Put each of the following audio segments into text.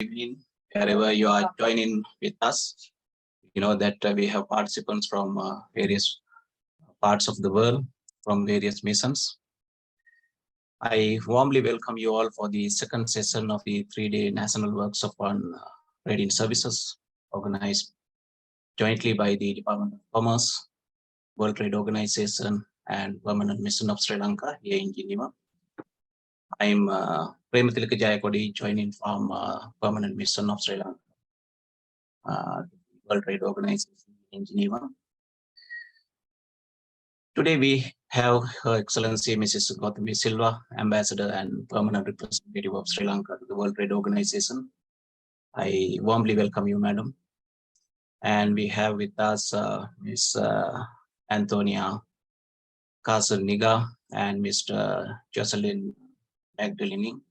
evening, wherever you are joining with us. You know that we have participants from various parts of the world, from various missions. I warmly welcome you all for the second session of the 3-day national workshop on trading services organized jointly by the Department of Commerce, World Trade Organization, and Permanent Mission of Sri Lanka here in Geneva. I'm Prematilaka Jayakodi, joining from Permanent Mission of Sri Lanka, World Trade Organization in Geneva. Today we have Her Excellency Mrs. Gautami Silva, Ambassador and Permanent Representative of Sri Lanka to the World Trade Organization. I warmly welcome you, Madam. And we have with us Ms. Antonia Casaniga and Mr. Jocelyn Magdalene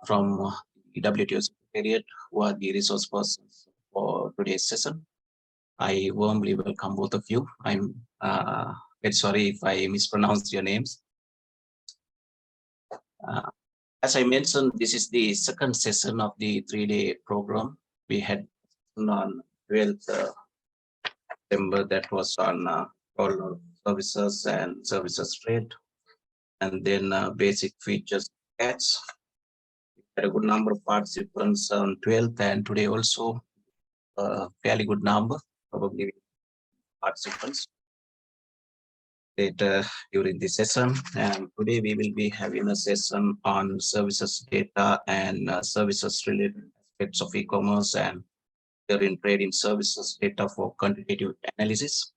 from the WTO Secretariat, who are the resource persons for today's session. I warmly welcome both of you. I'm very sorry if I mispronounced your names. As I mentioned, this is the second session of the 3-day program. We had on 12th September, that was on all services and services trade, and then basic features ads. We had a good number of participants on 12th, and today also a fairly good number, probably participants later during the session. And today we will be having a session on services data and services related aspects of e-commerce and in trading services data for quantitative analysis.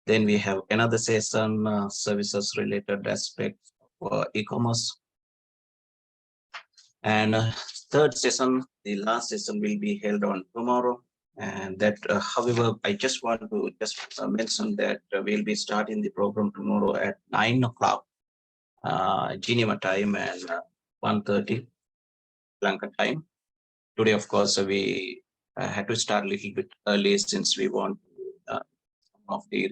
Then we have another session, services related aspects for e-commerce. And third session, the last session, will be held on tomorrow. And that, however, I just want to mention that we'll be starting the program tomorrow at 9 o'clock Geneva time and 1:30 Lanka time. Today, of course, we had to start a little bit early since we want some of the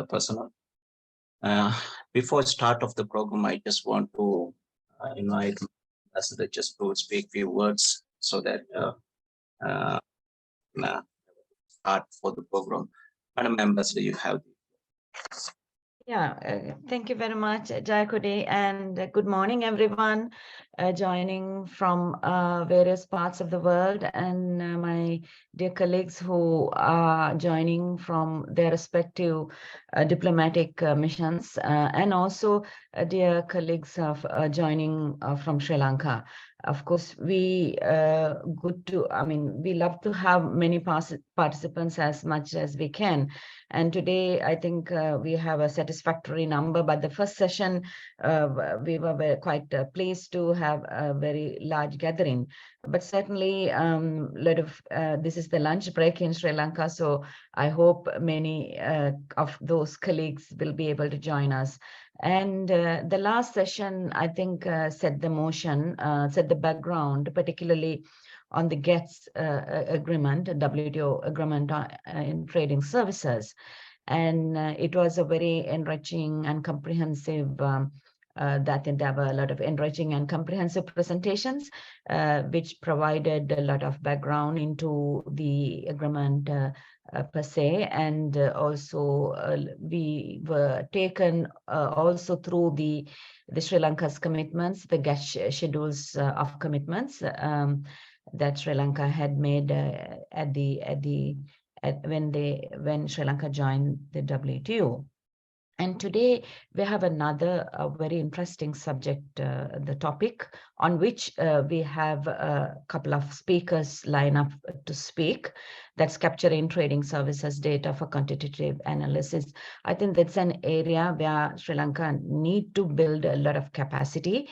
personnel. Before start of the program, I just want to invite Ambassador just to speak few words so that start for the program. Madam Ambassador, you have. Yeah, thank you very much, Jayakodi, and good morning, everyone joining from various parts of the world, and my dear colleagues who are joining from their respective diplomatic missions, and also dear colleagues of joining from Sri Lanka. Of course, we love to have many participants as much as we can. And today, I think we have a satisfactory number, but the first session, we were quite pleased to have a very large gathering. But certainly, this is the lunch break in Sri Lanka, so I hope many of those colleagues will be able to join us. And the last session, I think, set the background, particularly on the GATS agreement, WTO agreement in trading services. And it was a very enriching and comprehensive that endeavor, a lot of enriching and comprehensive presentations, which provided a lot of background into the agreement per se. And also we were taken also through the Sri Lanka's commitments, the GATS schedules of commitments that Sri Lanka had made when Sri Lanka joined the WTO. And today we have another very interesting subject, the topic on which we have a couple of speakers line up to speak. That's capturing trading services data for quantitative analysis. I think that's an area where Sri Lanka need to build a lot of capacity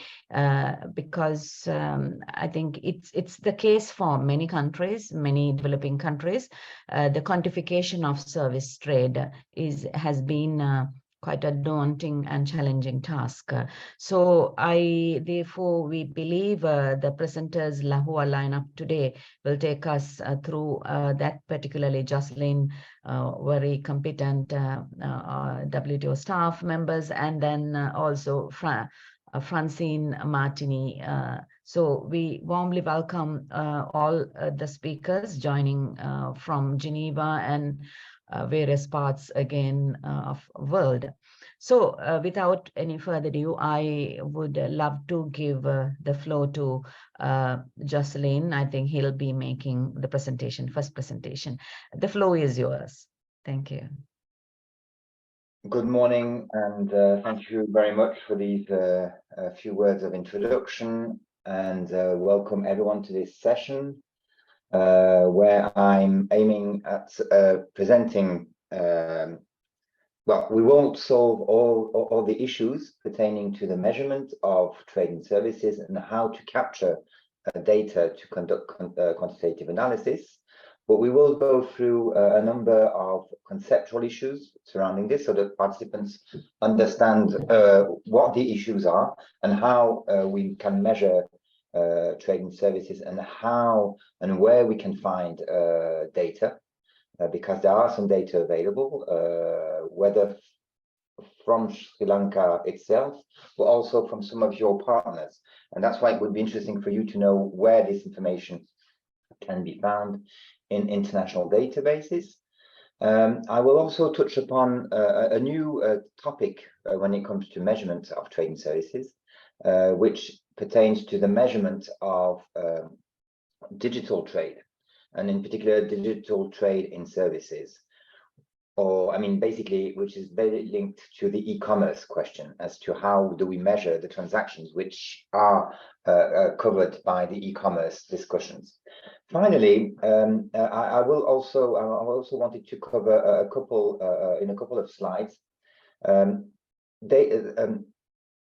because I think it's the case for many countries, many developing countries. The quantification of service trade has been quite a daunting and challenging task. So therefore, we believe the presenters who are lined up today will take us through that, particularly Jocelyn, very competent WTO staff members, and then also Francine Martini, So we warmly welcome all the speakers joining from Geneva and various parts again of world. So without any further ado, I would love to give the floor to Jocelyn. I think he'll be making the presentation, first presentation. The floor is yours. Thank you. Good morning, and thank you very much for these few words of introduction, and welcome everyone to this session where I'm aiming at presenting well, we won't solve all the issues pertaining to the measurement of trading services and how to capture data to conduct quantitative analysis. But we will go through a number of conceptual issues surrounding this so that participants understand what the issues are and how we can measure trading services and how and where we can find data, because there are some data available, whether from Sri Lanka itself, but also from some of your partners. And that's why it would be interesting for you to know where this information can be found in international databases. I will also touch upon a new topic when it comes to measurement of trading services, which pertains to the measurement of digital trade, and in particular digital trade in services. Or, I mean, basically, which is very linked to the e-commerce question as to how do we measure the transactions which are covered by the e-commerce discussions. Finally, I also wanted to cover in a couple of slides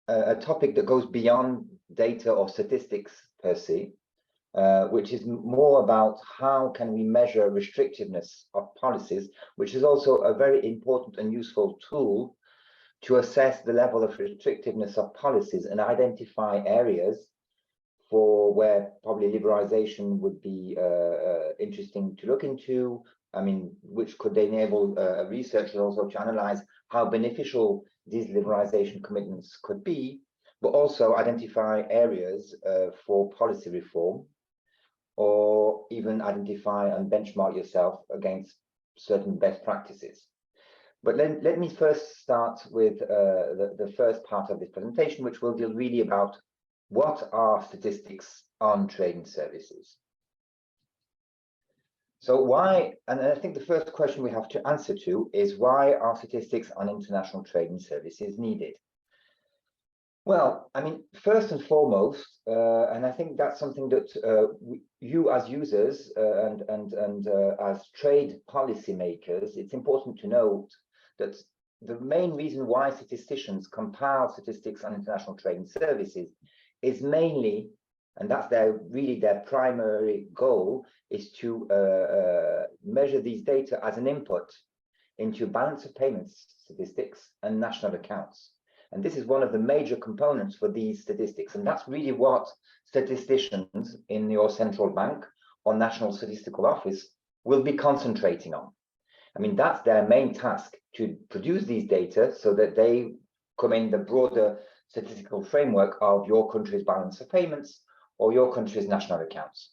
a topic that goes beyond data or statistics per se, which is more about how can we measure restrictiveness of policies, which is also a very important and useful tool to assess the level of restrictiveness of policies and identify areas for where probably liberalization would be interesting to look into. I mean, which could enable researchers also to analyze how beneficial these liberalization commitments could be, but also identify areas for policy reform, or even identify and benchmark yourself against certain best practices. But let me first start with the first part of this presentation, which will deal really about what are statistics on trading services. So why, and I think the first question we have to answer to is, why are statistics on international trading services needed? Well, I mean, first and foremost, and I think that's something that you as users and as trade policymakers, it's important to note that the main reason why statisticians compile statistics on international trading services is mainly, and that's really their primary goal, is to measure these data as an input into balance of payments statistics and national accounts. And this is one of the major components for these statistics. And that's really what statisticians in your central bank or National Statistical Office will be concentrating on. I mean, that's their main task, to produce these data so that they come in the broader statistical framework of your country's balance of payments or your country's national accounts.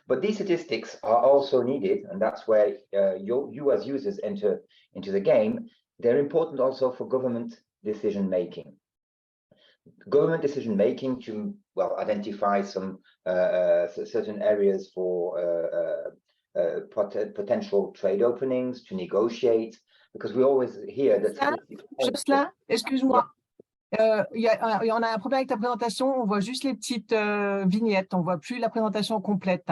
But these statistics are also needed, and that's where you as users enter into the game. They're important also for government decision making. Government decision making to, well, identify some certain areas for potential trade openings, to negotiate, because we always hear that. Jocelyn, excuse-moi. On a un problème avec ta présentation, on voit juste les petites vignettes, on voit plus la présentation complète.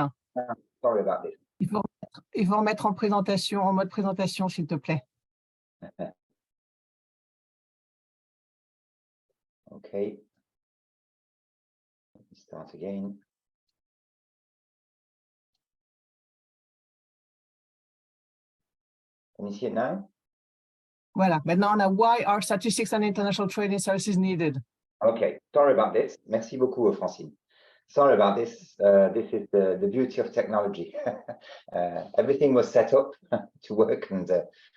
Sorry about this. Il faut remettre en présentation, en mode présentation, s'il te plaît. Okay. Let me start again. Can you see it now? Voilà. Maintenant, on a why are statistics on international trading services needed? Okay. Sorry about this. Merci beaucoup, Francine. Sorry about this. This is the beauty of technology. Everything was set up to work, and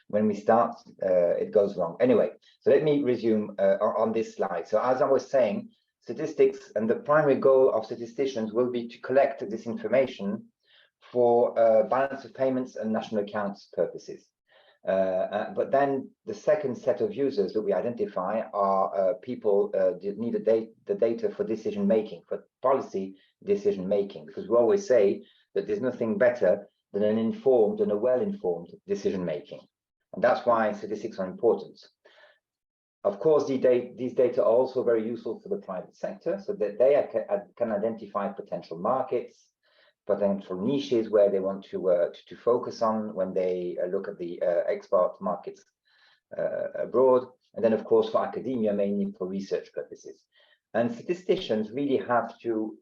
when we start, it goes wrong. Anyway, so let me resume on this slide. So as I was saying, statistics and the primary goal of statisticians will be to collect this information for balance of payments and national accounts purposes. But then the second set of users that we identify are people that need the data for decision making, for policy decision making, because we always say that there's nothing better than an informed and a well-informed decision making. And that's why statistics are important. Of course, these data are also very useful for the private sector, so that they can identify potential markets, potential niches where they want to focus on when they look at the export markets abroad. And then, of course, for academia, mainly for research purposes. And statisticians really have to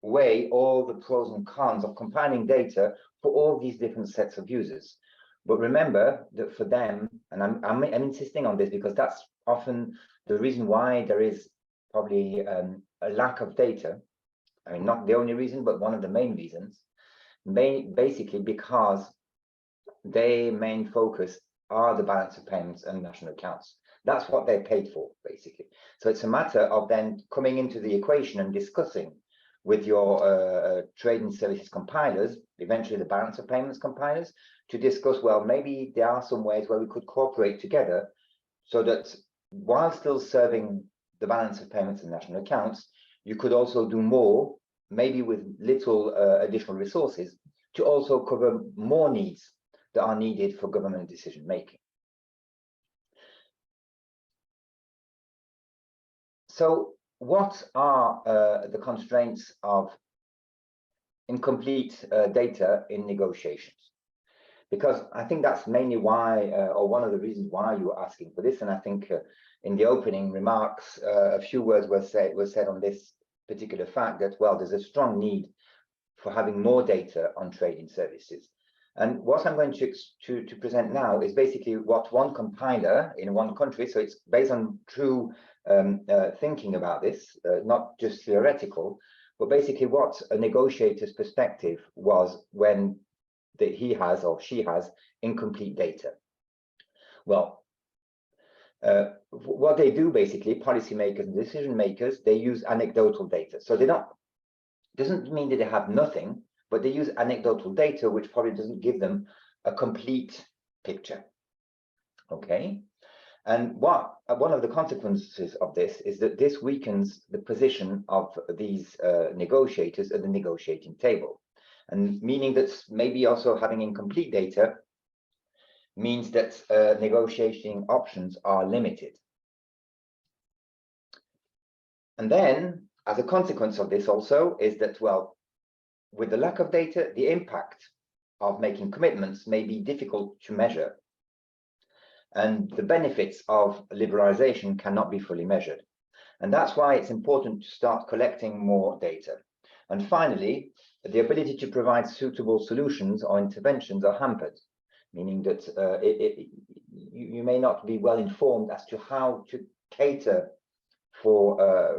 weigh all the pros and cons of compiling data for all these different sets of users. But remember that for them, and I'm insisting on this because that's often the reason why there is probably a lack of data. I mean, not the only reason, but one of the main reasons, basically because their main focus are the balance of payments and national accounts. That's what they're paid for, basically. So it's a matter of then coming into the equation and discussing with your trade and services compilers, eventually the balance of payments compilers, to discuss, well, maybe there are some ways where we could cooperate together so that while still serving the balance of payments and national accounts, you could also do more, maybe with little additional resources, to also cover more needs that are needed for government decision making. So what are the constraints of incomplete data in negotiations? Because I think that's mainly why, or one of the reasons why you were asking for this. And I think in the opening remarks, a few words were said on this particular fact that, well, there's a strong need for having more data on trading services. And what I'm going to present now is basically what one compiler in one country, so it's based on true thinking about this, not just theoretical, but basically what a negotiator's perspective was when he has or she has incomplete data. Well, what they do basically, policymakers and decision makers, they use anecdotal data. So they don't, doesn't mean that they have nothing, but they use anecdotal data, which probably doesn't give them a complete picture. Okay. And one of the consequences of this is that this weakens the position of these negotiators at the negotiating table. And meaning that maybe also having incomplete data means that negotiating options are limited. And then, as a consequence of this also, is that, well, with the lack of data, the impact of making commitments may be difficult to measure. And the benefits of liberalization cannot be fully measured. And that's why it's important to start collecting more data. And finally, the ability to provide suitable solutions or interventions are hampered, meaning that you may not be well informed as to how to cater for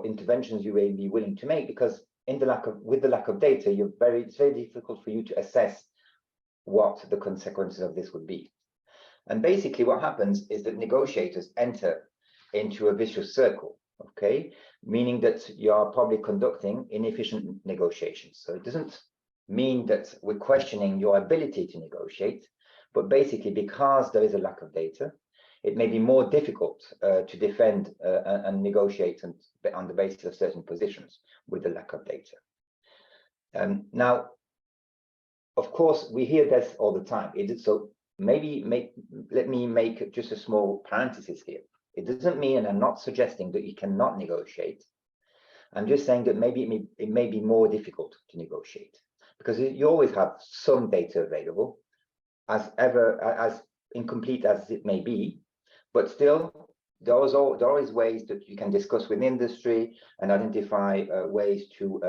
interventions you may be willing to make, because with the lack of data, it's very difficult for you to assess what the consequences of this would be. And basically what happens is that negotiators enter into a vicious circle, okay? Meaning that you are probably conducting inefficient negotiations. So it doesn't mean that we're questioning your ability to negotiate, but basically because there is a lack of data, it may be more difficult to defend and negotiate on the basis of certain positions with the lack of data. Now, of course, we hear this all the time. So let me make just a small parenthesis here. It doesn't mean, and I'm not suggesting that you cannot negotiate. I'm just saying that maybe it may be more difficult to negotiate because you always have some data available, as incomplete as it may be, but still there are always ways that you can discuss with industry and identify ways to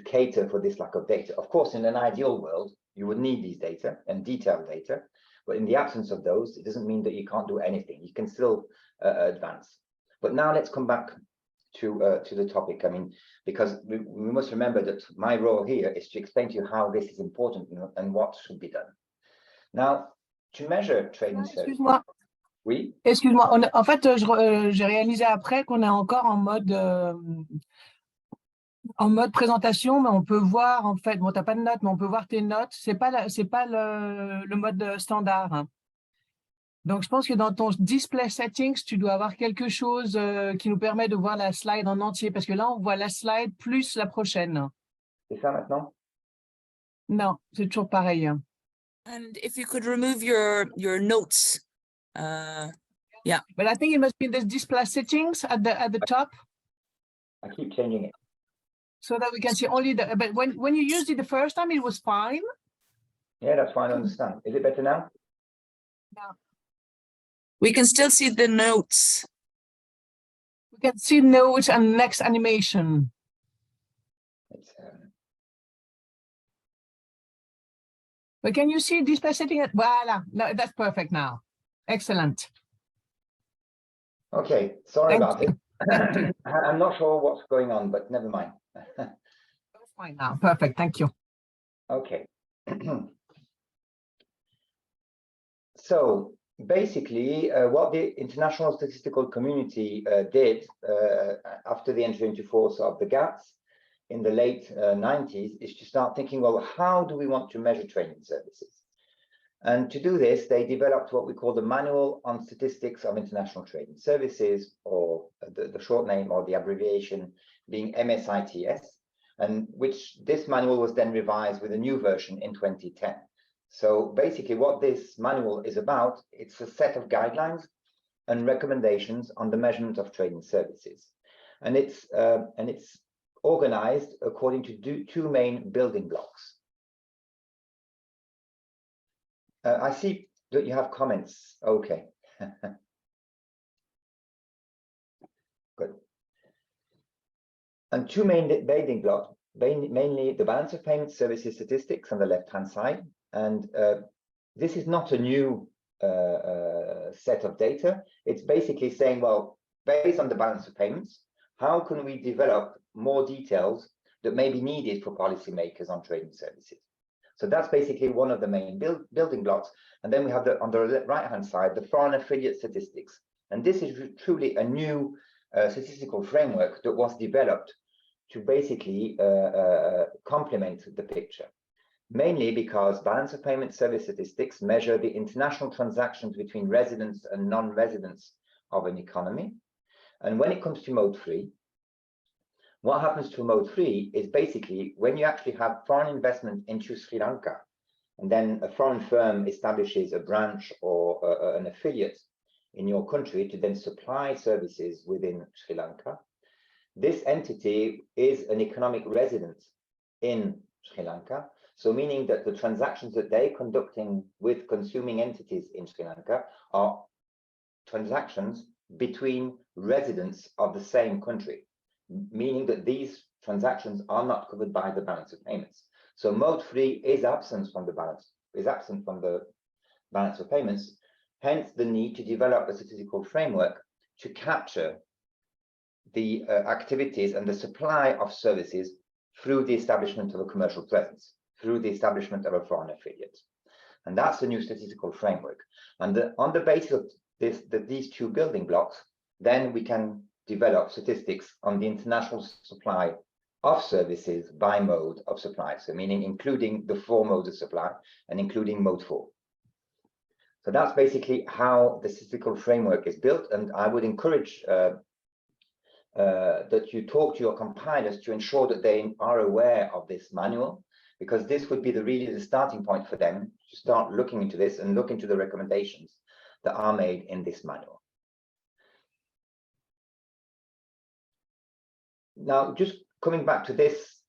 cater for this lack of data. Of course, in an ideal world, you would need these data and detailed data, but in the absence of those, it doesn't mean that you can't do anything. You can still advance. But now let's come back to the topic. I mean, because we must remember that my role here is to explain to you how this is important and what should be done. Now, to measure trading services. Oui. Excuse-moi, en fait, j'ai réalisé après qu'on est encore en mode présentation, mais on peut voir en fait, bon, t'as pas de notes, mais on peut voir tes notes. C'est pas le mode standard, hein. Donc, je pense que dans ton display settings, tu dois avoir quelque chose qui nous permet de voir la slide en entier, parce que là, on voit la slide plus la prochaine. C'est ça maintenant? Non, c'est toujours pareil, hein. And if you could remove your notes. But I think it must be in the display settings at the top, I keep changing it. so that we can see only the. But when you used it the first time, it was fine. Yeah, that's fine. I understand. Is it better now? We can still see the notes. We can see notes and next animation. It's, But can you see display setting? Voila, no, that's perfect now. Excellent. okay, sorry Thank about you. Thank you. it. I'm not sure what's going on, but never mind. That's fine now. Perfect. Thank you. Okay. So basically, what the international statistical community did after the entry into force of the GATS in the late 90s is to start thinking, well, how do we want to measure training services? And to do this, they developed what we call the Manual on Statistics of International Trading Services, or the short name or the abbreviation being MSITS, and which this manual was then revised with a new version in 2010. So basically what this manual is about, it's a set of guidelines and recommendations on the measurement of trading services. And it's organized according to two main building blocks. I see that you have comments. Okay. Good. And two main building blocks, mainly the balance of payment services statistics on the left-hand side. And this is not a new set of data. It's basically saying, well, based on the balance of payments, how can we develop more details that may be needed for policymakers on trading services? So that's basically one of the main building blocks. And then we have on the right-hand side, the foreign affiliate statistics. And this is truly a new statistical framework that was developed to basically complement the picture. Mainly because balance of payment service statistics measure the international transactions between residents and non-residents of an economy. And when it comes to mode 3, what happens to mode 3 is basically when you actually have foreign investment into Sri Lanka, and then a foreign firm establishes a branch or an affiliate in your country to then supply services within Sri Lanka. This entity is an economic resident in Sri Lanka. So meaning that the transactions that they're conducting with consuming entities in Sri Lanka are transactions between residents of the same country, meaning that these transactions are not covered by the balance of payments. So mode 3 is absent from the balance of payments, hence the need to develop a statistical framework to capture the activities and the supply of services through the establishment of a commercial presence, through the establishment of a foreign affiliate. And that's the new statistical framework. And on the basis of these two building blocks, then we can develop statistics on the international supply of services by mode of supply. So meaning including the 4 modes of supply and including mode 4. So that's basically how the statistical framework is built. And I would encourage that you talk to your compilers to ensure that they are aware of this manual, because this would be really the starting point for them to start looking into this and look into the recommendations that are made in this manual. Now, just coming back to these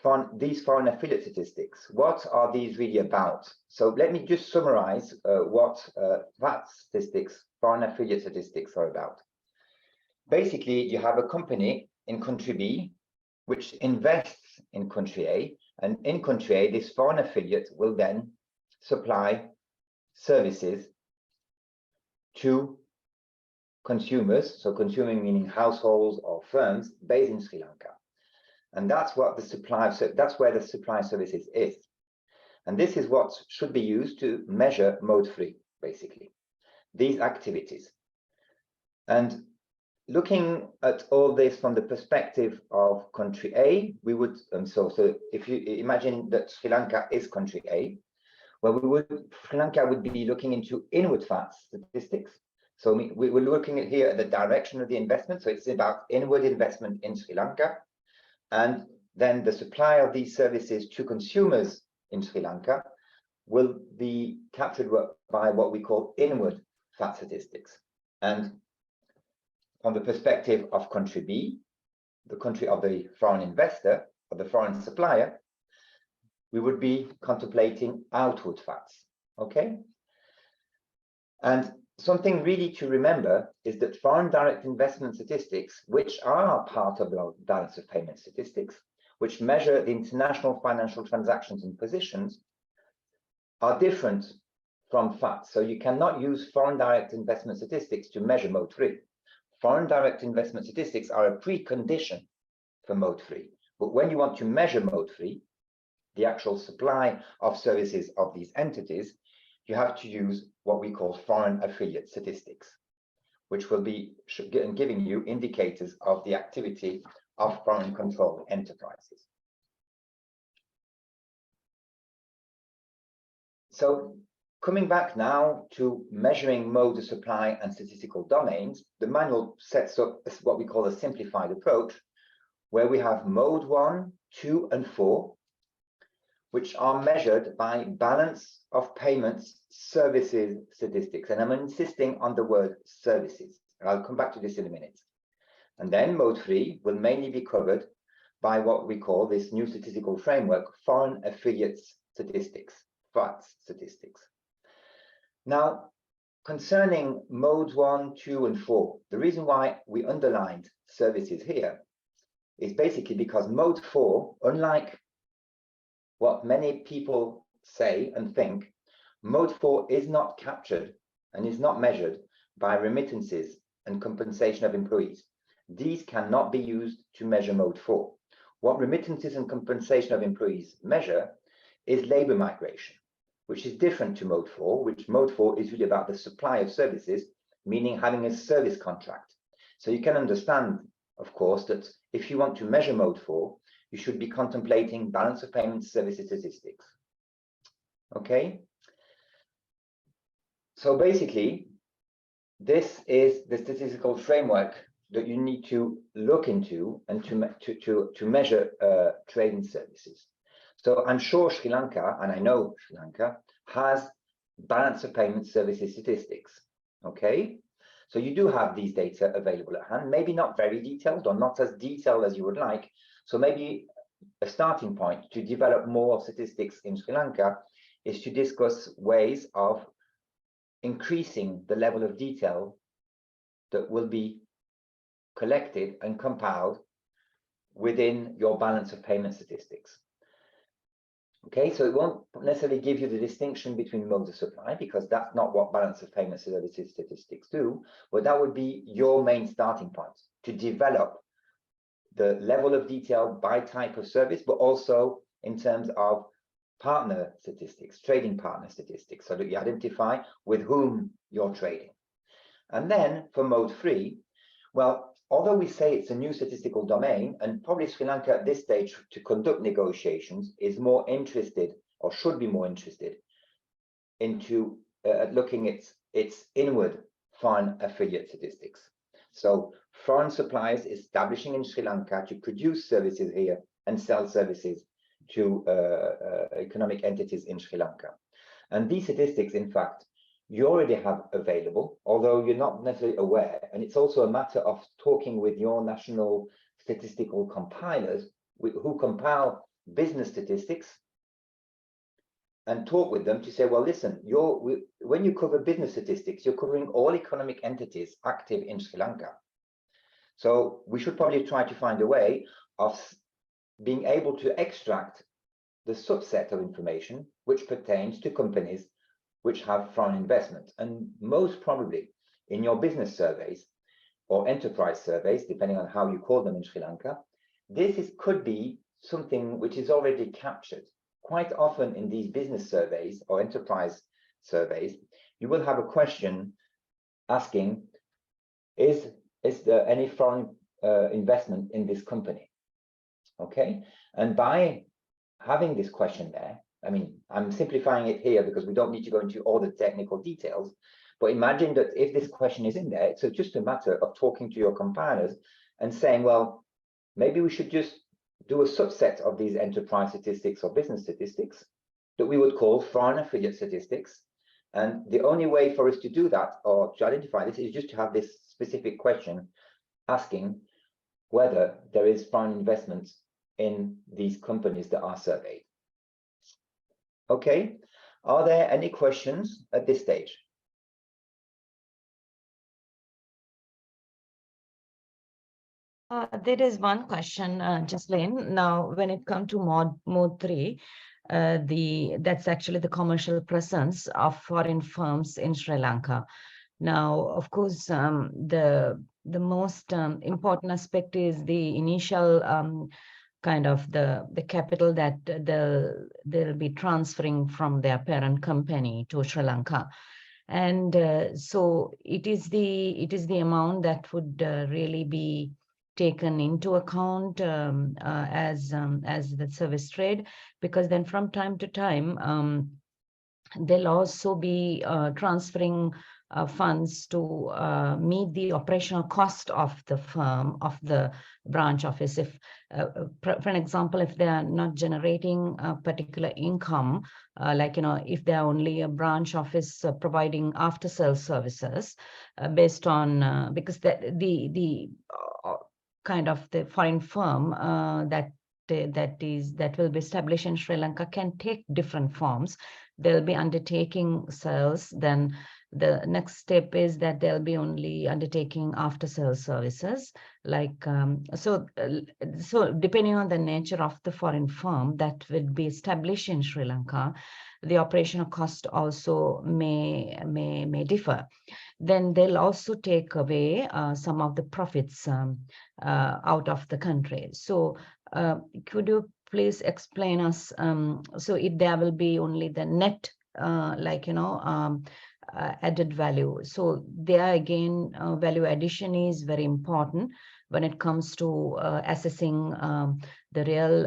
foreign affiliate statistics, what are these really about? So let me just summarize what VAT statistics, foreign affiliate statistics, are about. Basically, you have a company in country B which invests in country A, and in country A, this foreign affiliate will then supply services to consumers, so consuming meaning households or firms based in Sri Lanka. And that's what the supply, that's where the supply of services is. And this is what should be used to measure mode 3, basically. these activities. And looking at all this from the perspective of country A, we would, so if you imagine that Sri Lanka is country A, well, Sri Lanka would be looking into inward VAT statistics. So we're looking at here at the direction of the investment. So it's about inward investment in Sri Lanka. And then the supply of these services to consumers in Sri Lanka will be captured by what we call inward VAT statistics. And from the perspective of country B, the country of the foreign investor or the foreign supplier, we would be contemplating outward FATs, okay? And something really to remember is that foreign direct investment statistics, which are part of the balance of payment statistics, which measure the international financial transactions and positions, are different from FATs. So you cannot use foreign direct investment statistics to measure mode 3. Foreign direct investment statistics are a precondition for mode 3. But when you want to measure mode 3, the actual supply of services of these entities, you have to use what we call foreign affiliate statistics, which will be giving you indicators of the activity of foreign controlled enterprises. So coming back now to measuring mode of supply and statistical domains, the manual sets up what we call a simplified approach, where we have mode 1, 2, and 4, which are measured by balance of payments services statistics. And I'm insisting on the word services. I'll come back to this in a minute. And then mode 3 will mainly be covered by what we call this new statistical framework, foreign affiliates statistics, FAT statistics. Now, concerning modes 1, 2, and 4, the reason why we underlined services here is basically because mode 4, unlike what many people say and think, mode 4 is not captured and is not measured by remittances and compensation of employees. These cannot be used to measure mode 4. What remittances and compensation of employees measure is labor migration, which is different to mode 4, which mode 4 is really about the supply of services, meaning having a service contract. So you can understand, of course, that if you want to measure mode 4, you should be contemplating balance of payments services statistics. Okay? So basically, this is the statistical framework that you need to look into and to measure trading services. So I'm sure Sri Lanka, and I know Sri Lanka, has balance of payments services statistics. Okay? So you do have these data available at hand, maybe not very detailed or not as detailed as you would like. So maybe a starting point to develop more statistics in Sri Lanka is to discuss ways of increasing the level of detail that will be collected and compiled within your balance of payment statistics. Okay, so it won't necessarily give you the distinction between modes of supply, because that's not what balance of payment services statistics do, but that would be your main starting point to develop the level of detail by type of service, but also in terms of partner statistics, trading partner statistics, so that you identify with whom you're trading. And then for mode 3, well, although we say it's a new statistical domain, and probably Sri Lanka at this stage to conduct negotiations is more interested, or should be more interested, into looking at its inward foreign affiliate statistics. So foreign suppliers establishing in Sri Lanka to produce services here and sell services to economic entities in Sri Lanka. And these statistics, in fact, you already have available, although you're not necessarily aware. And it's also a matter of talking with your national statistical compilers who compile business statistics, and talk with them to say, well, listen, when you cover business statistics, you're covering all economic entities active in Sri Lanka. So we should probably try to find a way of being able to extract the subset of information which pertains to companies which have foreign investment. And most probably in your business surveys or enterprise surveys, depending on how you call them in Sri Lanka, could be something which is already captured. Quite often in these business surveys or enterprise surveys, you will have a question asking, is there any foreign investment in this company? Okay, and by having this question there, I mean, I'm simplifying it here because we don't need to go into all the technical details, but imagine that if this question is in there, it's just a matter of talking to your compilers and saying, well, maybe we should just do a subset of these enterprise statistics or business statistics that we would call foreign affiliate statistics. And the only way for us to do that or to identify this is just to have this specific question asking whether there is foreign investment in these companies that are surveyed. Okay, are there any questions at this stage? There is one question, Jocelyn. Now, when it comes to mode 3, that's actually the commercial presence of foreign firms in Sri Lanka. Now, of course, the most important aspect is the initial kind of the capital that they'll be transferring from their parent company to Sri Lanka. And so it is the amount that would really be taken into account as the service trade, because then from time to time they'll also be transferring funds to meet the operational cost of the firm, of the branch office. If, for an example, if they are not generating a particular income, like, if they're only a branch office providing after-sales services based on, because the kind of the foreign firm that will be established in Sri Lanka can take different forms. They'll be undertaking sales, then the next step is that they'll be only undertaking after-sales services. Like so depending on the nature of the foreign firm that would be established in Sri Lanka, the operational cost also may differ. Then they'll also take away some of the profits out of the country. So could you please explain us, so if there will be only the net added value. So there again, value addition is very important when it comes to assessing the real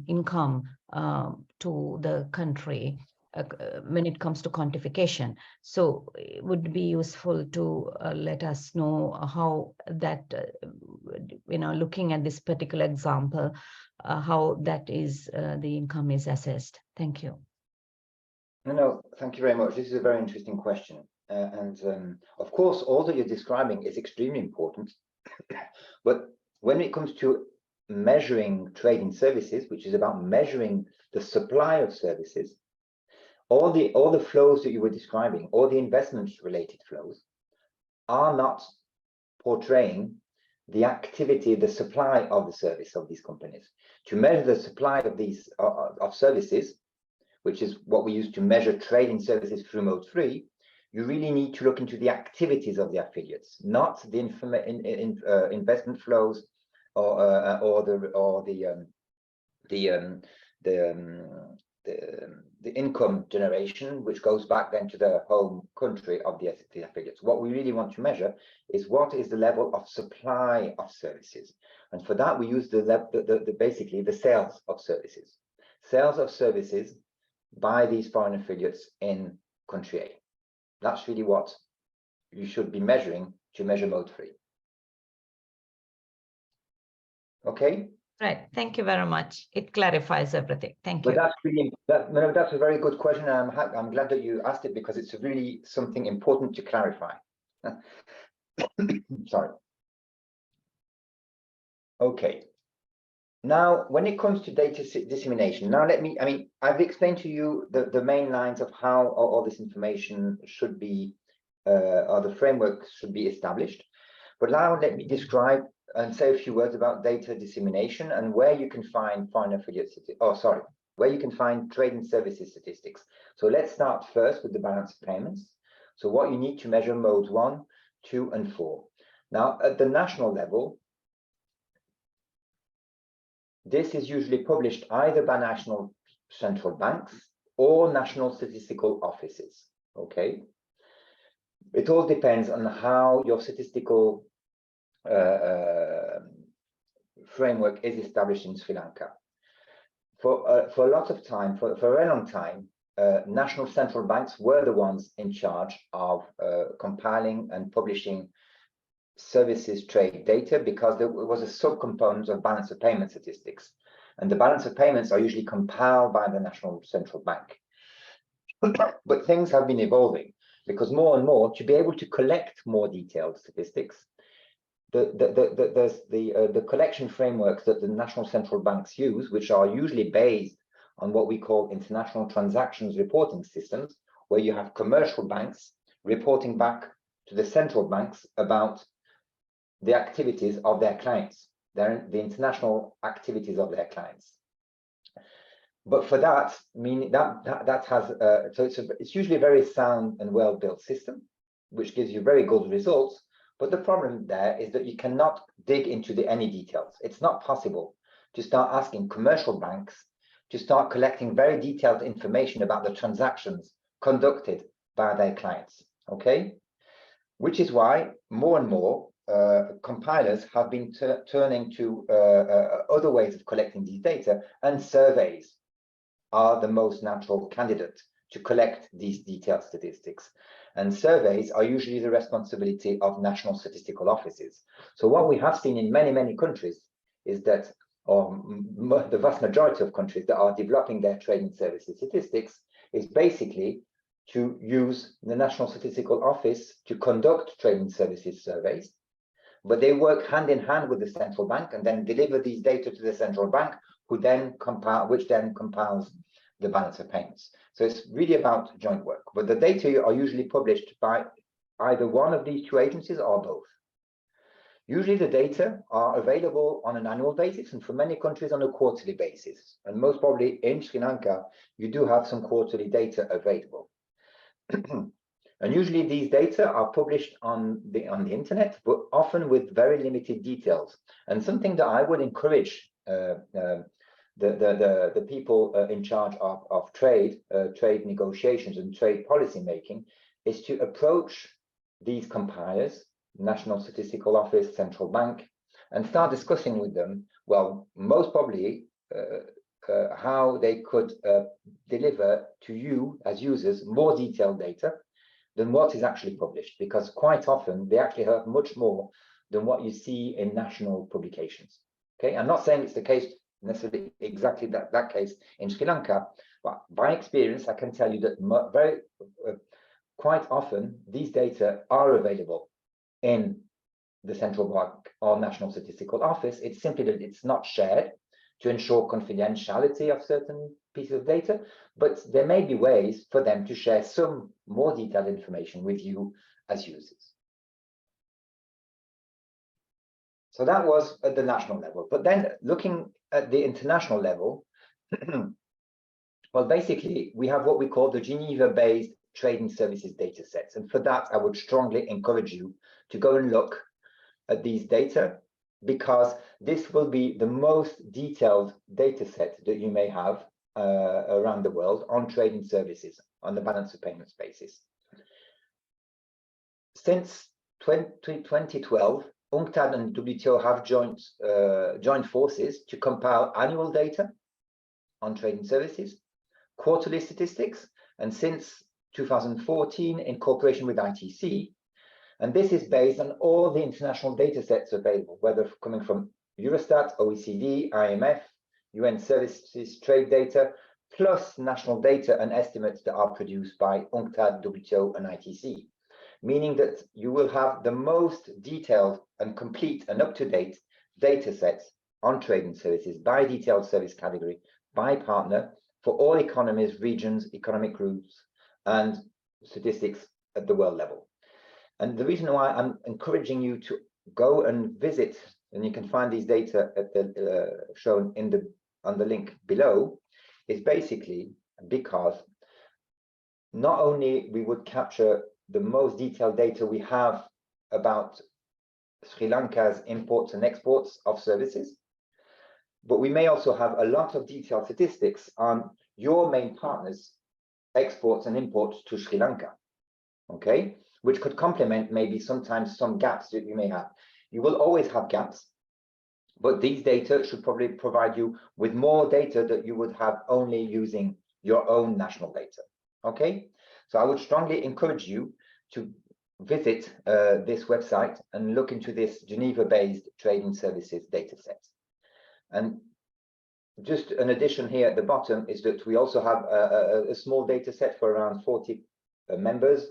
income to the country when it comes to quantification. So it would be useful to let us know how that, looking at this particular example, how that is, the income is assessed. Thank you. No, thank you very much. This is a very interesting question. Of course, all that you're describing is extremely important. But when it comes to measuring trading services, which is about measuring the supply of services, all the flows that you were describing, all the investments related flows, are not portraying the activity, the supply of the service of these companies. To measure the supply of these of services, which is what we use to measure trading services through mode 3, you really need to look into the activities of the affiliates, not the investment flows or the income generation, which goes back then to the home country of the affiliates. What we really want to measure is what is the level of supply of services, and for that we use basically the sales of services. Sales of services by these foreign affiliates in country A. That's really what you should be measuring to measure mode 3. Okay. Right. Thank you very much. It clarifies everything. Thank you. But that's really that's a very good question. I'm glad that you asked it because it's really something important to clarify. Sorry. Okay. Now, when it comes to data dissemination, now I've explained to you the main lines of how all this information should be, or the framework should be established. But now let me describe and say a few words about data dissemination and where you can find foreign affiliate where you can find trading services statistics. So let's start first with the balance of payments. So what you need to measure modes 1, 2, and 4. Now, at the national level, this is usually published either by national central banks or national statistical offices. Okay. it all depends on how your statistical framework is established in Sri Lanka. For a lot of time, for a very long time, national central banks were the ones in charge of compiling and publishing services trade data, because there was a subcomponent of balance of payment statistics, and the balance of payments are usually compiled by the national central bank. But things have been evolving, because more and more, to be able to collect more detailed statistics, the collection frameworks that the national central banks use, which are usually based on what we call international transactions reporting systems, where you have commercial banks reporting back to the central banks about the activities of their clients, the international activities of their clients. But for that, meaning that has so it's usually a very sound and well-built system, which gives you very good results. But the problem there is that you cannot dig into any details. It's not possible to start asking commercial banks to start collecting very detailed information about the transactions conducted by their clients. Okay, which is why more and more compilers have been turning to other ways of collecting these data, and surveys are the most natural candidate to collect these detailed statistics. And surveys are usually the responsibility of national statistical offices. So what we have seen in many, many countries is that, or the vast majority of countries that are developing their trading services statistics, is basically to use the National Statistical Office to conduct trading services surveys, but they work hand in hand with the central bank and then deliver these data to the central bank, which then compiles the balance of payments. So it's really about joint work, but the data are usually published by either one of these two agencies or both. Usually the data are available on an annual basis, and for many countries on a quarterly basis. And most probably in Sri Lanka, you do have some quarterly data available. And usually these data are published on the internet, but often with very limited details. And something that I would encourage the people in charge of trade negotiations and trade policy making is to approach these compilers, National Statistical Office, Central Bank, and start discussing with them, well, most probably how they could deliver to you as users more detailed data than what is actually published, because quite often they actually have much more than what you see in national publications. Okay, I'm not saying it's the case necessarily exactly that case in Sri Lanka, but by experience I can tell you that quite often these data are available in the central bank or National Statistical Office. It's simply that it's not shared to ensure confidentiality of certain pieces of data, but there may be ways for them to share some more detailed information with you as users. So that was at the national level. But then looking at the international level, well, basically, we have what we call the Geneva-based trading services data sets. And for that, I would strongly encourage you to go and look at these data, because this will be the most detailed data set that you may have around the world on trading services on the balance of payments basis. Since 2012, UNCTAD and WTO have joined forces to compile annual data on trading services, quarterly statistics, and since 2014 in cooperation with ITC. And this is based on all the international data sets available, whether coming from Eurostat, OECD, IMF, UN Services Trade Data, plus national data and estimates that are produced by UNCTAD, WTO, and ITC, meaning that you will have the most detailed and complete and up-to-date data sets on trading services by detailed service category, by partner, for all economies, regions, economic groups, and statistics at the world level. And the reason why I'm encouraging you to go and visit, and you can find these data at the shown on the link below, is basically because not only we would capture the most detailed data we have about Sri Lanka's imports and exports of services, but we may also have a lot of detailed statistics on your main partners' exports and imports to Sri Lanka. Okay, which could complement maybe sometimes some gaps that you may have. You will always have gaps, but these data should probably provide you with more data that you would have only using your own national data. Okay, so I would strongly encourage you to visit this website and look into this Geneva-based trading services data set. And just an addition here at the bottom is that we also have a small data set for around 40 members,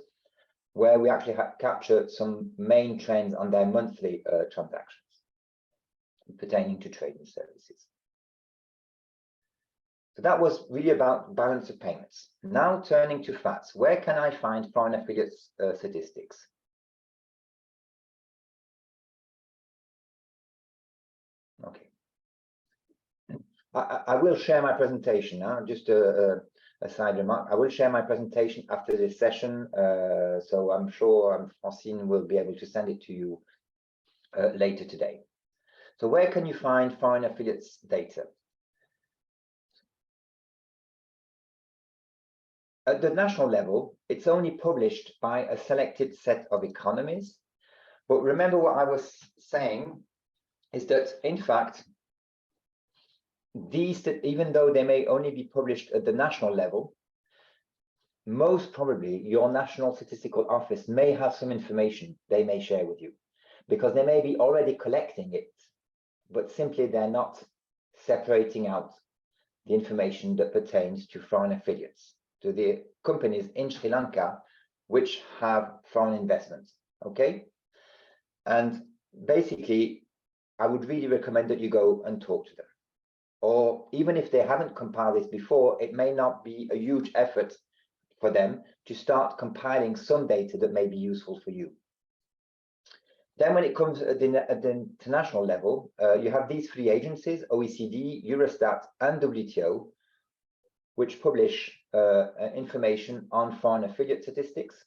where we actually have captured some main trends on their monthly transactions pertaining to trading services. So that was really about balance of payments. Now turning to FATS, where can I find foreign affiliates statistics? Okay. I will share my presentation now, just a side remark. I will share my presentation after this session, so I'm sure Francine will be able to send it to you later today. So where can you find foreign affiliates data? At the national level, it's only published by a selected set of economies. But remember what I was saying is that, in fact, these, even though they may only be published at the national level, most probably your National Statistical Office may have some information they may share with you, because they may be already collecting it, but simply they're not separating out the information that pertains to foreign affiliates, to the companies in Sri Lanka which have foreign investments. Okay, and basically I would really recommend that you go and talk to them, or even if they haven't compiled this before, it may not be a huge effort for them to start compiling some data that may be useful for you. Then when it comes at the international level, you have these three agencies, OECD, Eurostat, and WTO, which publish information on foreign affiliate statistics.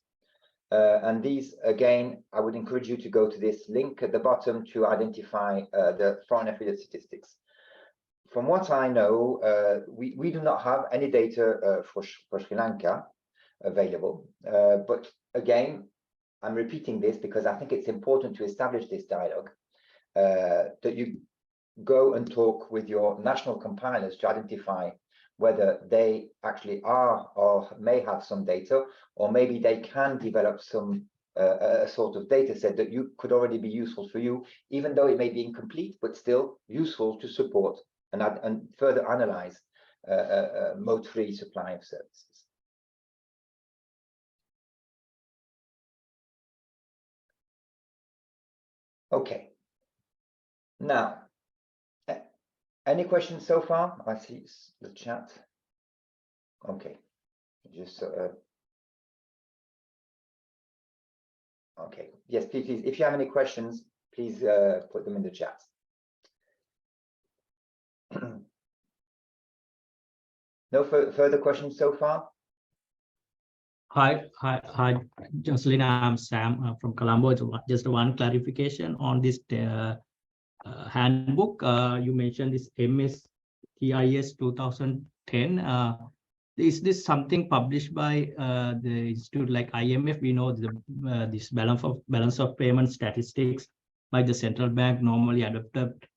And these, again, I would encourage you to go to this link at the bottom to identify the foreign affiliate statistics. From what I know, we do not have any data for Sri Lanka available. But again, I'm repeating this because I think it's important to establish this dialogue, that you go and talk with your national compilers to identify whether they actually are or may have some data, or maybe they can develop some a sort of data set that you could already be useful for you, even though it may be incomplete, but still useful to support and further analyze mode-free supply of services. Okay. Now, any questions so far? I see the chat. Okay, just okay. Yes, please. If you have any questions, please put them in the chat. No further questions so far? Hi, Jocelyn. I'm Sam from Colombo. Just one clarification on this handbook. You mentioned this MSTIS 2010. Is this something published by the institute like IMF? We know this balance of payment statistics by the central bank normally adopted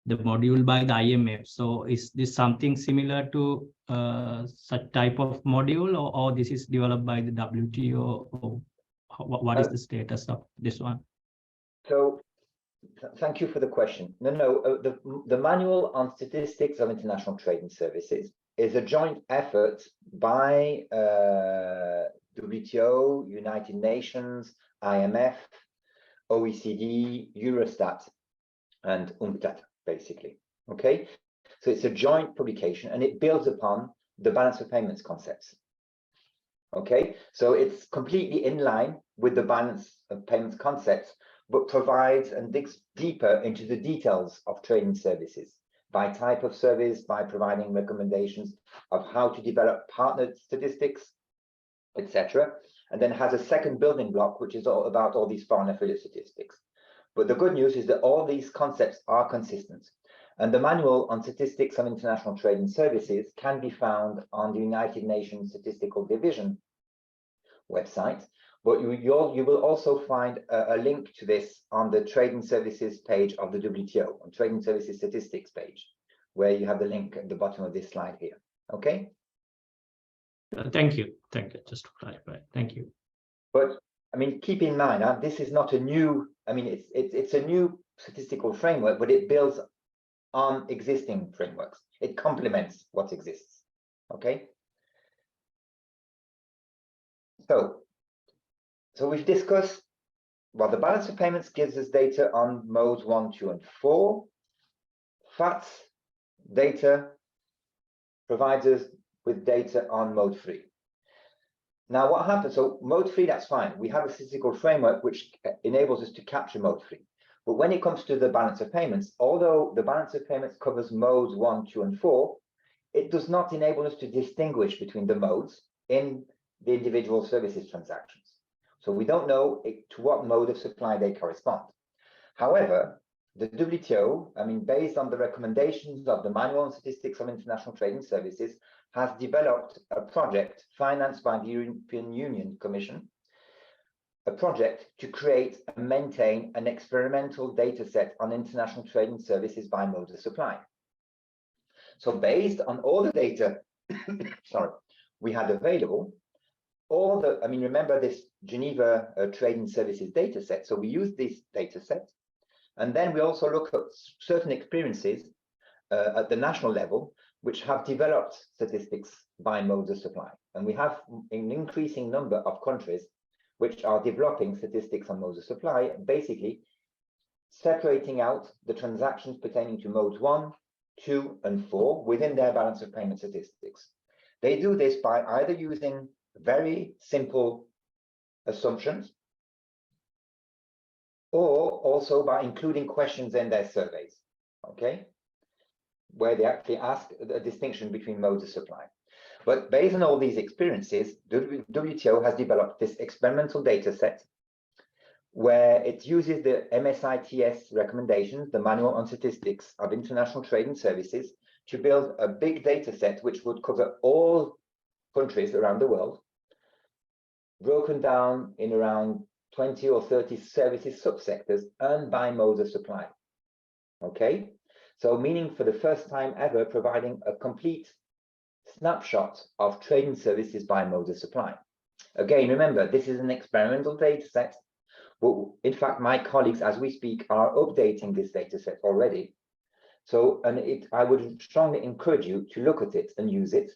the module by the IMF. So is this something similar to such type of module, or this is developed by the WTO? Or what is the status of this one? So thank you for the question. No, the Manual on Statistics of International Trading Services is a joint effort by WTO, United Nations, IMF, OECD, Eurostat, and UNCTAD, basically. Okay, so it's a joint publication and it builds upon the balance of payments concepts. Okay, so it's completely in line with the balance of payments concepts, but provides and digs deeper into the details of trading services by type of service, by providing recommendations of how to develop partnered statistics, etc. And then has a second building block, which is all about all these foreign affiliate statistics. But the good news is that all these concepts are consistent. And the Manual on Statistics of International Trading Services can be found on the United Nations Statistical Division website, but you will also find a link to this on the Trading Services page of the WTO, on Trading Services Statistics page, where you have the link at the bottom of this slide here. Okay. Thank you. Thank you. Just to clarify. Thank you. But I mean, keep in mind, this is not a new. I mean, it's a new statistical framework, but it builds on existing frameworks. It complements what exists. Okay. So we've discussed, well, the balance of payments gives us data on modes 1, 2, and 4. FATS data provides us with data on mode 3. Now, what happens? So mode 3, that's fine. We have a statistical framework which enables us to capture mode 3. But when it comes to the balance of payments, although the balance of payments covers modes 1, 2, and 4, it does not enable us to distinguish between the modes in the individual services transactions. So we don't know to what mode of supply they correspond. However, the WTO, I mean, based on the recommendations of the Manual on Statistics of International Trading Services, has developed a project financed by the European Union Commission, a project to create and maintain an experimental data set on international trading services by mode of supply. So based on all the data sorry, we had available, I mean, remember this Geneva trading services data set. So we use this data set, and then we also look at certain experiences at the national level, which have developed statistics by modes of supply. And we have an increasing number of countries which are developing statistics on modes of supply, basically separating out the transactions pertaining to modes 1, 2, and 4 within their balance of payment statistics. They do this by either using very simple assumptions, or also by including questions in their surveys, okay, where they actually ask a distinction between modes of supply. But based on all these experiences, WTO has developed this experimental data set where it uses the MSITS recommendations, the Manual on Statistics of International Trading Services, to build a big data set which would cover all countries around the world, broken down in around 20 or 30 services subsectors and by mode of supply. Okay, so meaning for the first time ever providing a complete snapshot of trading services by mode of supply. Again, remember, this is an experimental data set. Well, in fact, my colleagues, as we speak, are updating this data set already. So, I would strongly encourage you to look at it and use it.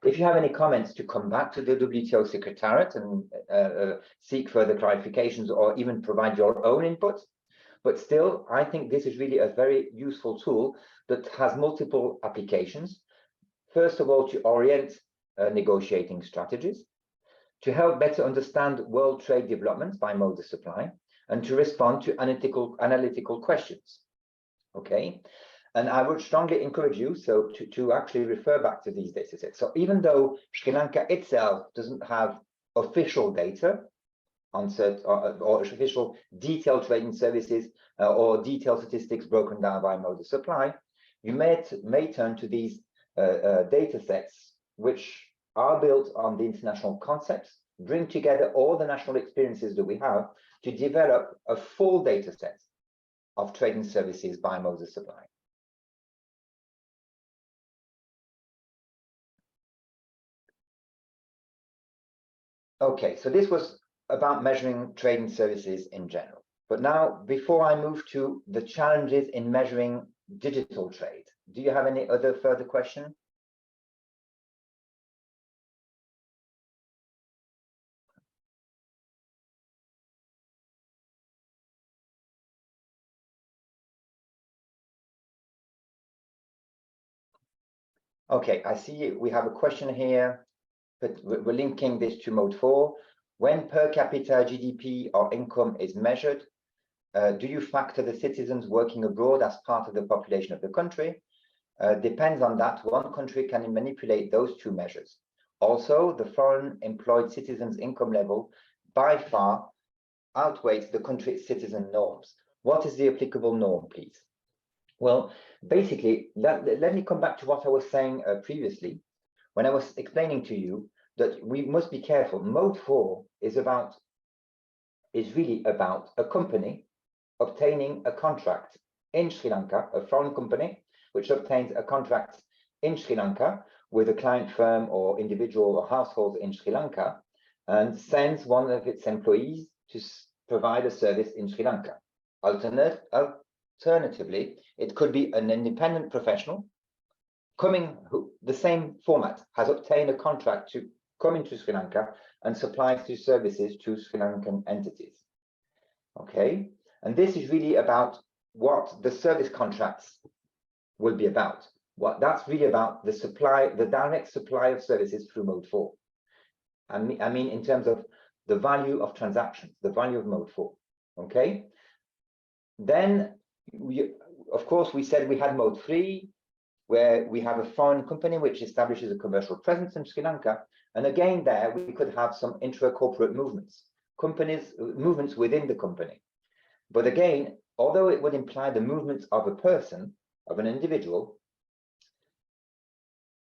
If you have any comments, to come back to the WTO Secretariat and seek further clarifications or even provide your own input. But still, I think this is really a very useful tool that has multiple applications. First of all, to orient negotiating strategies, to help better understand world trade developments by mode of supply, and to respond to analytical questions. Okay, and I would strongly encourage you to actually refer back to these data sets. So even though Sri Lanka itself doesn't have official data on or official detailed trading services or detailed statistics broken down by mode of supply, you may turn to these data sets which are built on the international concepts, bring together all the national experiences that we have to develop a full data set of trading services by modes of supply. Okay, so this was about measuring trading services in general. But now, before I move to the challenges in measuring digital trade, do you have any other further question? Okay, I see we have a question here, but we're linking this to mode 4. When per capita GDP or income is measured, do you factor the citizens working abroad as part of the population of the country? Depends on that. One country can manipulate those two measures. Also, the foreign employed citizens' income level by far outweighs the country's citizen norms. What is the applicable norm, please? Well, basically, let me come back to what I was saying previously when I was explaining to you that we must be careful. Mode 4 is really about a company obtaining a contract in Sri Lanka, a foreign company which obtains a contract in Sri Lanka with a client firm or individual or household in Sri Lanka and sends one of its employees to provide a service in Sri Lanka. Alternatively, it could be an independent professional the same format, has obtained a contract to come into Sri Lanka and supplies these services to Sri Lankan entities. Okay, and this is really about what the service contracts will be about. What that's really about the supply, the direct supply of services through Mode 4. I mean in terms of the value of transactions, the value of Mode 4. Okay, then of course we said we had Mode 3, where we have a foreign company which establishes a commercial presence in Sri Lanka. And again, there we could have some intra-corporate movements, movements within the company. But again, although it would imply the movement of a person, of an individual,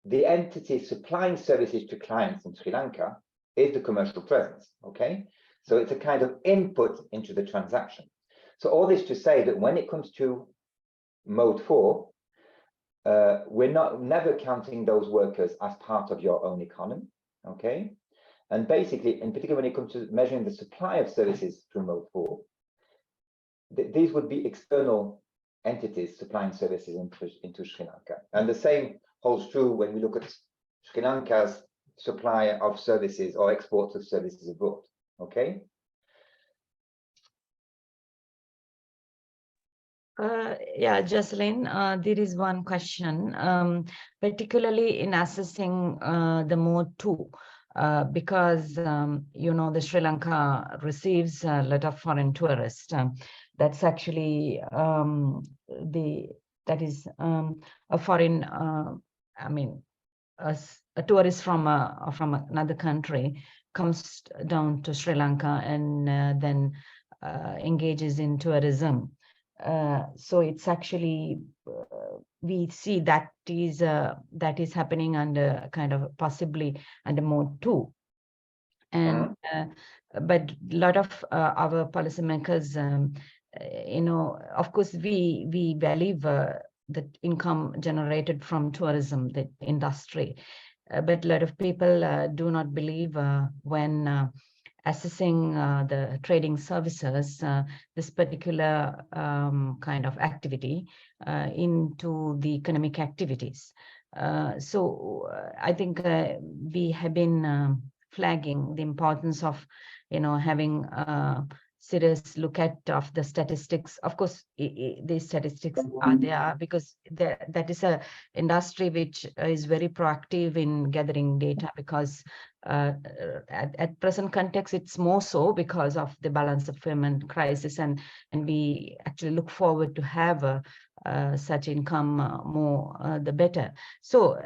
the entity supplying services to clients in Sri Lanka is the commercial presence, okay? So it's a kind of input into the transaction. So all this to say that when it comes to Mode 4, we're never counting those workers as part of your own economy, okay? And basically, in particular, when it comes to measuring the supply of services through Mode 4, these would be external entities supplying services into Sri Lanka. And the same holds true when we look at Sri Lanka's supply of services or exports of services abroad, okay? Yeah, Jocelyn, there is one question, particularly in assessing the Mode 2, because, you know, the Sri Lanka receives a lot of foreign tourists. That's actually that is a foreign, I mean, a tourist from another country comes down to Sri Lanka and then engages in tourism. So it's actually we see that is happening under kind of possibly under Mode 2, and but a lot of our policymakers, you know, of course we value the income generated from tourism, the industry, but a lot of people do not believe when assessing the trading services, this particular kind of activity into the economic activities. So I think we have been flagging the importance of, you know, having a serious look at of the statistics. Of course, these statistics are there because that is a industry which is very proactive in gathering data, because at present context, it's more so because of the balance of payment crisis, and we actually look forward to have such income more the better. So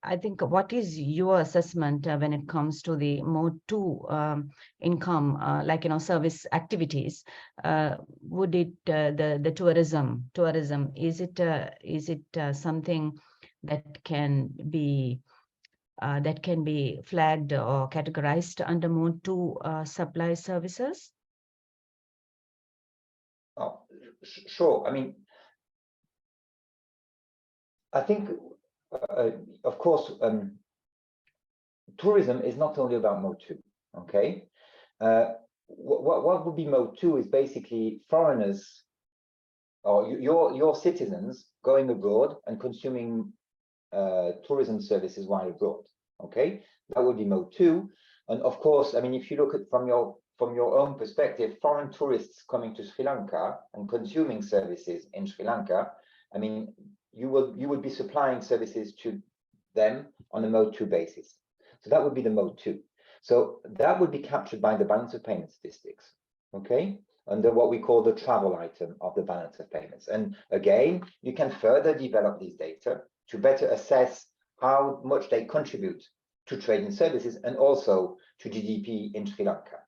I think, what is your assessment when it comes to the Mode 2 income, like, you know, service activities? Would it the tourism is it something that can be flagged or categorized under Mode 2 supply services? Oh, sure. I mean, I think, of course, tourism is not only about Mode 2, okay? What would be Mode 2 is basically foreigners or your citizens going abroad and consuming tourism services while abroad, okay? That would be Mode 2. And of course, I mean, if you look at from your own perspective, foreign tourists coming to Sri Lanka and consuming services in Sri Lanka, I mean, you would be supplying services to them on a Mode 2 basis. So that would be the Mode 2. So that would be captured by the balance of payment statistics, okay, under what we call the travel item of the balance of payments. And again, you can further develop these data to better assess how much they contribute to trade and services and also to GDP in Sri Lanka,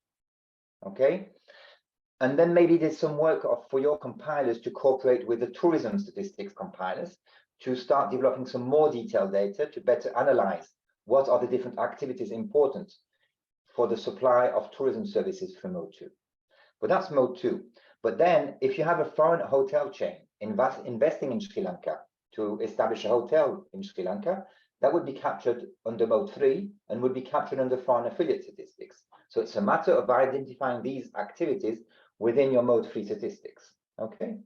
okay? And then maybe there's some work for your compilers to cooperate with the tourism statistics compilers to start developing some more detailed data to better analyze what are the different activities important for the supply of tourism services for mode 2. But that's mode 2. But then if you have a foreign hotel chain investing in Sri Lanka to establish a hotel in Sri Lanka, that would be captured under mode 3 and would be captured under foreign affiliate statistics. So it's a matter of identifying these activities within your mode 3 statistics. Okay.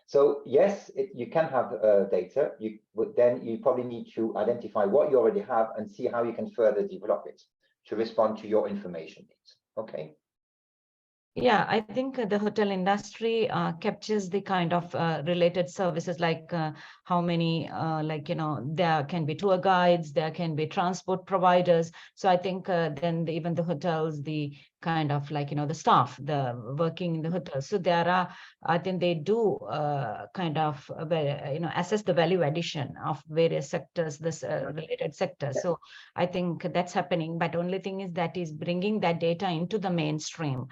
So yes, you can have data, but then you probably need to identify what you already have and see how you can further develop it to respond to your information needs. Okay. Yeah, I think the hotel industry captures the kind of related services like how many, there can be tour guides, there can be transport providers. So I think then even the hotels, the kind of the staff, the working in the hotels. So there are, I think they do kind of, assess the value addition of various sectors, this related sectors. So I think that's happening. But only thing is that is bringing that data into the mainstream.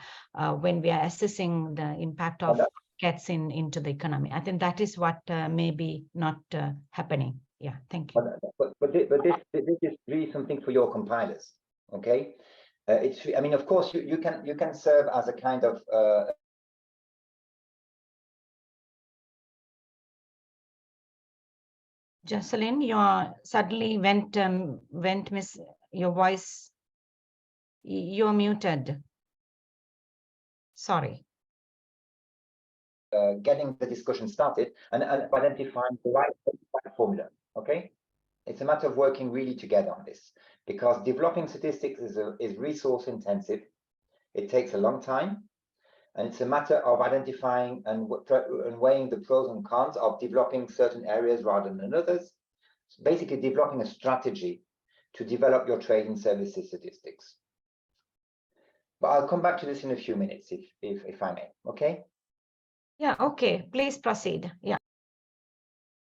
When we are assessing the impact of cats into the economy. I think that is what may be not happening. Yeah, thank you. But this is really something for your compilers, okay? I mean, of course, you can serve as a kind of Jocelyn, you suddenly went miss your voice. You're muted. Sorry. Getting the discussion started and identifying the right formula. Okay, it's a matter of working really together on this, because developing statistics is resource intensive. It takes a long time, and it's a matter of identifying and weighing the pros and cons of developing certain areas rather than others. It's basically developing a strategy to develop your trade and services statistics. But I'll come back to this in a few minutes if I may. Okay. Yeah, okay, please proceed. Yeah.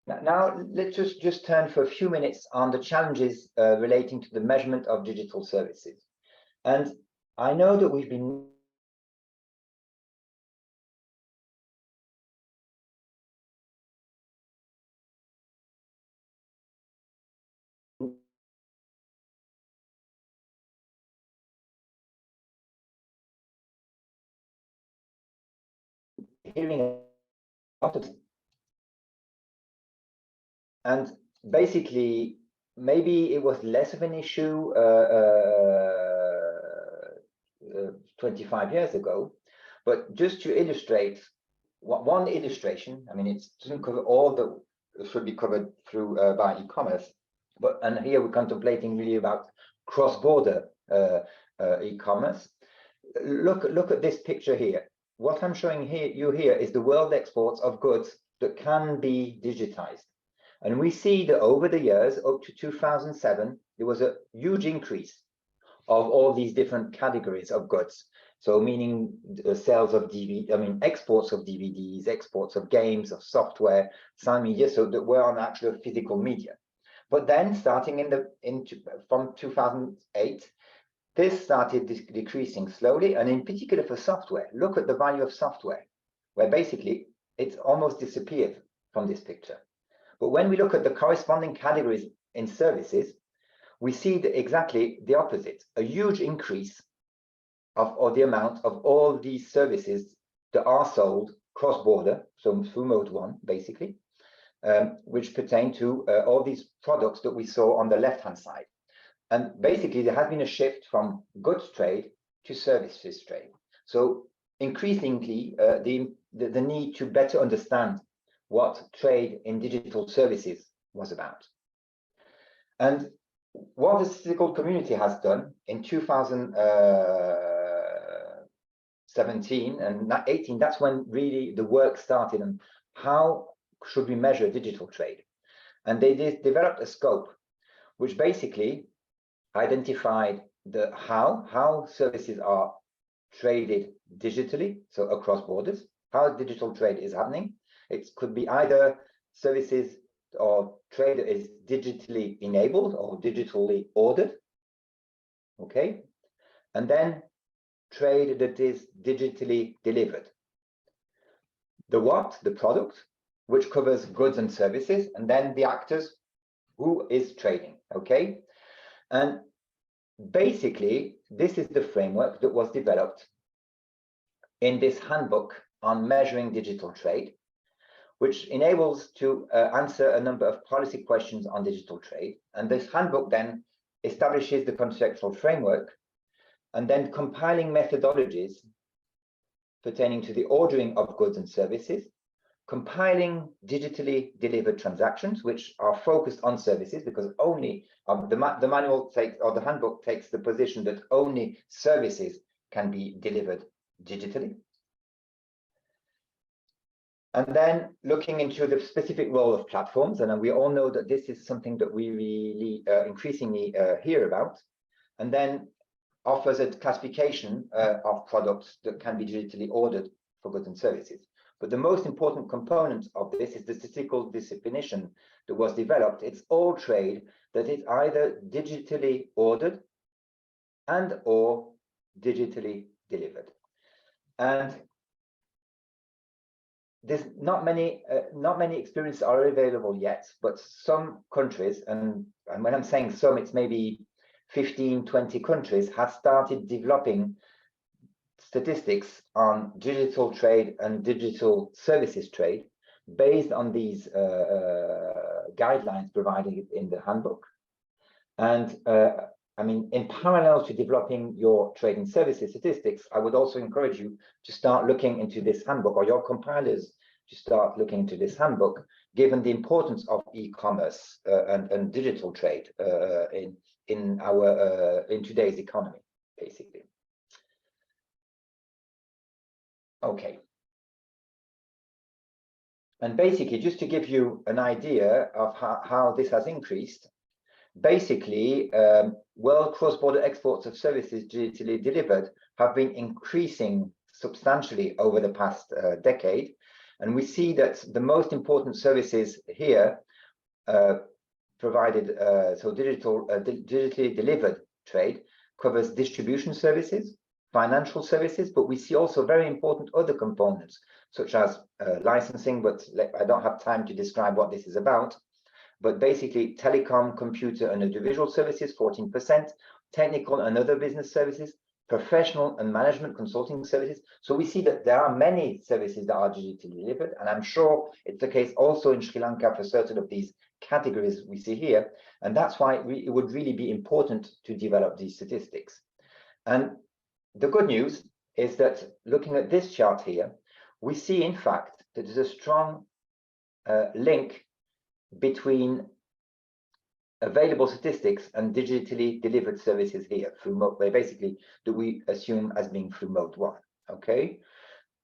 Now let's just turn for a few minutes on the challenges relating to the measurement of digital services. And I know that we've been hearing a lot of, and basically maybe it was less of an issue 25 years ago, but just to illustrate one illustration, I mean, it doesn't cover all that should be covered through by e-commerce, and here we're contemplating really about cross-border e-commerce. Look at this picture here. What I'm showing you here is the world exports of goods that can be digitized. And we see that over the years, up to 2007, there was a huge increase of all these different categories of goods. So meaning sales of exports of DVDs, exports of games, of software, sound media, so that we're on actual physical media. But then starting from 2008, this started decreasing slowly, and in particular for software. Look at the value of software, where basically it's almost disappeared from this picture. But when we look at the corresponding categories in services, we see exactly the opposite, a huge increase of the amount of all these services that are sold cross-border, so through mode 1, basically, which pertain to all these products that we saw on the left-hand side. And basically, there has been a shift from goods trade to services trade. So increasingly, the need to better understand what trade in digital services was about. And what the statistical community has done in 2017 and 18, that's when really the work started on how should we measure digital trade. And they developed a scope, which basically identified how services are traded digitally, so across borders, how digital trade is happening. It could be either services or trade that is digitally enabled or digitally ordered, okay? And then trade that is digitally delivered. The what, the product, which covers goods and services, and then the actors, who is trading, okay? And basically, this is the framework that was developed in this handbook on measuring digital trade, which enables to answer a number of policy questions on digital trade. And this handbook then establishes the conceptual framework and then compiling methodologies pertaining to the ordering of goods and services, compiling digitally delivered transactions, which are focused on services, because only the manual takes, or the handbook takes the position that only services can be delivered digitally. And then looking into the specific role of platforms, and we all know that this is something that we really increasingly hear about, and then offers a classification of products that can be digitally ordered for goods and services. But the most important component of this is the statistical definition that was developed. It's all trade that is either digitally ordered and or digitally delivered. And there's not many experiences are available yet, but some countries, and when I'm saying some, it's maybe 15, 20 countries have started developing statistics on digital trade and digital services trade based on these guidelines provided in the handbook. And I mean, in parallel to developing your trade and services statistics, I would also encourage you to start looking into this handbook, or your compilers to start looking into this handbook, given the importance of e-commerce and digital trade in today's economy, basically. Okay. And basically, just to give you an idea of how this has increased, basically, world cross-border exports of services digitally delivered have been increasing substantially over the past decade. And we see that the most important services here provided, so digitally delivered trade covers distribution services, financial services, but we see also very important other components, such as licensing, but I don't have time to describe what this is about. But basically, telecom, computer, and audiovisual services, 14%, technical and other business services, professional and management consulting services. So we see that there are many services that are digitally delivered, and I'm sure it's the case also in Sri Lanka for certain of these categories we see here. And that's why it would really be important to develop these statistics. And the good news is that looking at this chart here, we see, in fact, that there's a strong link between available statistics and digitally delivered services here through mode, basically that we assume as being through mode 1. Okay,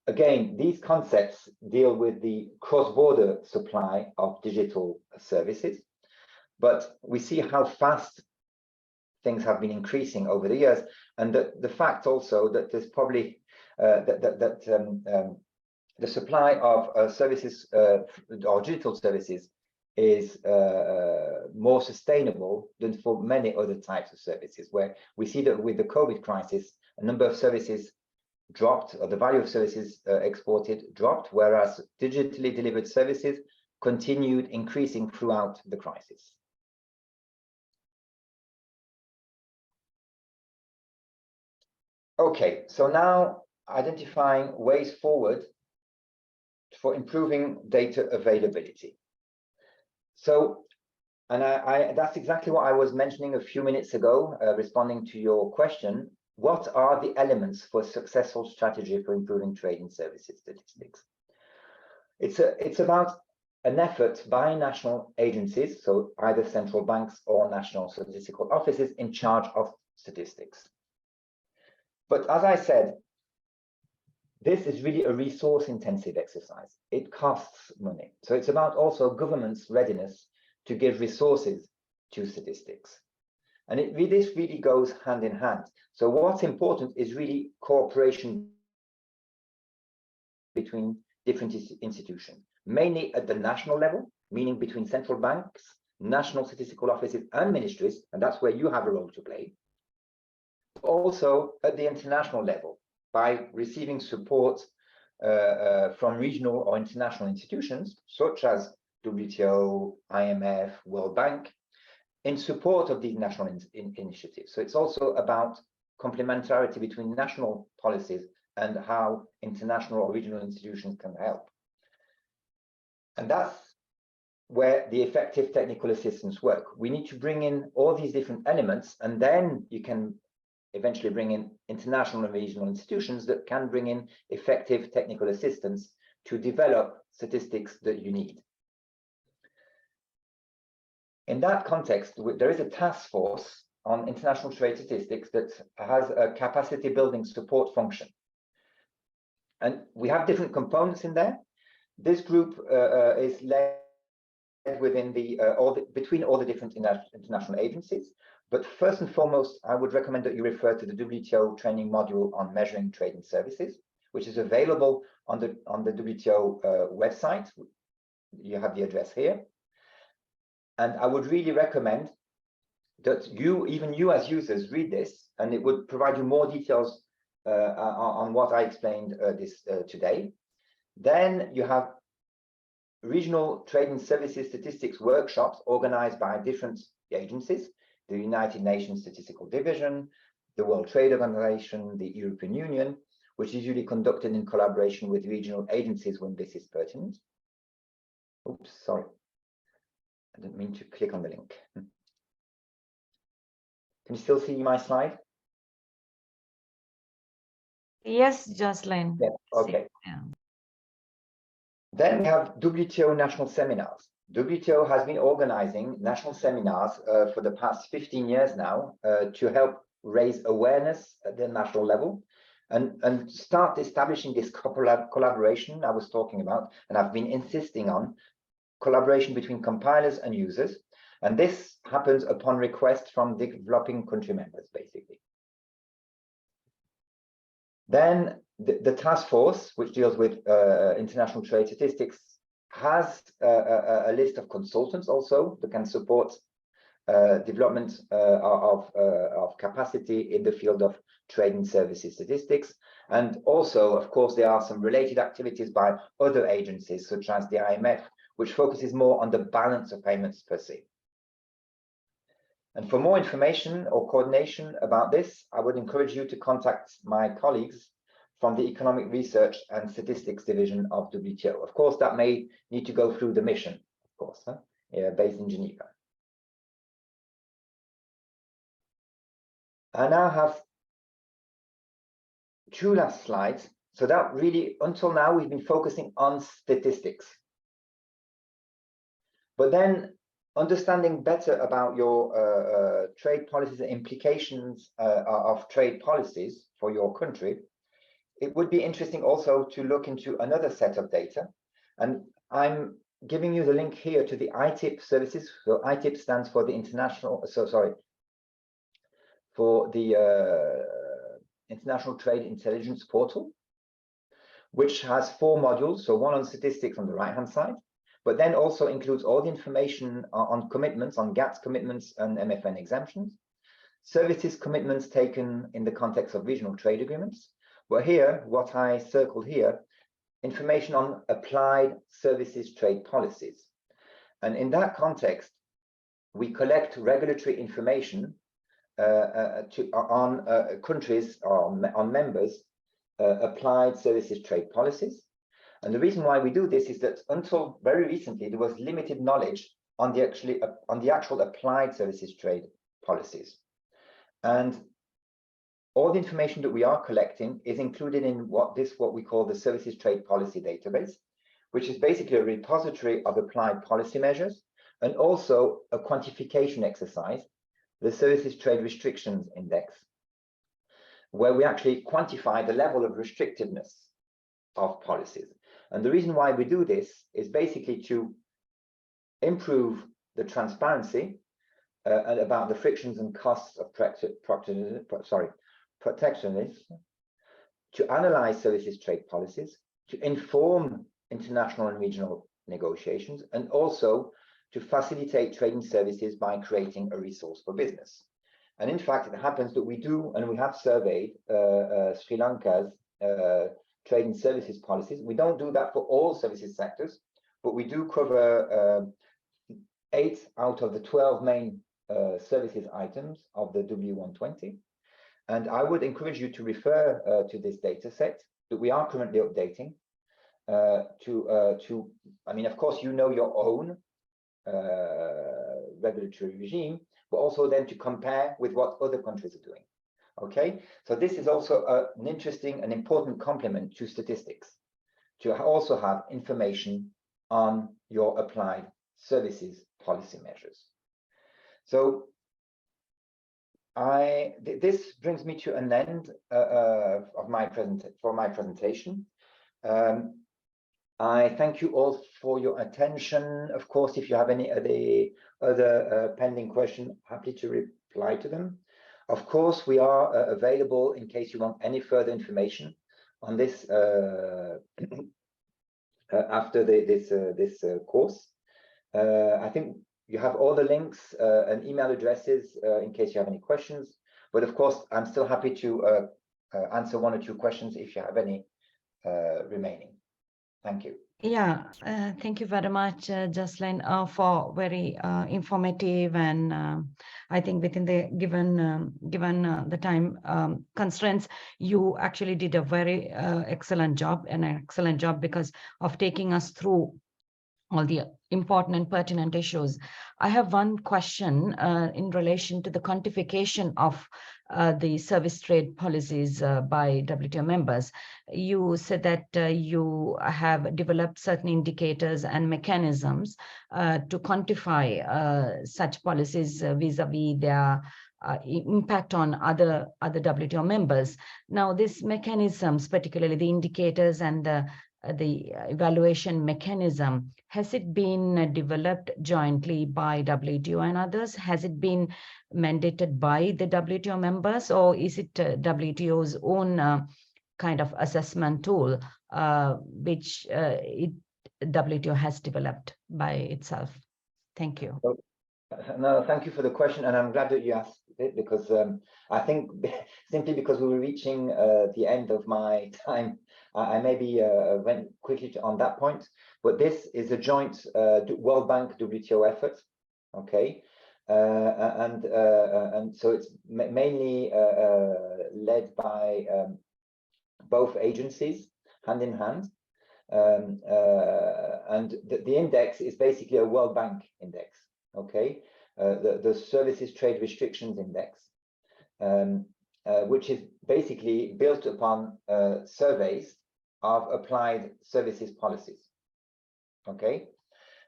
again, these concepts deal with the cross-border supply of digital services, but we see how fast things have been increasing over the years, and the fact also that there's probably the supply of services or digital services is more sustainable than for many other types of services, where we see that with the COVID crisis, a number of services dropped, or the value of services exported dropped, whereas digitally delivered services continued increasing throughout the crisis. Okay, so now identifying ways forward for improving data availability. So, and that's exactly what I was mentioning a few minutes ago, responding to your question. What are the elements for a successful strategy for improving trade and services statistics? It's about an effort by national agencies, so either central banks or national statistical offices in charge of statistics. But as I said, this is really a resource-intensive exercise. It costs money. So it's about also government's readiness to give resources to statistics. And this really goes hand in hand. So what's important is really cooperation between different institutions, mainly at the national level, meaning between central banks, national statistical offices, and ministries, and that's where you have a role to play. Also at the international level, by receiving support from regional or international institutions, such as WTO, IMF, World Bank, in support of these national initiatives. So it's also about complementarity between national policies and how international or regional institutions can help. And that's where the effective technical assistance work. We need to bring in all these different elements, and then you can eventually bring in international and regional institutions that can bring in effective technical assistance to develop statistics that you need. In that context, there is a task force on international trade statistics that has a capacity building support function. And we have different components in there. This group is led within between all the different international agencies. But first and foremost, I would recommend that you refer to the WTO training module on measuring trade and services, which is available on the WTO website. You have the address here. And I would really recommend that even you as users read this, and it would provide you more details on what I explained today. Then you have regional trade and services statistics workshops organized by different agencies, the United Nations Statistical Division, the World Trade Organization, the European Union, which is usually conducted in collaboration with regional agencies when this is pertinent. Oops, sorry. I didn't mean to click on the link. Can you still see my slide? Yes, Jocelyn. Yeah, okay. Yeah. Then we have WTO national seminars. WTO has been organizing national seminars for the past 15 years now to help raise awareness at the national level and start establishing this collaboration I was talking about, and I've been insisting on collaboration between compilers and users. And this happens upon request from developing country members, basically. Then the task force, which deals with international trade statistics, has a list of consultants also that can support development of capacity in the field of trade and services statistics. And also, of course, there are some related activities by other agencies, such as the IMF, which focuses more on the balance of payments per se. And for more information or coordination about this, I would encourage you to contact my colleagues from the Economic Research and Statistics Division of WTO. Of course, that may need to go through the mission, of course, based in Geneva. I now have two last slides. So that really, until now, we've been focusing on statistics. But then understanding better about your trade policies and implications of trade policies for your country, it would be interesting also to look into another set of data. And I'm giving you the link here to the ITIP services. So ITIP stands for the International Trade Intelligence Portal, which has 4 modules. So one on statistics on the right-hand side, but then also includes all the information on commitments, on GATS commitments and MFN exemptions, services commitments taken in the context of regional trade agreements. But here, what I circled here, information on applied services trade policies. And in that context, we collect regulatory information on countries, on members' applied services trade policies. And the reason why we do this is that until very recently, there was limited knowledge on the actual applied services trade policies. And all the information that we are collecting is included in what we call the Services Trade Policy Database, which is basically a repository of applied policy measures and also a quantification exercise, the Services Trade Restrictions Index, where we actually quantify the level of restrictiveness of policies. And the reason why we do this is basically to improve the transparency and about the frictions and costs of protectionism, to analyze services trade policies, to inform international and regional negotiations, and also to facilitate trading services by creating a resource for business. And in fact, it happens that we do, and we have surveyed Sri Lanka's trade and services policies. We don't do that for all services sectors, but we do cover 8 out of the 12 main services items of the W120. And I would encourage you to refer to this data set that we are currently updating I mean, of course, you know your own regulatory regime, but also then to compare with what other countries are doing. Okay, so this is also an interesting and important complement to statistics, to also have information on your applied services policy measures. So this brings me to an end of my presentation. I thank you all for your attention. Of course, if you have any other pending questions, happy to reply to them. Of course, we are available in case you want any further information on this after this course. I think you have all the links and email addresses in case you have any questions. But of course, I'm still happy to answer one or two questions if you have any remaining. Thank you. Yeah, thank you very much, Jocelyn, for very informative, and I think within the given the time constraints, you actually did a very excellent job, because of taking us through all the important and pertinent issues. I have one question in relation to the quantification of the service trade policies by WTO members. You said that you have developed certain indicators and mechanisms to quantify such policies vis-a-vis their impact on other WTO members. Now, these mechanisms, particularly the indicators and the evaluation mechanism, has it been developed jointly by WTO and others? Has it been mandated by the WTO members, or is it WTO's own kind of assessment tool, which WTO has developed by itself? Thank you. No, thank you for the question, and I'm glad that you asked it, because I think simply because we were reaching the end of my time, I maybe went quickly on that point. But this is a joint World Bank WTO effort, okay, and so it's mainly led by both agencies, hand in hand, and the index is basically a World Bank index. Okay, the Services Trade Restrictions Index, which is basically built upon surveys of applied services policies. Okay,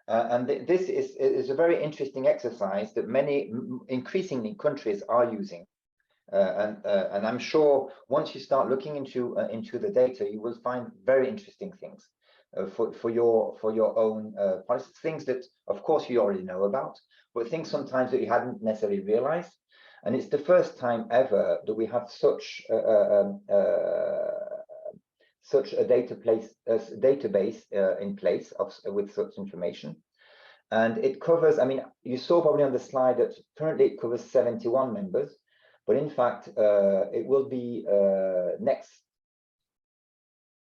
and this is a very interesting exercise that many increasingly countries are using, and I'm sure once you start looking into the data, you will find very interesting things. For your own policies, things that of course you already know about, but things sometimes that you hadn't necessarily realized. And it's the first time ever that we have such a database in place with such information. And it covers, I mean, you saw probably on the slide that currently it covers 71 members, but in fact it will be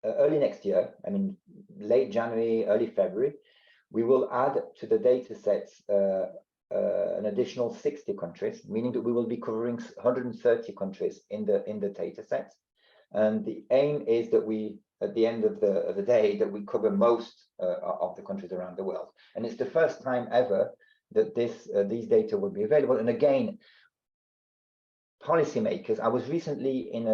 early next year, I mean, late January, early February, we will add to the data sets an additional 60 countries, meaning that we will be covering 130 countries in the data sets. And the aim is that we, at the end of the day, that we cover most of the countries around the world. And it's the first time ever that these data will be available. And again, policymakers, I was recently in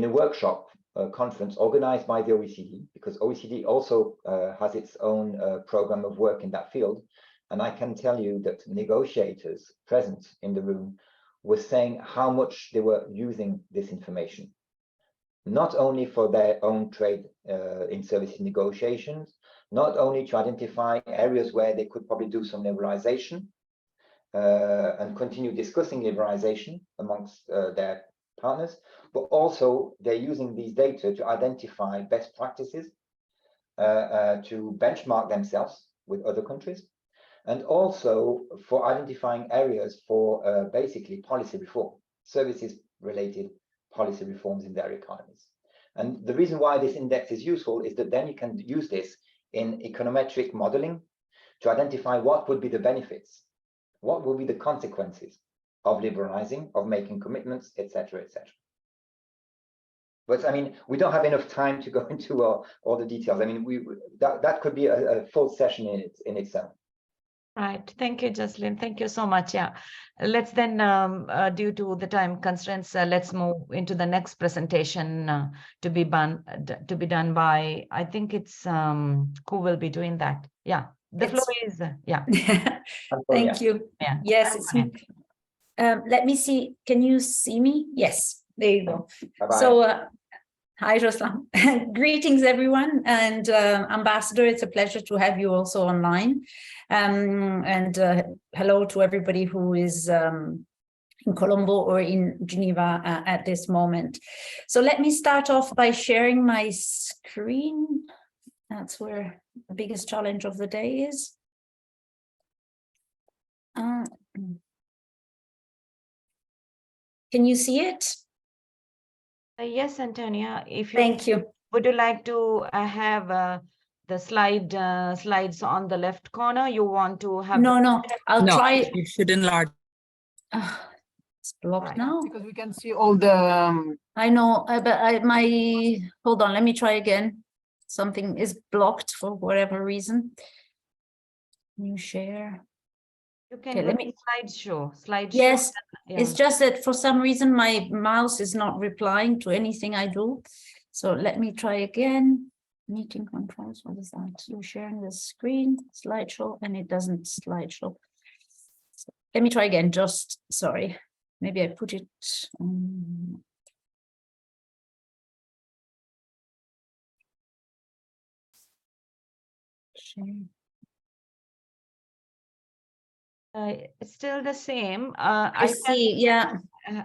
a workshop conference organized by the OECD, because OECD also has its own program of work in that field. And I can tell you that negotiators present in the room were saying how much they were using this information, not only for their own trade in services negotiations, not only to identify areas where they could probably do some liberalization and continue discussing liberalization amongst their partners, but also they're using these data to identify best practices, to benchmark themselves with other countries, and also for identifying areas for basically policy reform, services-related policy reforms in their economies. And the reason why this index is useful is that then you can use this in econometric modeling to identify what would be the benefits, what will be the consequences of liberalizing, of making commitments, etc., etc. But I mean, we don't have enough time to go into all the details. I mean, that could be a full session in itself. Right. Thank you, Jocelyn. Thank you so much. Yeah. Let's then, due to the time constraints, let's move into the next presentation to be done by, I think it's, who will be doing that? Yeah. The floor is, yeah. Thank you. Yeah. Yes, it's me. Let me see. Can you see me? Yes, there you go. Bye-bye. So, hi, Ruslan. Greetings, everyone. And Ambassador, it's a pleasure to have you also online. And hello to everybody who is in Colombo or in Geneva at this moment. So let me start off by sharing my screen. That's where the biggest challenge of the day is. Can you see it? Yes, Antonia, if you Thank you. would you like to have the slides on the left corner? You want to have No, I'll No, try. you should enlarge. It's blocked Right. now. Because we can see all the I know, but hold on, let me try again. Something is blocked for whatever reason. New share. you can Okay, do let the me. slideshow. Yes, Yeah. it's just that for some reason my mouse is not replying to anything I do. So let me try again. Meeting controls, what is that? You're sharing the screen, slideshow, and it doesn't slideshow. So let me try again, just, sorry. Maybe I put it share. It's still the same. I see, yeah.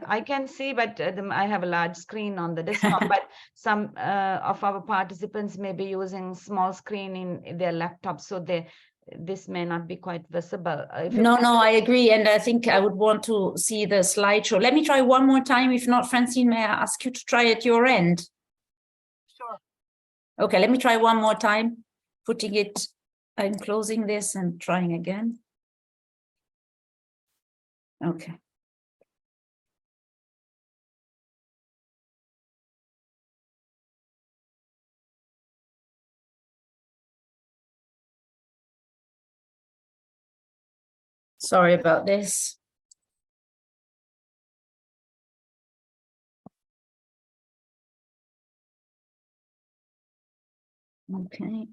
I can see, but I have a large screen on the desktop, but some of our participants may be using small screen in their laptops, so this may not be quite visible. No, I agree. And I think I would want to see the slideshow. Let me try one more time. If not, Francine, may I ask you to try at your end? Sure. Okay, let me try one more time. Putting it, I'm closing this and trying again. Okay. Sorry about this. Okay.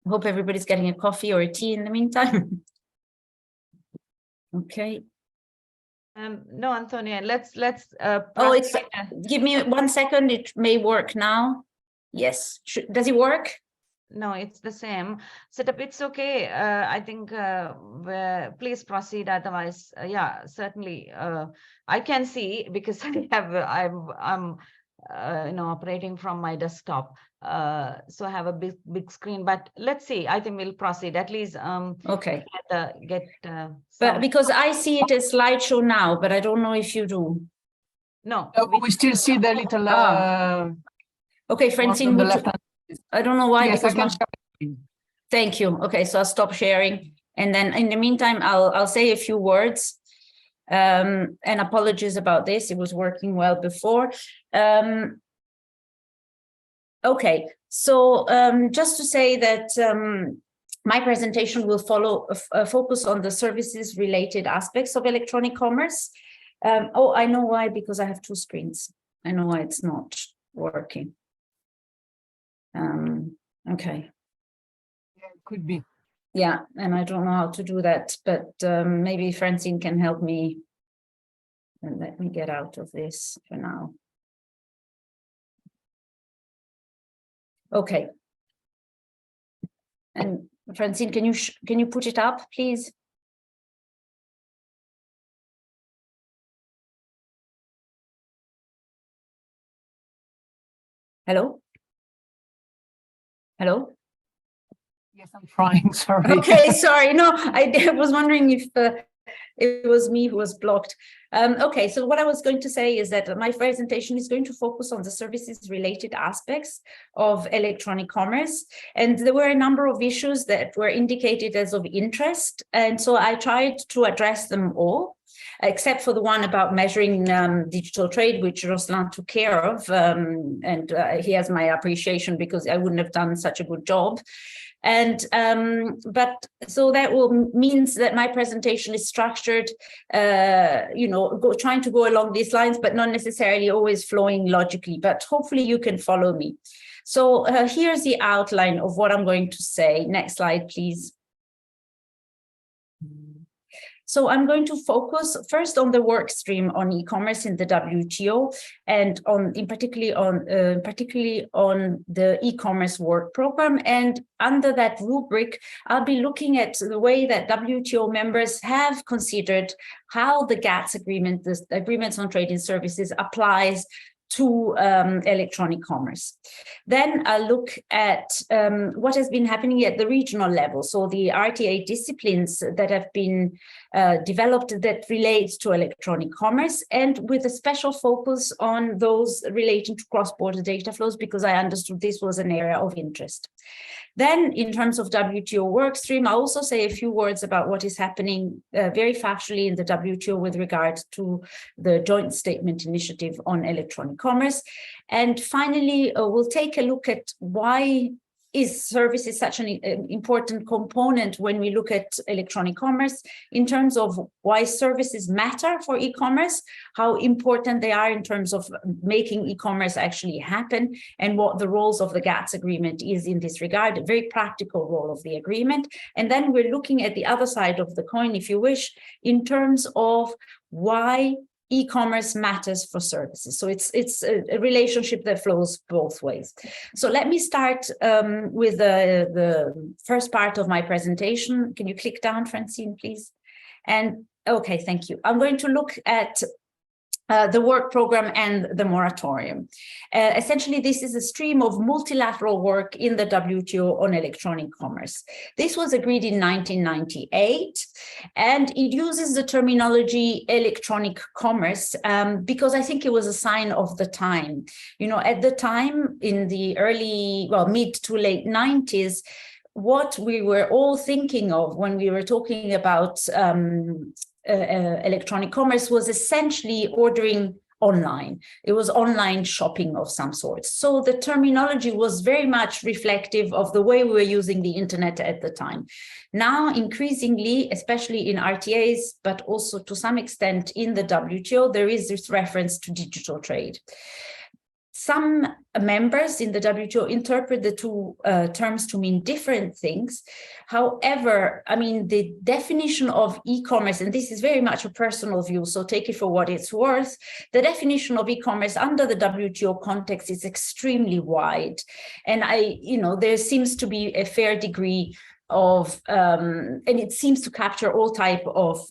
I hope everybody's getting a coffee or a tea in the meantime. Okay. No, Antonia, let's Oh, it's proceed. give me 1 second. It may work now. Yes. Does it work? No, it's the same setup. It's okay. I think please proceed. Otherwise, yeah, certainly. I can see because I'm operating from my desktop. So I have a big screen. But let's see. I think we'll proceed. At least Okay. get But some. because I see it as slideshow now, but I don't know if you do. No, we still see the little Okay, one Francine, on the would left you, hand. I don't know why, Yes, I because can my, share. thank you. Okay, so I'll stop sharing. And then in the meantime, I'll say a few words. And apologies about this. It was working well before. Okay, so just to say that my presentation will follow a focus on the services related aspects of electronic commerce. Oh, I know why, because I have two screens. I know why it's not working. Okay. Yeah, it could be. Yeah, and I don't know how to do that, but maybe Francine can help me. And let me get out of this for now. Okay. And Francine, can you put it up, please? Hello? Hello? Yes, I'm trying. Sorry. Okay, sorry. No, I was wondering if it was me who was blocked. Okay, so what I was going to say is that my presentation is going to focus on the services related aspects of electronic commerce. And there were a number of issues that were indicated as of interest. And so I tried to address them all, except for the one about measuring digital trade, which Ruslan took care of. And he has my appreciation because I wouldn't have done such a good job. And but so that means that my presentation is structured, trying to go along these lines, but not necessarily always flowing logically, but hopefully you can follow me. So here's the outline of what I'm going to say. Next slide, please. So I'm going to focus first on the work stream on e-commerce in the WTO, and particularly on the e-commerce work program. And under that rubric, I'll be looking at the way that WTO members have considered how the GATS agreement, the agreements on trade in services, applies to electronic commerce. Then I'll look at what has been happening at the regional level. So the RTA disciplines that have been developed that relates to electronic commerce, and with a special focus on those relating to cross-border data flows, because I understood this was an area of interest. Then in terms of WTO workstream, I'll also say a few words about what is happening very factually in the WTO with regard to the joint statement initiative on electronic commerce. And finally, we'll take a look at why is services such an important component when we look at electronic commerce in terms of why services matter for e-commerce, how important they are in terms of making e-commerce actually happen, and what the roles of the GATS agreement is in this regard, a very practical role of the agreement. And then we're looking at the other side of the coin, if you wish, in terms of why e-commerce matters for services. So it's a relationship that flows both ways. So let me start with the first part of my presentation. Can you click down, Francine, please? And okay, thank you. I'm going to look at the work program and the moratorium. Essentially, this is a stream of multilateral work in the WTO on electronic commerce. This was agreed in 1998, and it uses the terminology electronic commerce because I think it was a sign of the time. You know, at the time in the early, well, mid to late 90s, what we were all thinking of when we were talking about electronic commerce was essentially ordering online. It was online shopping of some sort. So the terminology was very much reflective of the way we were using the internet at the time. Now, increasingly, especially in RTAs, but also to some extent in the WTO, there is this reference to digital trade. Some members in the WTO interpret the two terms to mean different things. However, I mean, the definition of e-commerce, and this is very much a personal view, so take it for what it's worth, the definition of e-commerce under the WTO context is extremely wide. And there seems to be a fair degree of, and it seems to capture all type of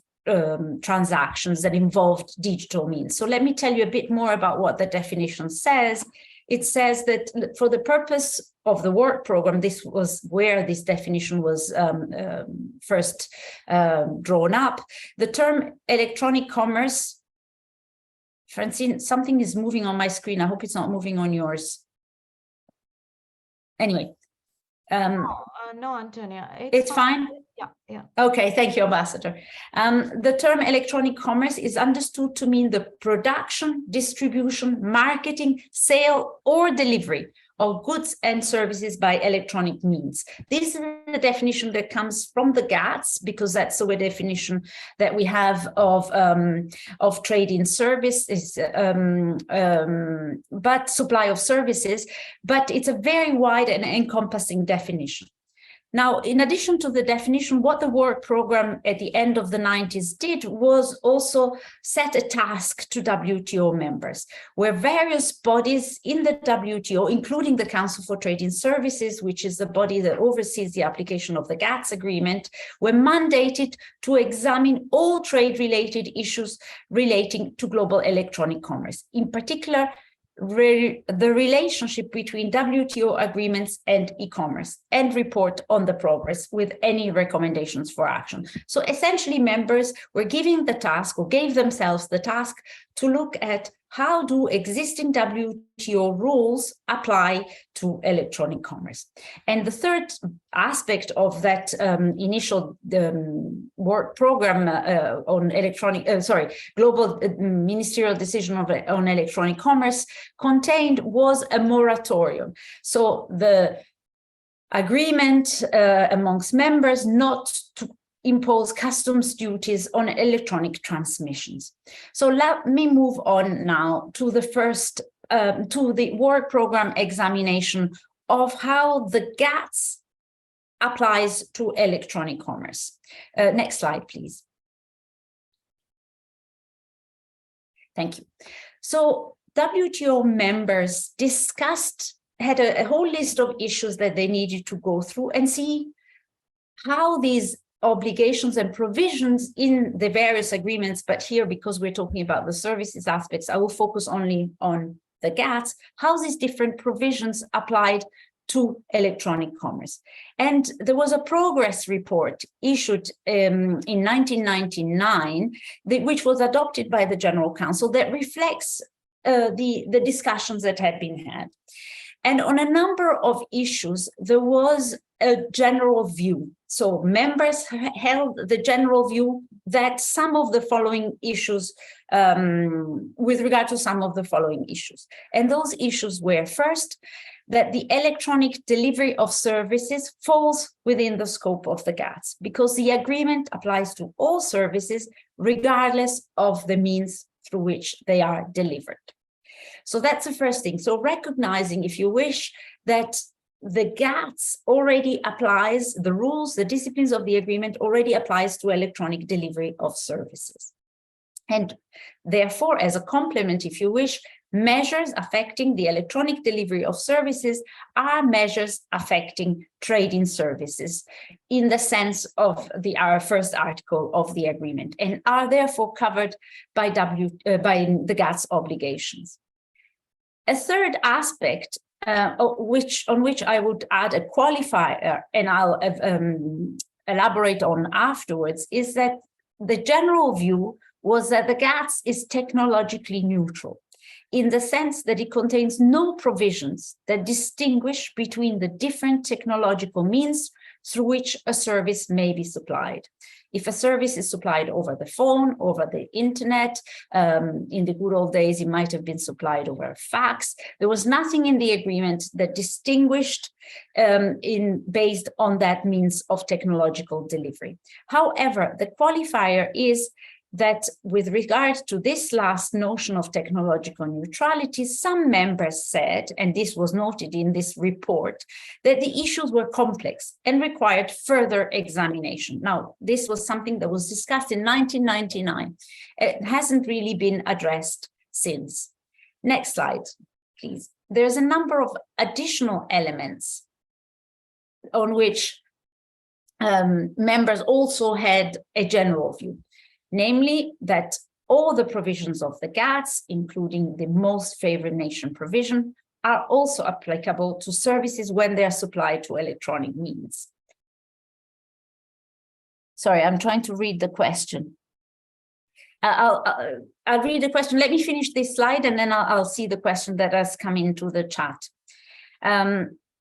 transactions that involved digital means. So let me tell you a bit more about what the definition says. It says that for the purpose of the work program, this was where this definition was first drawn up. The term electronic commerce, Francine, something is moving on my screen. I hope it's not moving on yours. Anyway. No, Antonia. It's fine? Yeah. Okay, thank you, Ambassador. The term electronic commerce is understood to mean the production, distribution, marketing, sale, or delivery of goods and services by electronic means. This is the definition that comes from the GATS, because that's the definition that we have of trade in services, but supply of services, but it's a very wide and encompassing definition. Now, in addition to the definition, what the work program at the end of the 90s did was also set a task to WTO members, where various bodies in the WTO, including the Council for Trade in Services, which is the body that oversees the application of the GATS agreement, were mandated to examine all trade-related issues relating to global electronic commerce. In particular, the relationship between WTO agreements and e-commerce and report on the progress with any recommendations for action. So essentially members were giving the task or gave themselves the task to look at how do existing WTO rules apply to electronic commerce. And the third aspect of that initial work program on global ministerial decision on electronic commerce contained was a moratorium. So the agreement amongst members not to impose customs duties on electronic transmissions. So let me move on now to the first, to the work program examination of how the GATS applies to electronic commerce. Next slide, please. Thank you. So WTO members had a whole list of issues that they needed to go through and see how these obligations and provisions in the various agreements, but here, because we're talking about the services aspects, I will focus only on the GATS, how these different provisions applied to electronic commerce. And there was a progress report issued in 1999, which was adopted by the General Council that reflects the discussions that had been had. And on a number of issues, there was a general view. So members held the general view that some of the following issues, with regard to some of the following issues. And those issues were, first, that the electronic delivery of services falls within the scope of the GATS, because the agreement applies to all services, regardless of the means through which they are delivered. So that's the first thing. So recognizing, if you wish, that the GATS already applies, the rules, the disciplines of the agreement already applies to electronic delivery of services. And therefore, as a complement, if you wish, measures affecting the electronic delivery of services are measures affecting trade-in services in the sense of our first article of the agreement, and are therefore covered by the GATS obligations. A third aspect on which I would add a qualifier, and I'll elaborate on afterwards, is that the general view was that the GATS is technologically neutral, in the sense that it contains no provisions that distinguish between the different technological means through which a service may be supplied. If a service is supplied over the phone, over the internet, in the good old days, it might have been supplied over a fax. There was nothing in the agreement that distinguished based on that means of technological delivery. However, the qualifier is that with regard to this last notion of technological neutrality, some members said, and this was noted in this report, that the issues were complex and required further examination. Now, this was something that was discussed in 1999. It hasn't really been addressed since. Next slide, please. There's a number of additional elements on which members also had a general view. Namely, that all the provisions of the GATS, including the most favored nation provision, are also applicable to services when they are supplied to electronic means. Sorry, I'm trying to read the question. I'll read the question. Let me finish this slide, and then I'll see the question that has come into the chat.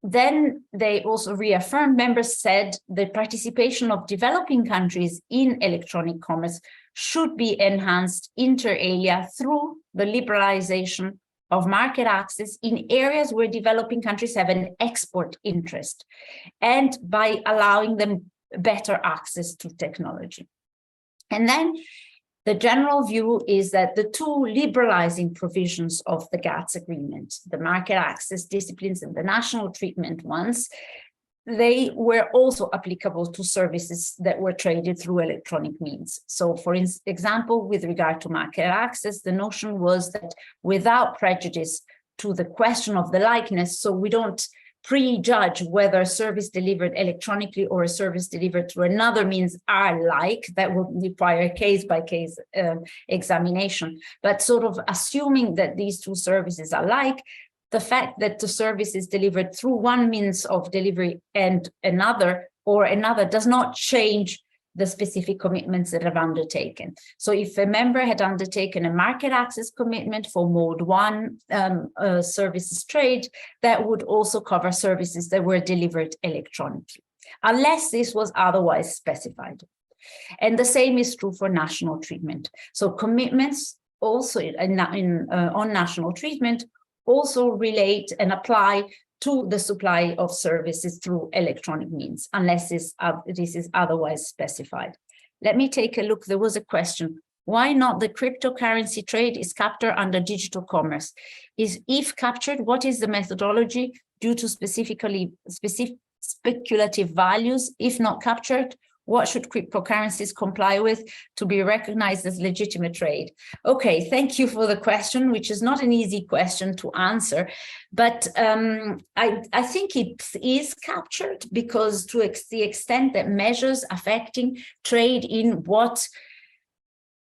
Then they also reaffirmed, members said the participation of developing countries in electronic commerce should be enhanced inter alia through the liberalization of market access in areas where developing countries have an export interest, and by allowing them better access to technology. And then the general view is that the two liberalizing provisions of the GATS agreement, the market access disciplines and the national treatment ones, they were also applicable to services that were traded through electronic means. So for example, with regard to market access, the notion was that without prejudice to the question of the likeness, so we don't prejudge whether a service delivered electronically or a service delivered through another means are like. That would require a case-by-case examination. But sort of assuming that these two services are like, the fact that the service is delivered through one means of delivery and another does not change the specific commitments that have undertaken. So if a member had undertaken a market access commitment for mode 1 services trade, that would also cover services that were delivered electronically, unless this was otherwise specified. And the same is true for national treatment. So commitments also on national treatment also relate and apply to the supply of services through electronic means, unless this is otherwise specified. Let me take a look. There was a question. Why not the cryptocurrency trade is captured under digital commerce? If captured, what is the methodology due to specific speculative values? If not captured, what should cryptocurrencies comply with to be recognized as legitimate trade? Okay, thank you for the question, which is not an easy question to answer, but I think it is captured because to the extent that measures affecting trade in what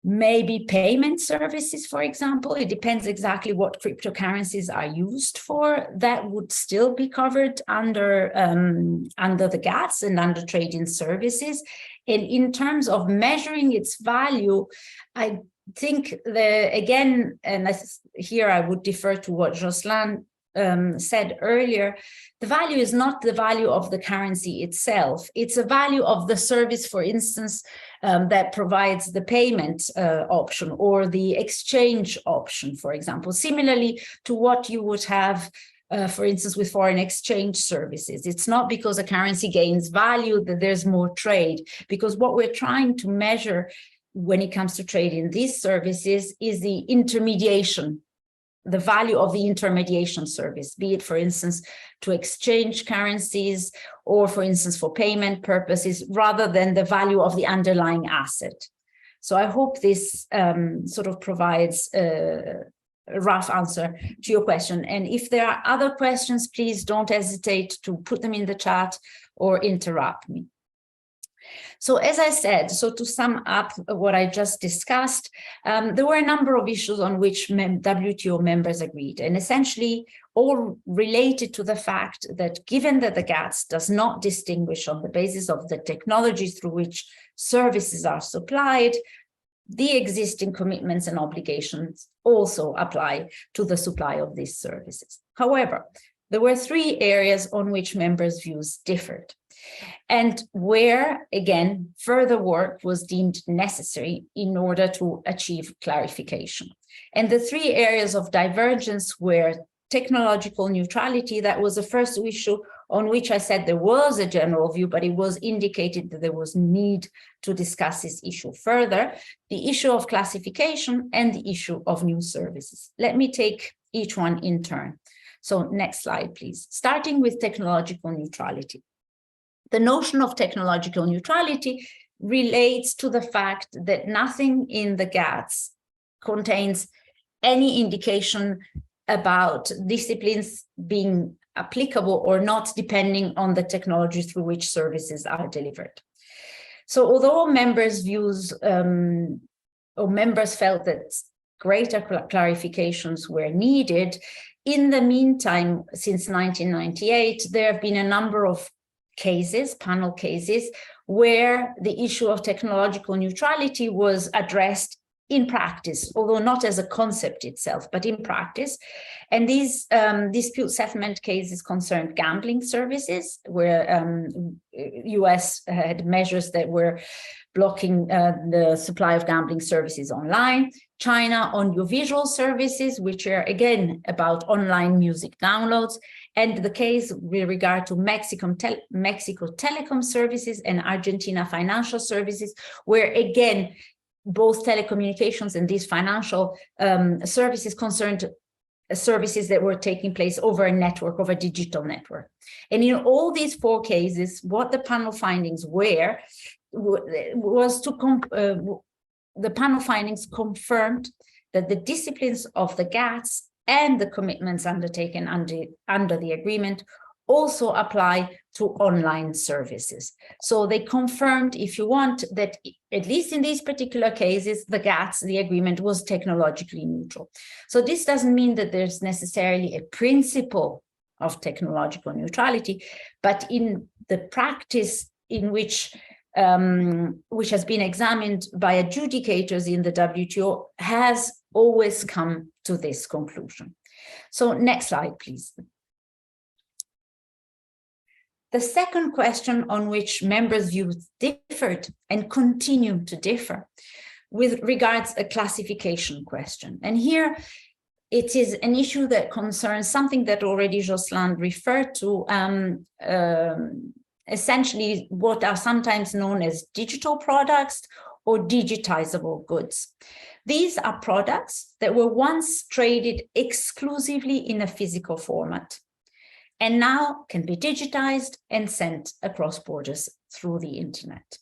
maybe payment services, for example, it depends exactly what cryptocurrencies are used for, that would still be covered under the GATS and under trade in services. And in terms of measuring its value, I think again, and here I would defer to what Jocelyn said earlier, the value is not the value of the currency itself. It's a value of the service, for instance, that provides the payment option or the exchange option, for example, similarly to what you would have, for instance, with foreign exchange services. It's not because a currency gains value that there's more trade, because what we're trying to measure when it comes to trade in these services is the intermediation, the value of the intermediation service, be it, for instance, to exchange currencies or, for instance, for payment purposes, rather than the value of the underlying asset. So I hope this sort of provides a rough answer to your question. And if there are other questions, please don't hesitate to put them in the chat or interrupt me. So as I said, so to sum up what I just discussed, there were a number of issues on which WTO members agreed, and essentially all related to the fact that given that the GATS does not distinguish on the basis of the technologies through which services are supplied, the existing commitments and obligations also apply to the supply of these services. However, there were three areas on which members' views differed, and where, again, further work was deemed necessary in order to achieve clarification. And the three areas of divergence were technological neutrality. That was the first issue on which I said there was a general view, but it was indicated that there was need to discuss this issue further. The issue of classification and the issue of new services. Let me take each one in turn. So next slide, please. Starting with technological neutrality. The notion of technological neutrality relates to the fact that nothing in the GATS contains any indication about disciplines being applicable or not, depending on the technology through which services are delivered. So although members' views or members felt that greater clarifications were needed, in the meantime, since 1998, there have been a number of cases, panel cases, where the issue of technological neutrality was addressed in practice, although not as a concept itself, but in practice. And these dispute settlement cases concerned gambling services, where US had measures that were blocking the supply of gambling services online. China audiovisual services, which are again about online music downloads, and the case with regard to Mexico telecom services and Argentina financial services, where again, both telecommunications and these financial services concerned services that were taking place over a network, over a digital network. And in all these four cases, what the panel findings were, was to the panel findings confirmed that the disciplines of the GATS and the commitments undertaken under the agreement also apply to online services. So they confirmed, if you want, that at least in these particular cases, the GATS, the agreement, was technologically neutral. So this doesn't mean that there's necessarily a principle of technological neutrality, but in the practice in which has been examined by adjudicators in the WTO, has always come to this conclusion. So next slide, please. The second question on which members' views differed and continue to differ with regards a classification question. And here it is an issue that concerns something that already Jocelyn referred to, essentially what are sometimes known as digital products or digitizable goods. These are products that were once traded exclusively in a physical format, and now can be digitized and sent across borders through the internet.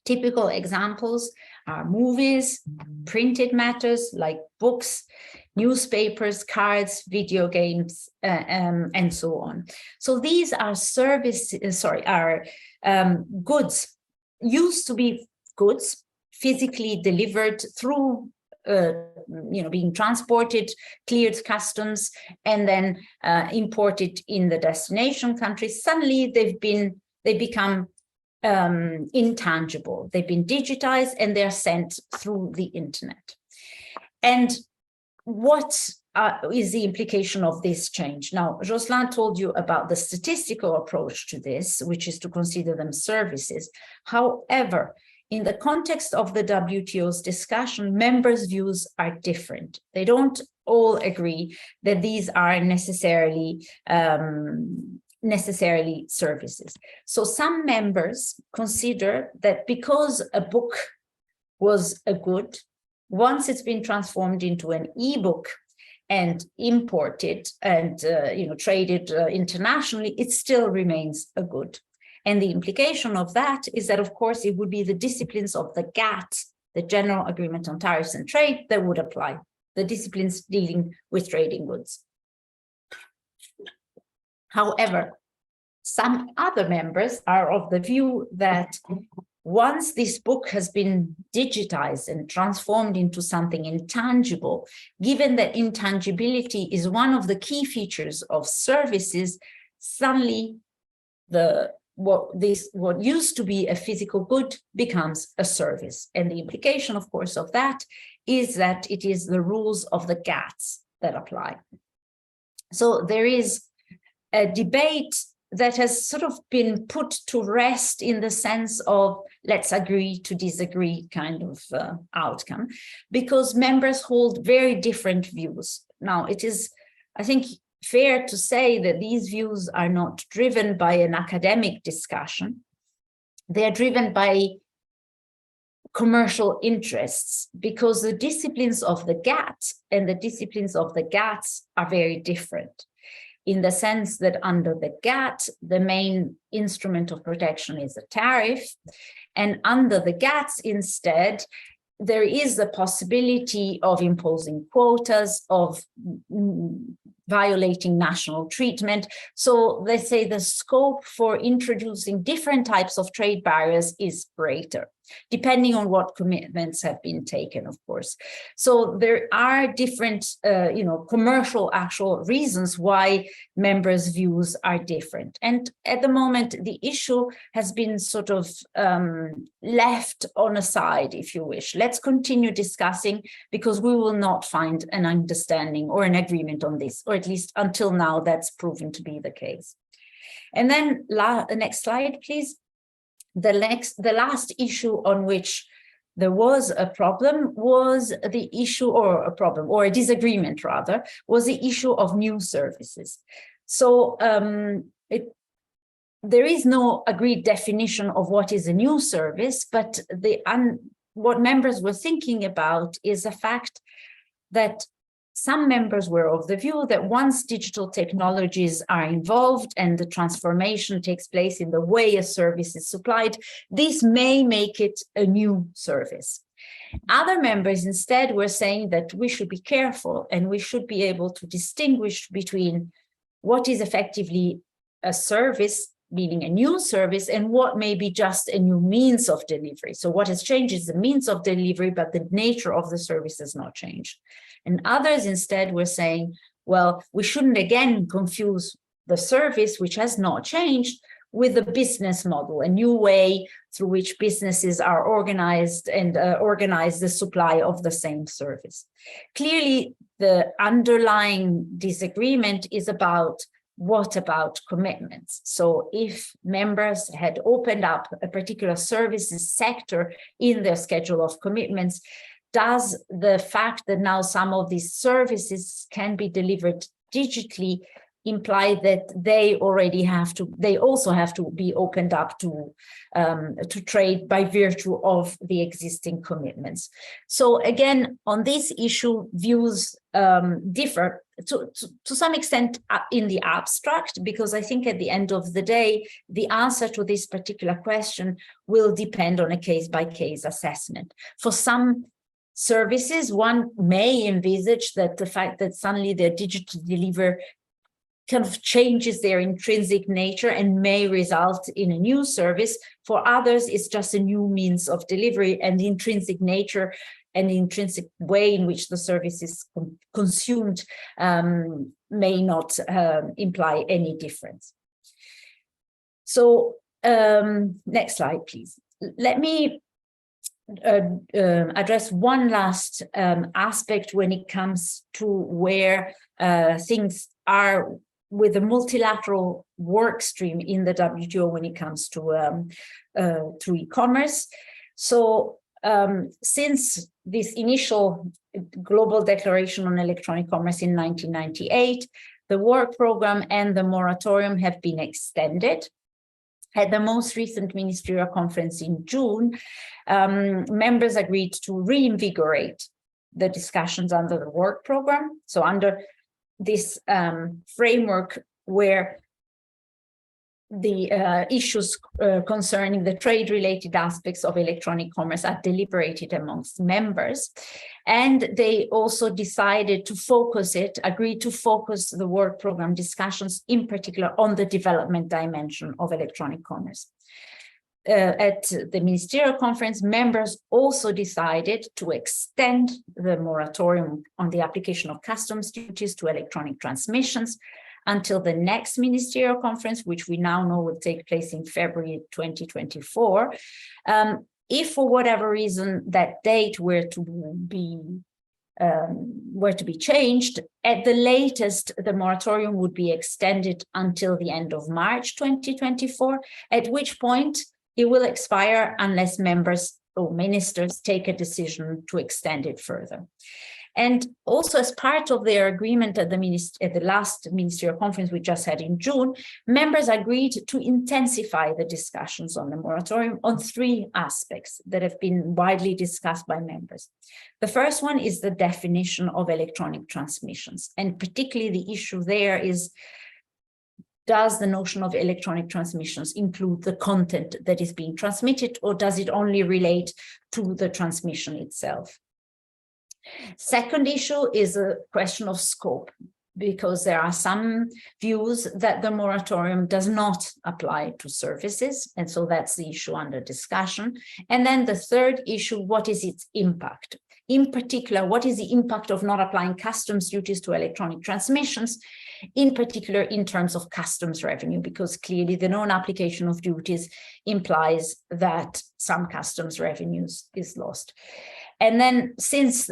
Typical examples are movies, printed matters like books, newspapers, cards, video games, and so on. So these are goods, used to be goods physically delivered through being transported, cleared customs, and then imported in the destination country. Suddenly they become intangible. They've been digitized and they're sent through the internet. And what is the implication of this change? Now, Jocelyn told you about the statistical approach to this, which is to consider them services. However, in the context of the WTO's discussion, members' views are different. They don't all agree that these are necessarily services. So some members consider that because a book was a good, once it's been transformed into an e-book and imported and traded internationally, it still remains a good. And the implication of that is that, of course, it would be the disciplines of the GATT, the General Agreement on Tariffs and Trade, that would apply, the disciplines dealing with trading goods. However, some other members are of the view that once this book has been digitized and transformed into something intangible, given that intangibility is one of the key features of services, suddenly what used to be a physical good becomes a service. And the implication, of course, of that is that it is the rules of the GATS that apply. So there is a debate that has sort of been put to rest in the sense of let's agree to disagree kind of outcome, because members hold very different views. Now, it is, I think, fair to say that these views are not driven by an academic discussion. They're driven by commercial interests, because the disciplines of the GATT and the disciplines of the GATS are very different, in the sense that under the GATT, the main instrument of protection is a tariff, and under the GATS instead, there is the possibility of imposing quotas, of violating national treatment. So they say the scope for introducing different types of trade barriers is greater, depending on what commitments have been taken, of course. So there are different, commercial actual reasons why members' views are different. And at the moment, the issue has been sort of left on a side, if you wish. Let's continue discussing, because we will not find an understanding or an agreement on this, or at least until now, that's proven to be the case. And then the next slide, please. The last issue on which there was a problem was the issue, or a disagreement rather, was the issue of new services. So there is no agreed definition of what is a new service, but what members were thinking about is the fact that some members were of the view that once digital technologies are involved and the transformation takes place in the way a service is supplied, this may make it a new service. Other members instead were saying that we should be careful and we should be able to distinguish between what is effectively a service, meaning a new service, and what may be just a new means of delivery. So what has changed is the means of delivery, but the nature of the service has not changed. And others instead were saying, well, we shouldn't again confuse the service, which has not changed, with the business model, a new way through which businesses are organized and organize the supply of the same service. Clearly, the underlying disagreement is about what about commitments? So if members had opened up a particular services sector in their schedule of commitments, does the fact that now some of these services can be delivered digitally imply that they also have to be opened up to trade by virtue of the existing commitments? So again, on this issue, views differ to some extent in the abstract, because I think at the end of the day, the answer to this particular question will depend on a case-by-case assessment. For some services, one may envisage that the fact that suddenly they're digital deliver kind of changes their intrinsic nature and may result in a new service. For others, it's just a new means of delivery, and the intrinsic nature and the intrinsic way in which the service is consumed may not imply any difference. So next slide, please. Let me address one last aspect when it comes to where things are with the multilateral work stream in the WTO when it comes to e-commerce. So since this initial Global Declaration on Electronic Commerce in 1998, the work program and the moratorium have been extended. At the most recent ministerial conference in June, members agreed to reinvigorate the discussions under the work program. So under this framework where the issues concerning the trade-related aspects of electronic commerce are deliberated amongst members. And they also decided to agreed to focus the work program discussions in particular on the development dimension of electronic commerce. At the ministerial conference, members also decided to extend the moratorium on the application of customs duties to electronic transmissions until the next ministerial conference, which we now know will take place in February 2024. If for whatever reason that date were to be changed, at the latest, the moratorium would be extended until the end of March 2024, at which point it will expire unless members or ministers take a decision to extend it further. And also, as part of their agreement at the last ministerial conference we just had in June, members agreed to intensify the discussions on the moratorium on three aspects that have been widely discussed by members. The first one is the definition of electronic transmissions, and particularly the issue there is, does the notion of electronic transmissions include the content that is being transmitted, or does it only relate to the transmission itself? Second issue is a question of scope, because there are some views that the moratorium does not apply to services, and so that's the issue under discussion. And then the third issue, what is its impact? In particular, what is the impact of not applying customs duties to electronic transmissions, in particular in terms of customs revenue, because clearly the non-application of duties implies that some customs revenues is lost. And then since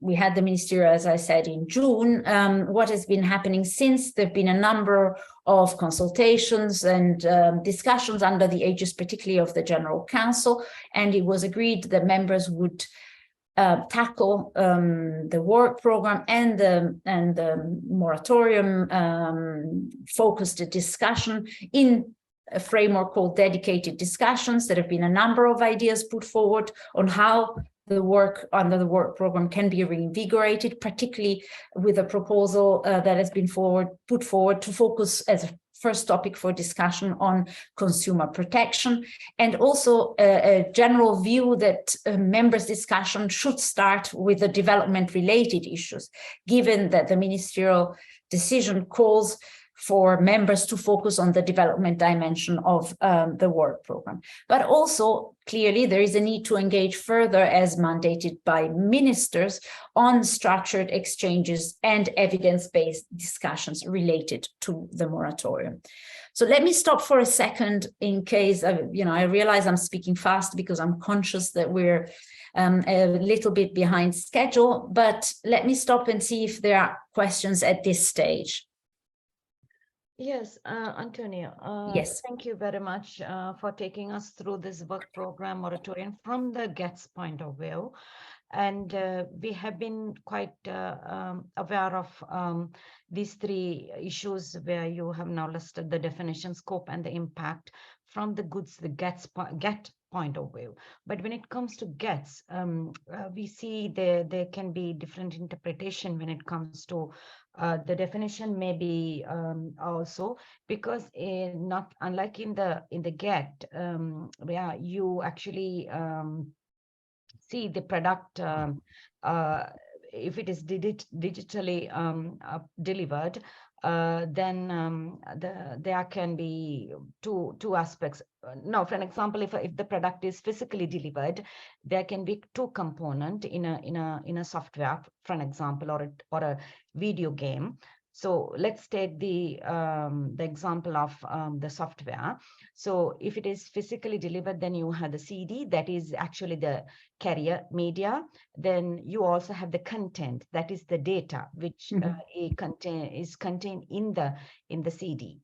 we had the ministerial, as I said, in June, what has been happening since? There have been a number of consultations and discussions under the aegis, particularly of the General Council, and it was agreed that members would tackle the work program and the moratorium focused discussion in a framework called dedicated discussions. There have been a number of ideas put forward on how the work under the work program can be reinvigorated, particularly with a proposal that has been put forward to focus as a first topic for discussion on consumer protection, and also a general view that members' discussion should start with the development-related issues, given that the ministerial decision calls for members to focus on the development dimension of the work program. But also, clearly, there is a need to engage further as mandated by ministers on structured exchanges and evidence-based discussions related to the moratorium. So let me stop for a second in case, I realize I'm speaking fast because I'm conscious that we're a little bit behind schedule, but let me stop and see if there are questions at this stage. Yes, Antonio. Yes. Thank you very much for taking us through this work program moratorium from the GETS point of view. And we have been quite aware of these three issues where you have now listed the definition, scope, and the impact from the goods, the GET point of view. But when it comes to GETS, we see there can be different interpretation when it comes to the definition, maybe also because not unlike in the GET, where you actually see the product if it is digitally delivered, then there can be two aspects. Now, for an example, if the product is physically delivered, there can be two components in a software, for an example, or a video game. So let's take the example of the software. So if it is physically delivered, then you have the CD, that is actually the carrier media. Then you also have the content, that is the data, which is contained in the CD.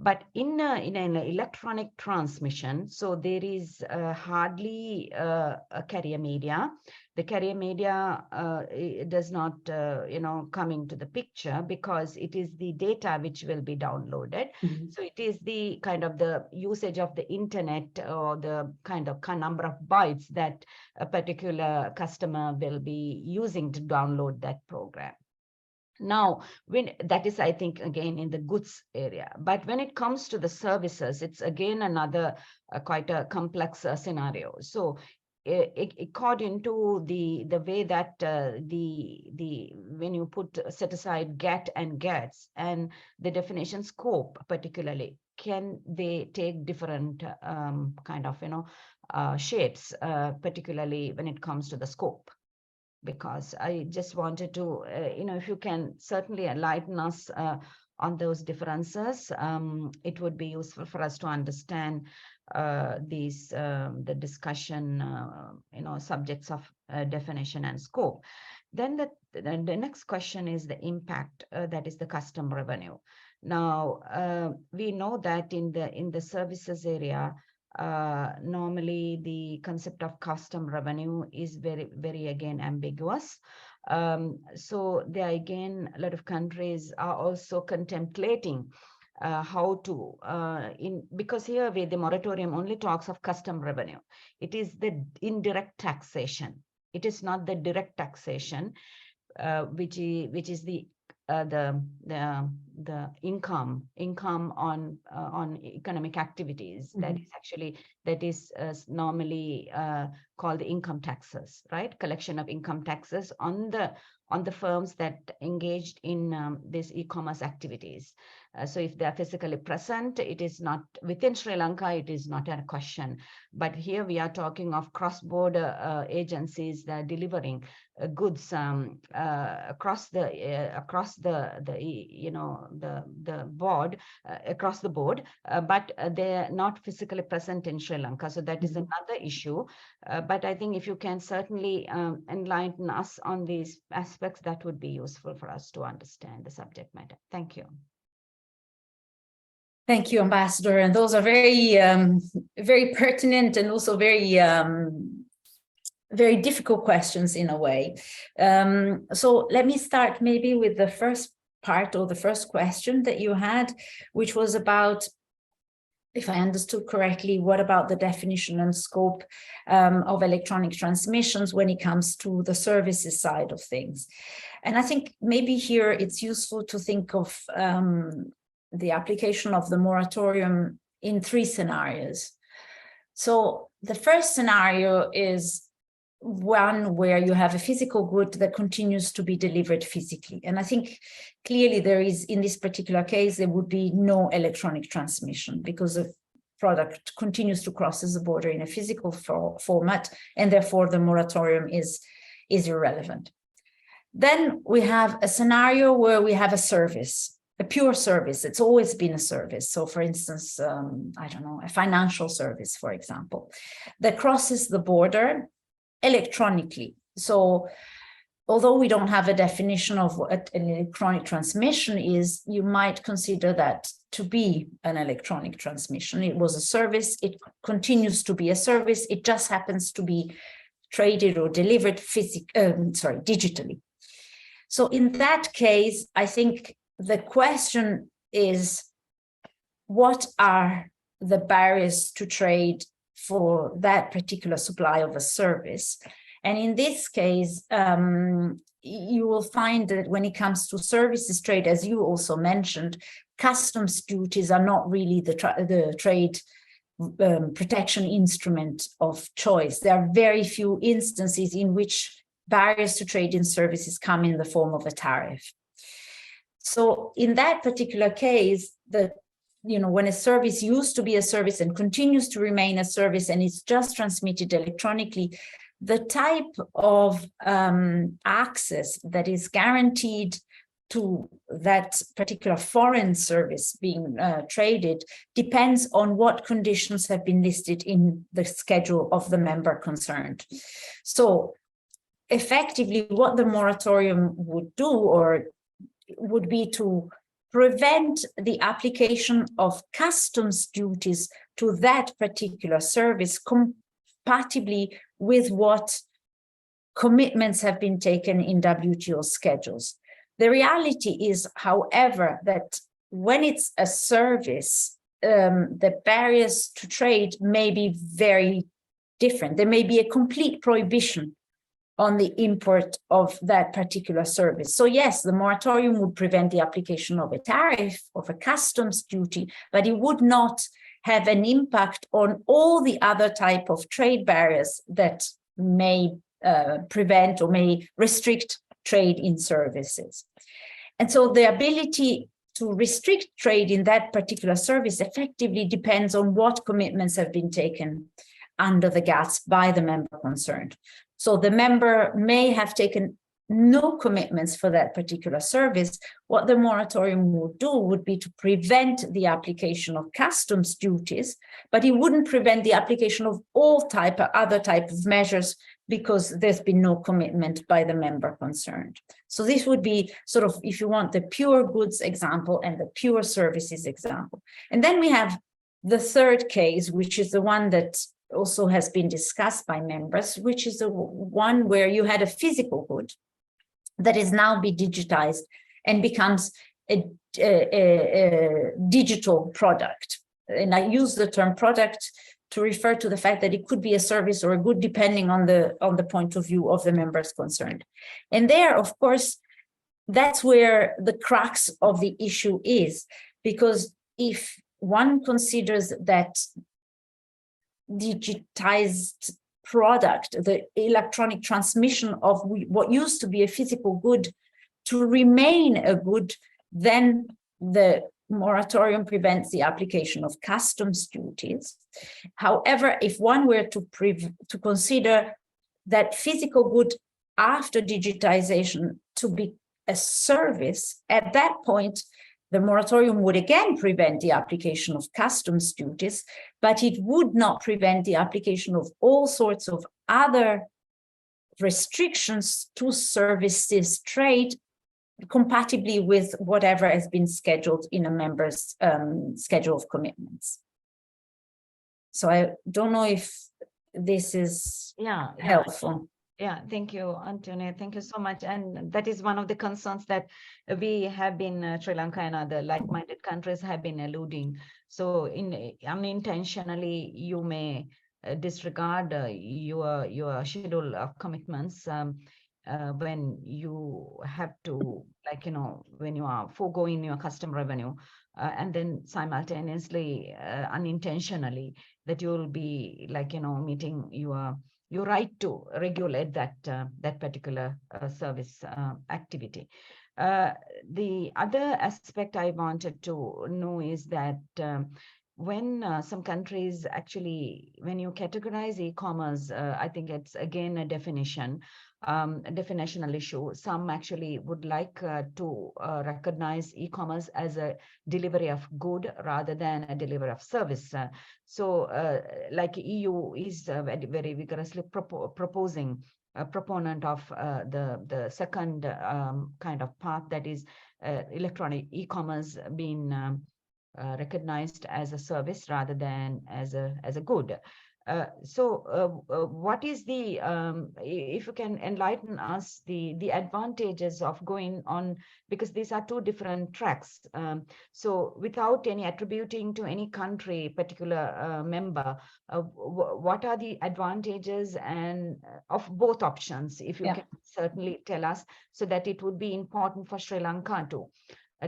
But in an electronic transmission, so there is hardly a carrier media. The carrier media it does not, come into the picture because it is the data which will be downloaded. So it is the kind of the usage of the internet or the kind of number of bytes that a particular customer will be using to download that program. Now, when that is, I think, again, in the goods area. But when it comes to the services, it's again another quite a complex scenario. So according to the way that when you set aside GET and GETS and the definition scope particularly, can they take different kind of shapes, particularly when it comes to the scope? Because I just wanted to, if you can certainly enlighten us on those differences, it would be useful for us to understand the discussion, subjects of definition and scope. Then the next question is the impact, that is the custom revenue. Now, we know that in the services area, normally the concept of custom revenue is very, very again ambiguous. So there again, a lot of countries are also contemplating how to because here the moratorium only talks of custom revenue. It is the indirect taxation. It is not the direct taxation, which is the income on economic activities. That is normally called the income taxes, right? Collection of income taxes on the firms that engaged in these e-commerce activities. So if they are physically present, it is not within Sri Lanka, it is not a question. But here we are talking of cross-border agencies that are delivering goods across the board, but they're not physically present in Sri Lanka. So that is another issue. But I think if you can certainly enlighten us on these aspects, that would be useful for us to understand the subject matter. Thank you. Thank you, Ambassador. And those are very, very pertinent and also very, very difficult questions in a way. So let me start maybe with the first part or the first question that you had, which was about, if I understood correctly, what about the definition and scope of electronic transmissions when it comes to the services side of things? And I think maybe here it's useful to think of the application of the moratorium in three scenarios. So the first scenario is one where you have a physical good that continues to be delivered physically. And I think clearly there is, in this particular case, there would be no electronic transmission because the product continues to cross the border in a physical format, and therefore the moratorium is irrelevant. Then we have a scenario where we have a service, a pure service. It's always been a service. So for instance, I don't know, a financial service, for example, that crosses the border electronically. So although we don't have a definition of what an electronic transmission is, you might consider that to be an electronic transmission. It was a service, it continues to be a service, it just happens to be traded or delivered digitally. So in that case, I think the question is, what are the barriers to trade for that particular supply of a service? And in this case, you will find that when it comes to services trade, as you also mentioned, customs duties are not really the trade protection instrument of choice. There are very few instances in which barriers to trade in services come in the form of a tariff. So in that particular case, when a service used to be a service and continues to remain a service and it's just transmitted electronically, the type of access that is guaranteed to that particular foreign service being traded depends on what conditions have been listed in the schedule of the member concerned. So effectively, what the moratorium would do would be to prevent the application of customs duties to that particular service compatibly with what commitments have been taken in WTO schedules. The reality is, however, that when it's a service, the barriers to trade may be very different. There may be a complete prohibition on the import of that particular service. So yes, the moratorium would prevent the application of a tariff, of a customs duty, but it would not have an impact on all the other type of trade barriers that may prevent or may restrict trade in services. And so the ability to restrict trade in that particular service effectively depends on what commitments have been taken under the GATS by the member concerned. So the member may have taken no commitments for that particular service. What the moratorium would do would be to prevent the application of customs duties, but it wouldn't prevent the application of all other type of measures because there's been no commitment by the member concerned. So this would be sort of, if you want, the pure goods example and the pure services example. And then we have the third case, which is the one that also has been discussed by members, which is the one where you had a physical good that is now be digitized and becomes a digital product. And I use the term product to refer to the fact that it could be a service or a good, depending on the point of view of the members concerned. And there, of course, that's where the crux of the issue is, because if one considers that digitized product, the electronic transmission of what used to be a physical good to remain a good, then the moratorium prevents the application of customs duties. However, if one were to consider that physical good after digitization to be a service, at that point, the moratorium would again prevent the application of customs duties, but it would not prevent the application of all sorts of other restrictions to services trade compatibly with whatever has been scheduled in a member's schedule of commitments. So I don't know if this is helpful. Yeah, thank you, Antonia. Thank you so much. And that is one of the concerns that we have been, Sri Lanka and other like-minded countries have been alluding. So unintentionally, you may disregard your schedule of commitments when you have to, when you are foregoing your custom revenue, and then simultaneously, unintentionally, that you will be meeting your your right to regulate that that particular service activity. The other aspect I wanted to know is that when some countries actually, when you categorize e-commerce, I think it's again a definition, a definitional issue. Some actually would like to recognize e-commerce as a delivery of good rather than a delivery of service. So like EU is very, very vigorously proposing a proponent of the second kind of path, that is electronic e-commerce being recognized as a service rather than as a good. What is the if you can enlighten us the advantages of going on, because these are two different tracks. So without any attributing to any country particular member, what are the advantages and of both options, if you can certainly tell us, so that it would be important for Sri Lanka to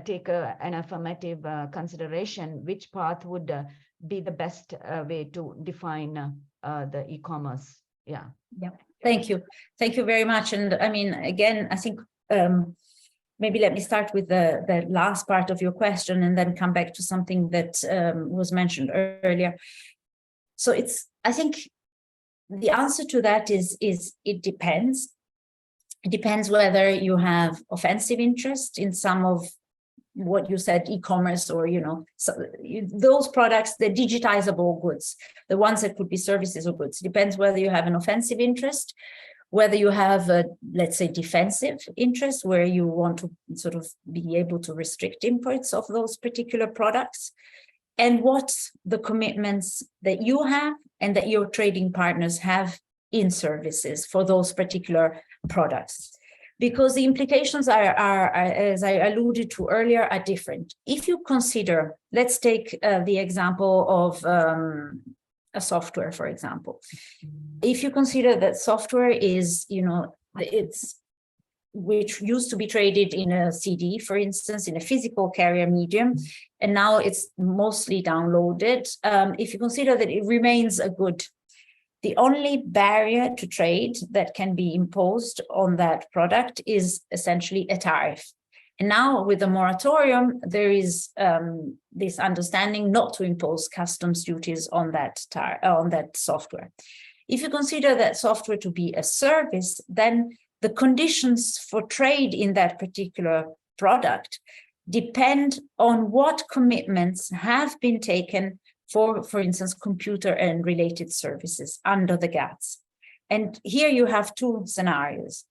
take an affirmative consideration, which path would be the best way to define the e-commerce. Yeah. Thank you very much. And I mean, again, I think maybe let me start with the last part of your question and then come back to something that was mentioned earlier. So I think the answer to that is it depends. It depends whether you have offensive interest in some of what you said, e-commerce, or, those products, the digitizable goods, the ones that could be services or goods. It depends whether you have an offensive interest, whether you have a, let's say, defensive interest, where you want to sort of be able to restrict imports of those particular products, and what the commitments that you have and that your trading partners have in services for those particular products. Because the implications are, as I alluded to earlier, are different. If you consider, let's take the example of a software, for example. If you consider that software is, which used to be traded in a CD, for instance, in a physical carrier medium, and now it's mostly downloaded. If you consider that it remains a good, the only barrier to trade that can be imposed on that product is essentially a tariff. And now with the moratorium, there is this understanding not to impose customs duties on that software. If you consider that software to be a service, then the conditions for trade in that particular product depend on what commitments have been taken for instance, computer and related services under the GATS. And here you have two scenarios.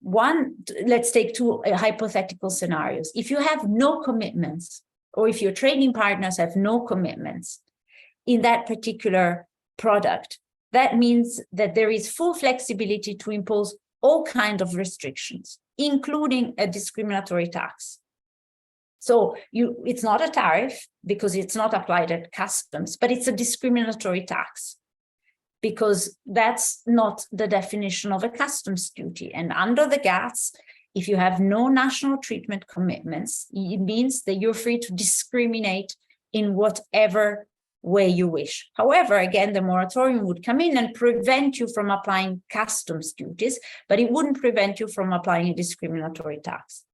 One, let's take two hypothetical scenarios. If you have no commitments, or if your trading partners have no commitments in that particular product, that means that there is full flexibility to impose all kinds of restrictions, including a discriminatory tax. So it's not a tariff because it's not applied at customs, but it's a discriminatory tax because that's not the definition of a customs duty. And under the GATS, if you have no national treatment commitments, it means that you're free to discriminate in whatever way you wish. However, again, the moratorium would come in and prevent you from applying customs duties, but it wouldn't prevent you from applying a discriminatory tax.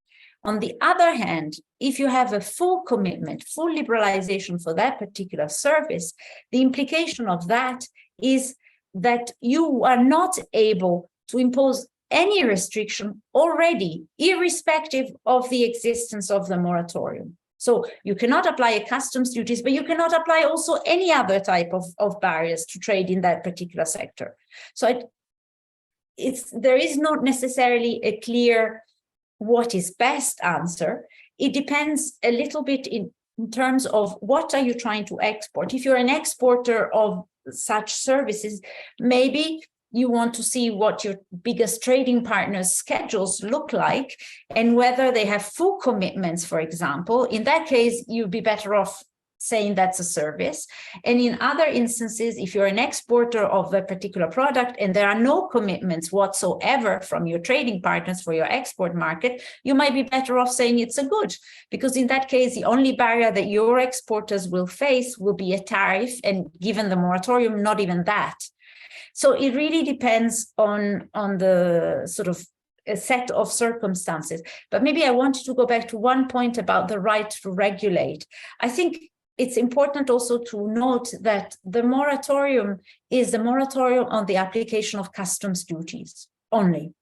On the other hand, if you have a full commitment, full liberalization for that particular service, the implication of that is that you are not able to impose any restriction already, irrespective of the existence of the moratorium. So you cannot apply a customs duties, but you cannot apply also any other type of barriers to trade in that particular sector. So there is not necessarily a clear what is best answer. It depends a little bit in terms of what are you trying to export. If you're an exporter of such services, maybe you want to see what your biggest trading partners' schedules look like and whether they have full commitments, for example. In that case, you'd be better off saying that's a service. And in other instances, if you're an exporter of a particular product and there are no commitments whatsoever from your trading partners for your export market, you might be better off saying it's a good, because in that case, the only barrier that your exporters will face will be a tariff, and given the moratorium, not even that. So it really depends on the sort of a set of circumstances. But maybe I wanted to go back to one point about the right to regulate. I think it's important also to note that the moratorium is the moratorium on the application of customs duties only.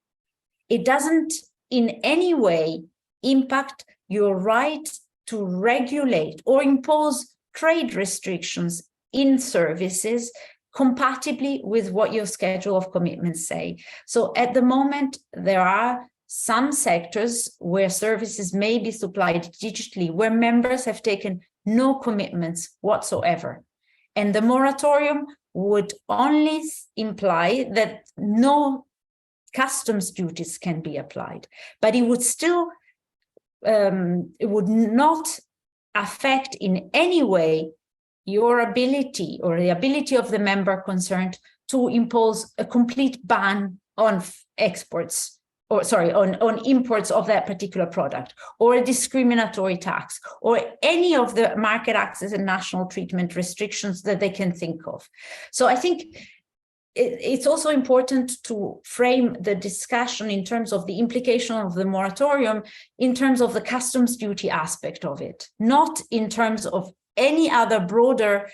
It doesn't in any way impact your right to regulate or impose trade restrictions in services compatibly with what your schedule of commitments say. So at the moment, there are some sectors where services may be supplied digitally, where members have taken no commitments whatsoever. And the moratorium would only imply that no customs duties can be applied, but it would still, it would not affect in any way your ability or the ability of the member concerned to impose a complete ban on exports, or sorry, on imports of that particular product, or a discriminatory tax, or any of the market access and national treatment restrictions that they can think of. So I think it's also important to frame the discussion in terms of the implication of the moratorium, in terms of the customs duty aspect of it, not in terms of any other broader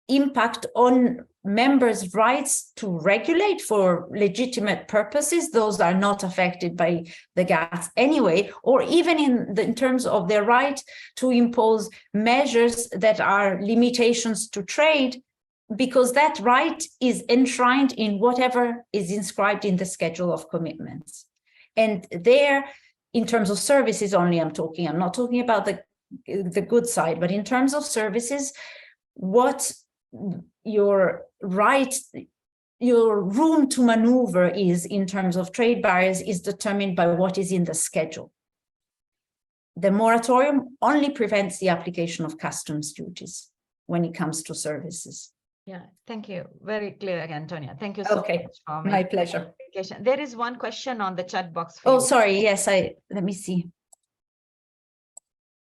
impact on members' rights to regulate for legitimate purposes. Those are not affected by the GATS anyway, or even in terms of their right to impose measures that are limitations to trade, because that right is enshrined in whatever is inscribed in the schedule of commitments. And there, in terms of services only, I'm not talking about the good side, but in terms of services, what your right, your room to maneuver is in terms of trade barriers is determined by what is in the schedule. The moratorium only prevents the application of customs duties when it comes to services. Yeah, thank you. Very clear, Antonia. Thank you so much for my pleasure. There is one question on the chat box. Oh, sorry. Yes, let me see.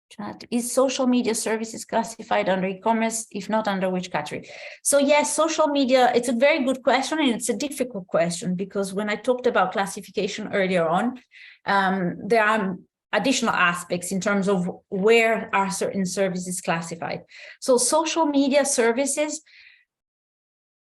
Chat. Is social media services classified under e-commerce? If not, under which category? So yes, social media, it's a very good question, and it's a difficult question, because when I talked about classification earlier on, there are additional aspects in terms of where are certain services classified. So social media services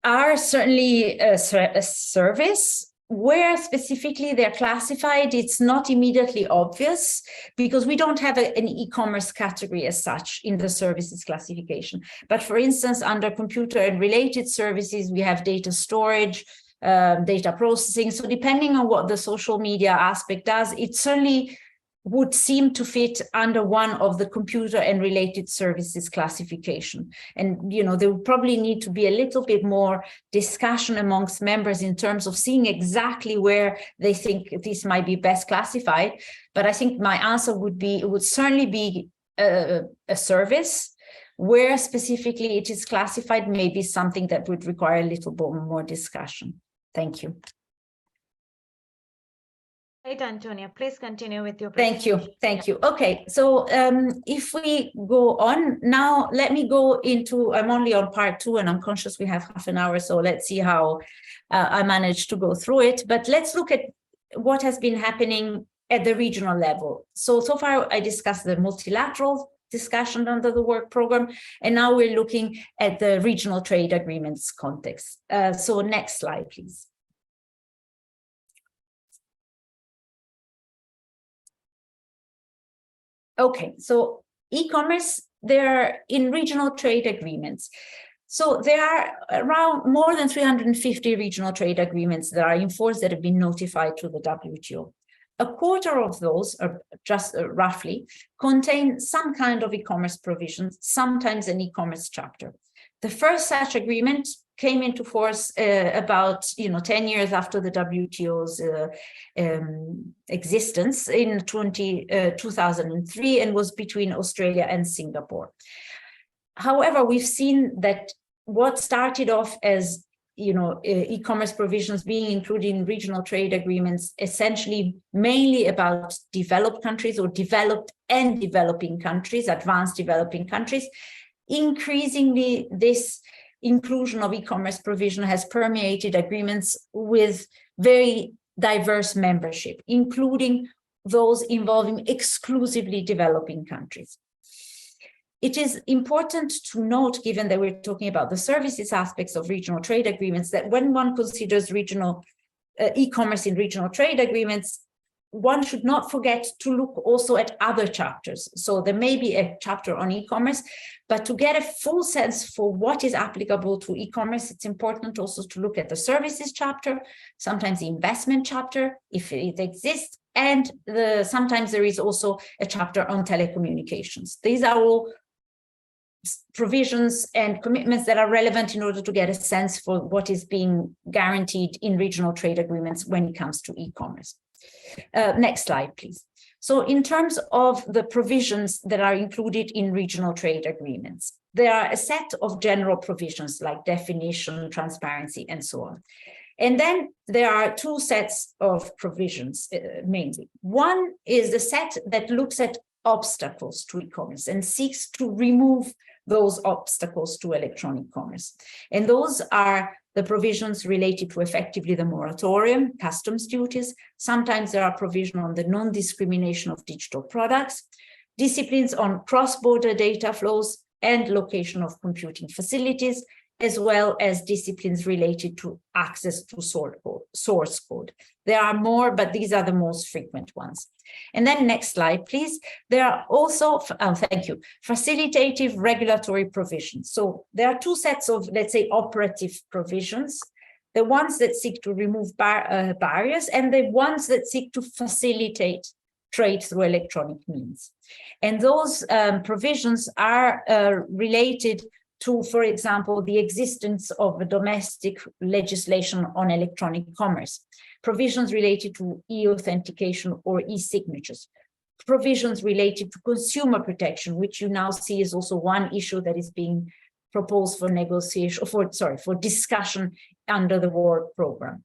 are certainly a service. Where specifically they're classified, it's not immediately obvious, because we don't have an e-commerce category as such in the services classification. But for instance, under computer and related services, we have data storage, data processing. So depending on what the social media aspect does, it certainly would seem to fit under one of the computer and related services classification. And, you know, there would probably need to be a little bit more discussion amongst members in terms of seeing exactly where they think this might be best classified. But I think my answer would be, it would certainly be a service. Where specifically it is classified may be something that would require a little bit more discussion. Thank you. Right, Antonia, please continue with your presentation. Thank you. Okay, so if we go on now, let me go into, I'm only on part 2 and I'm conscious we have half an hour, so let's see how I managed to go through it. But let's look at what has been happening at the regional level. So far I discussed the multilateral discussion under the work program, and now we're looking at the regional trade agreements context. So next slide, please. Okay, so e-commerce, they're in regional trade agreements. So there are around more than 350 regional trade agreements that are in force that have been notified to the WTO. A quarter of those, or just roughly, contain some kind of e-commerce provisions, sometimes an e-commerce chapter. The first such agreement came into force about 10 years after the WTO's existence in 2003, and was between Australia and Singapore. However, we've seen that what started off as e-commerce provisions being included in regional trade agreements, essentially mainly about developed countries or developed and developing countries, advanced developing countries. Increasingly, this inclusion of e-commerce provision has permeated agreements with very diverse membership, including those involving exclusively developing countries. It is important to note, given that we're talking about the services aspects of regional trade agreements, that when one considers regional e-commerce in regional trade agreements, one should not forget to look also at other chapters. So there may be a chapter on e-commerce, but to get a full sense for what is applicable to e-commerce, it's important also to look at the services chapter, sometimes the investment chapter, if it exists, and sometimes there is also a chapter on telecommunications. These are all provisions and commitments that are relevant in order to get a sense for what is being guaranteed in regional trade agreements when it comes to e-commerce. Next slide, please. So in terms of the provisions that are included in regional trade agreements, there are a set of general provisions like definition, transparency, and so on. And then there are two sets of provisions, mainly. One is the set that looks at obstacles to e-commerce and seeks to remove those obstacles to electronic commerce. And those are the provisions related to effectively the moratorium, customs duties. Sometimes there are provisions on the non-discrimination of digital products, disciplines on cross-border data flows and location of computing facilities, as well as disciplines related to access to source code. There are more, but these are the most frequent ones. And then next slide, please. There are also, thank you, facilitative regulatory provisions. So there are two sets of, let's say, operative provisions, the ones that seek to remove barriers and the ones that seek to facilitate trade through electronic means. And those provisions are related to, for example, the existence of a domestic legislation on electronic commerce, provisions related to e-authentication or e-signatures, provisions related to consumer protection, which you now see is also one issue that is being proposed for negotiation, for discussion under the work program.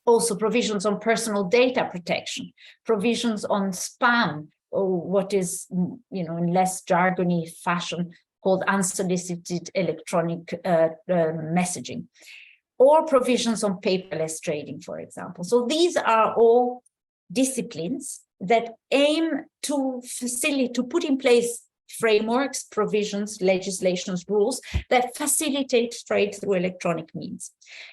Also provisions on personal data protection, provisions on spam, or what is, in less jargony fashion, called unsolicited electronic messaging, or provisions on paperless trading, for example. So these are all disciplines that aim to facilitate, to put in place frameworks, provisions, legislations, rules that facilitate trade through electronic means.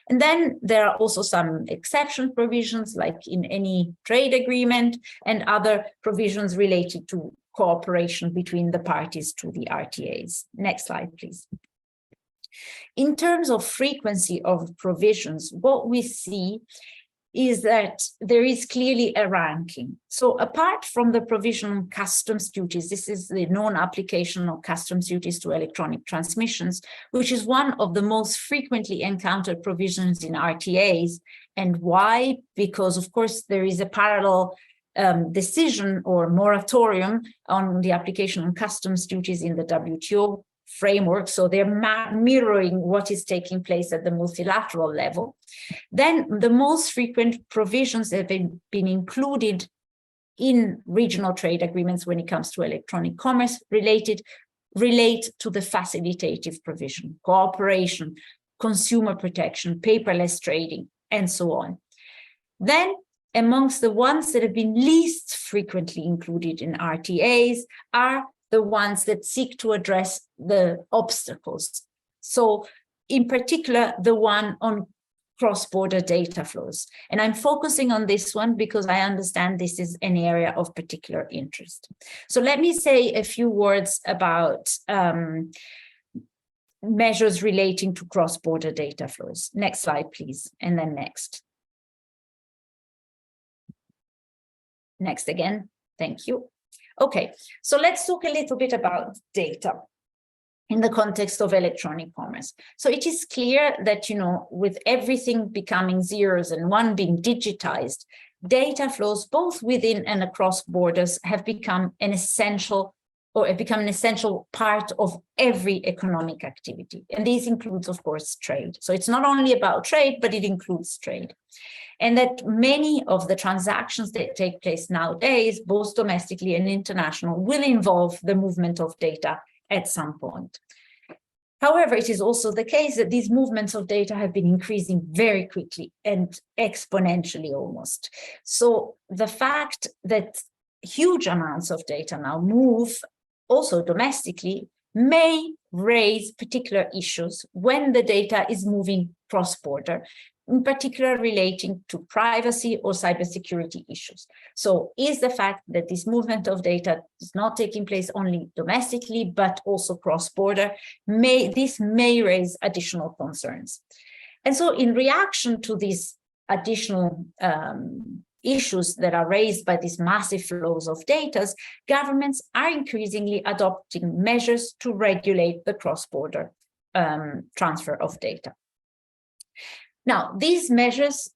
And then there are also some exception provisions, like in any trade agreement, and other provisions related to cooperation between the parties to the RTAs. Next slide, please. In terms of frequency of provisions, what we see is that there is clearly a ranking. So apart from the provision on customs duties, this is the non-application of customs duties to electronic transmissions, which is one of the most frequently encountered provisions in RTAs. And why? Because, of course, there is a parallel decision or moratorium on the application of customs duties in the WTO framework. So they're mirroring what is taking place at the multilateral level. Then the most frequent provisions that have been included in regional trade agreements when it comes to electronic commerce relate to the facilitative provision, cooperation, consumer protection, paperless trading, and so on. Then amongst the ones that have been least frequently included in RTAs are the ones that seek to address the obstacles. So in particular, the one on cross-border data flows. And I'm focusing on this one because I understand this is an area of particular interest. So let me say a few words about measures relating to cross-border data flows. Next slide, please, and then next. Next again, thank you. Okay, so let's talk a little bit about data in the context of electronic commerce. So it is clear that, with everything becoming zeros and one being digitized, data flows both within and across borders have become an essential part of every economic activity. And this includes, of course, trade. So it's not only about trade, but it includes trade. And that many of the transactions that take place nowadays, both domestically and international, will involve the movement of data at some point. However, it is also the case that these movements of data have been increasing very quickly and exponentially almost. So the fact that huge amounts of data now move also domestically may raise particular issues when the data is moving cross-border, in particular relating to privacy or cybersecurity issues. So is the fact that this movement of data is not taking place only domestically, but also cross-border, this may raise additional concerns. And so in reaction to these additional issues that are raised by these massive flows of data, governments are increasingly adopting measures to regulate the cross-border transfer of data. Now, these measures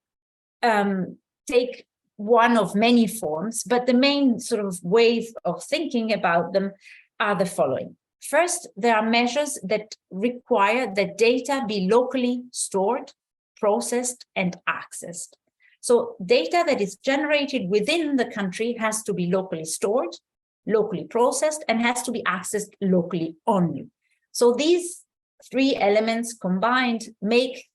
take one of many forms, but the main sort of ways of thinking about them are the following. First, there are measures that require that data be locally stored, processed, and accessed. So data that is generated within the country has to be locally stored, locally processed, and has to be accessed locally only. So these three elements combined make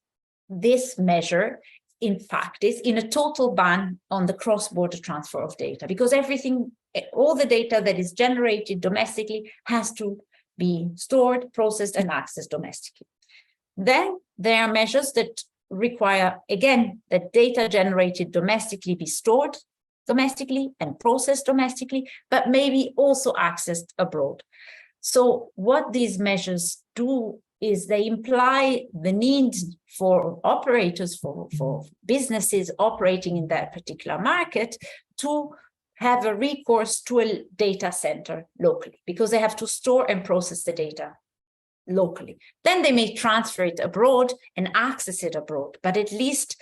this measure in practice in a total ban on the cross-border transfer of data, because everything, all the data that is generated domestically has to be stored, processed, and accessed domestically. Then there are measures that require, again, that data generated domestically be stored domestically and processed domestically, but maybe also accessed abroad. So what these measures do is they imply the need for operators, for businesses operating in that particular market to have a recourse to a data center locally, because they have to store and process the data locally. Then they may transfer it abroad and access it abroad, but at least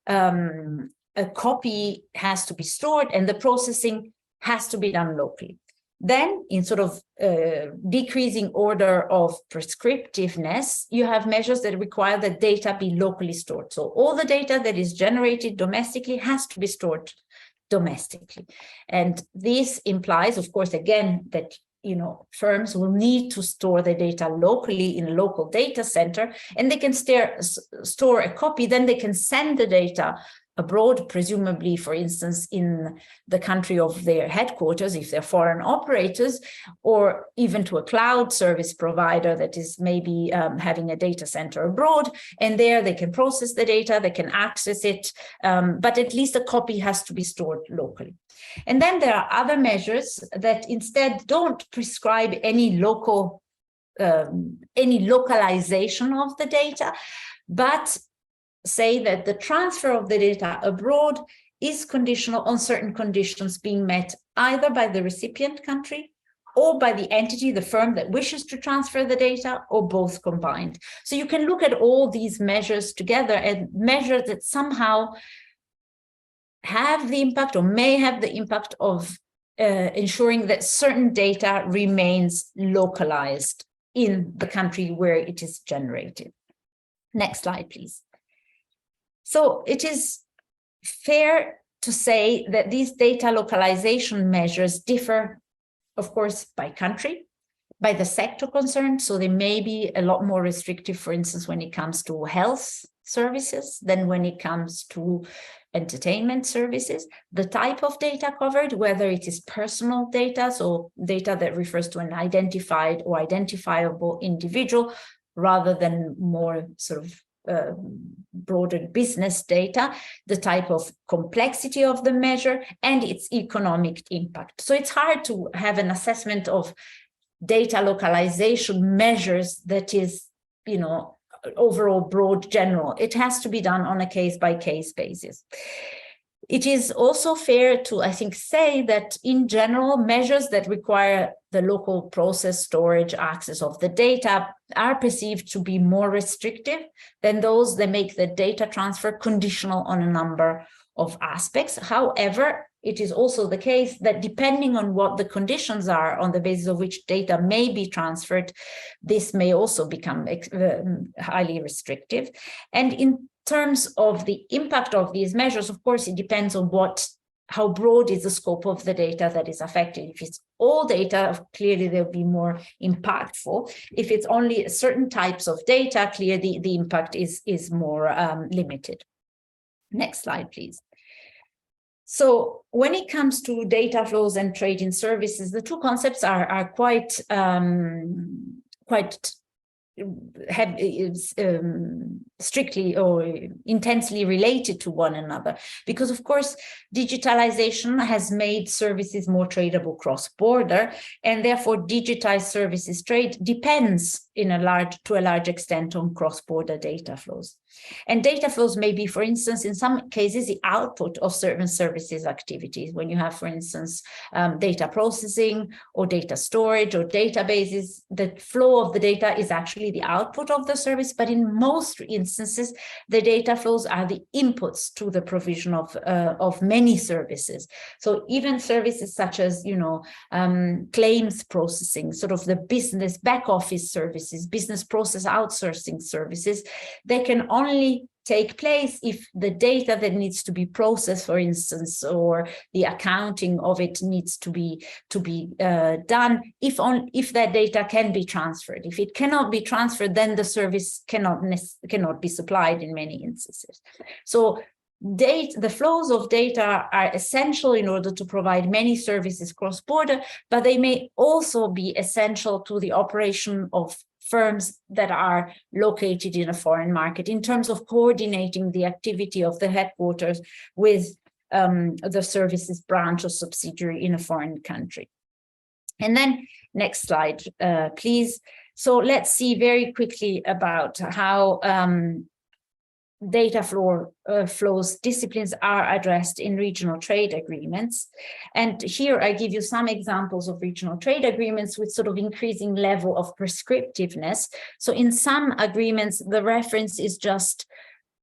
a copy has to be stored and the processing has to be done locally. Then, in sort of decreasing order of prescriptiveness, you have measures that require that data be locally stored. So all the data that is generated domestically has to be stored domestically. And this implies, of course, again, that firms will need to store the data locally in a local data center, and they can store a copy, then they can send the data abroad, presumably, for instance, in the country of their headquarters, if they're foreign operators, or even to a cloud service provider that is maybe having a data center abroad, and there they can process the data, they can access it, but at least a copy has to be stored locally. And then there are other measures that instead don't prescribe any localization of the data, but say that the transfer of the data abroad is conditional on certain conditions being met either by the recipient country or by the entity, the firm that wishes to transfer the data, or both combined. So you can look at all these measures together and measure that somehow have the impact or may have the impact of ensuring that certain data remains localized in the country where it is generated. Next slide, please. So it is fair to say that these data localization measures differ, of course, by country, by the sector concerned. So they may be a lot more restrictive, for instance, when it comes to health services than when it comes to entertainment services. The type of data covered, whether it is personal data, so data that refers to an identified or identifiable individual, rather than more sort of broader business data, the type of complexity of the measure, and its economic impact. So it's hard to have an assessment of data localization measures that is, overall broad general. It has to be done on a case-by-case basis. It is also fair to, I think, say that in general, measures that require the local process, storage, access of the data are perceived to be more restrictive than those that make the data transfer conditional on a number of aspects. However, it is also the case that depending on what the conditions are on the basis of which data may be transferred, this may also become highly restrictive. And in terms of the impact of these measures, of course, it depends on what how broad is the scope of the data that is affected. If it's all data, clearly they'll be more impactful. If it's only certain types of data, clearly the impact is more limited. Next slide, please. So when it comes to data flows and trading services, the two concepts are quite strictly or intensely related to one another, because of course digitalization has made services more tradable cross-border, and therefore digitized services trade depends to a large extent on cross-border data flows. And data flows may be, for instance, in some cases, the output of certain services activities. When you have, for instance, data processing or data storage or databases, the flow of the data is actually the output of the service. But in most instances, the data flows are the inputs to the provision of many services. So even services such as, claims processing, sort of the business back office services, business process outsourcing services, they can only take place if the data that needs to be processed, for instance, or the accounting of it needs to be done, if that data can be transferred. If it cannot be transferred, then the service cannot be supplied in many instances. So the flows of data are essential in order to provide many services cross-border, but they may also be essential to the operation of firms that are located in a foreign market in terms of coordinating the activity of the headquarters with the services branch or subsidiary in a foreign country. And then next slide, please. So let's see very quickly about how data flows disciplines are addressed in regional trade agreements. And here I give you some examples of regional trade agreements with sort of increasing level of prescriptiveness. So in some agreements, the reference is just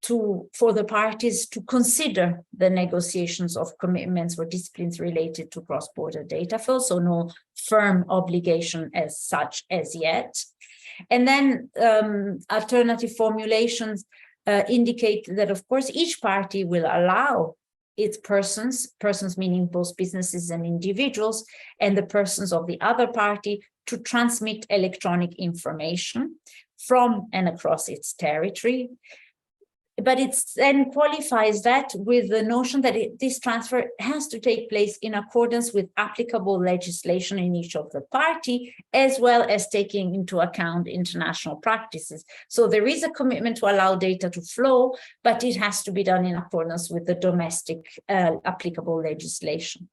for the parties to consider the negotiations of commitments or disciplines related to cross-border data flow. So no firm obligation as such as yet. And then alternative formulations indicate that, of course, each party will allow its persons meaning both businesses and individuals, and the persons of the other party to transmit electronic information from and across its territory. But it then qualifies that with the notion that this transfer has to take place in accordance with applicable legislation in each of the party, as well as taking into account international practices. So there is a commitment to allow data to flow, but it has to be done in accordance with the domestic applicable legislation.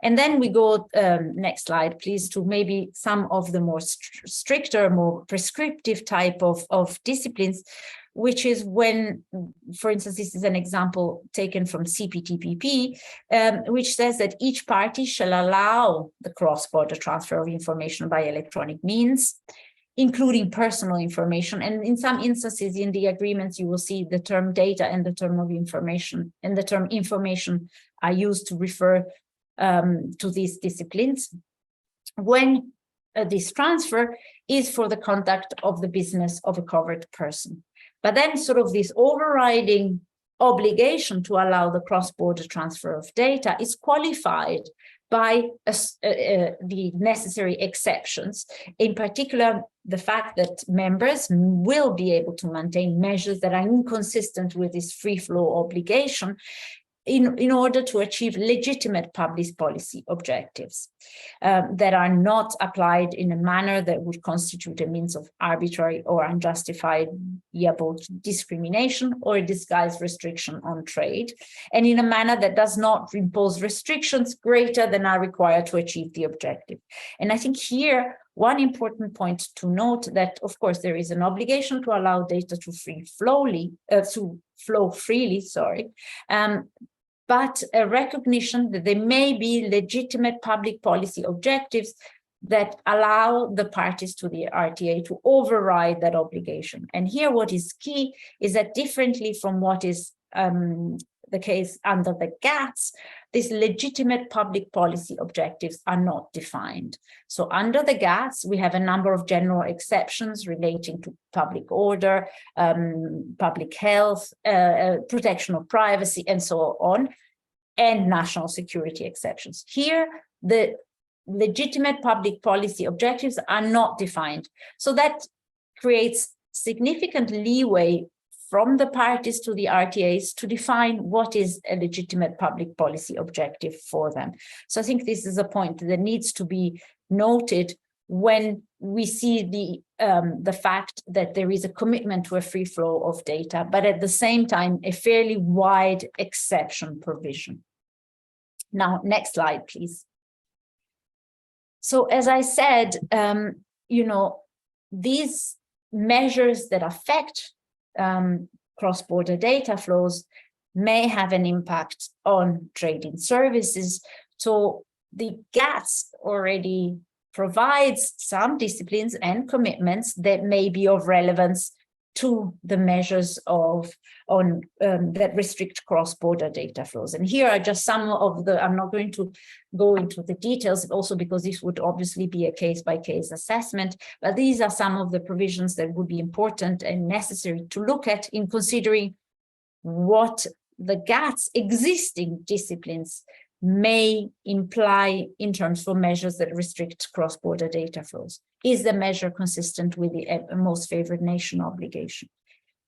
And then we go, next slide, please, to maybe some of the more stricter, more prescriptive type of disciplines, which is when, for instance, this is an example taken from CPTPP, which says that each party shall allow the cross-border transfer of information by electronic means, including personal information. And in some instances in the agreements, you will see the term data and the term of information, and the term information are used to refer to these disciplines. When this transfer is for the conduct of the business of a covered person. But then sort of this overriding obligation to allow the cross-border transfer of data is qualified by the necessary exceptions, in particular, the fact that members will be able to maintain measures that are inconsistent with this free flow obligation in order to achieve legitimate public policy objectives that are not applied in a manner that would constitute a means of arbitrary or unjustifiable discrimination or a disguised restriction on trade, and in a manner that does not impose restrictions greater than are required to achieve the objective. And I think here, one important point to note that, of course, there is an obligation to allow data to flow freely, but a recognition that there may be legitimate public policy objectives that allow the parties to the RTA to override that obligation. And here what is key is that differently from what is the case under the GATS, these legitimate public policy objectives are not defined. So under the GATS, we have a number of general exceptions relating to public order, public health, protection of privacy, and so on. and national security exceptions. Here, the legitimate public policy objectives are not defined. So that creates significant leeway from the parties to the RTAs to define what is a legitimate public policy objective for them. So I think this is a point that needs to be noted when we see the fact that there is a commitment to a free flow of data, but at the same time, a fairly wide exception provision. Now, next slide, please. So as I said, you know, these measures that affect cross-border data flows may have an impact on trading services. So the GATS already provides some disciplines and commitments that may be of relevance to the measures that restrict cross-border data flows. And here are just some of the, I'm not going to go into the details, also because this would obviously be a case-by-case assessment, but these are some of the provisions that would be important and necessary to look at in considering what the GATS existing disciplines may imply in terms of measures that restrict cross-border data flows. Is the measure consistent with the most favored nation obligation?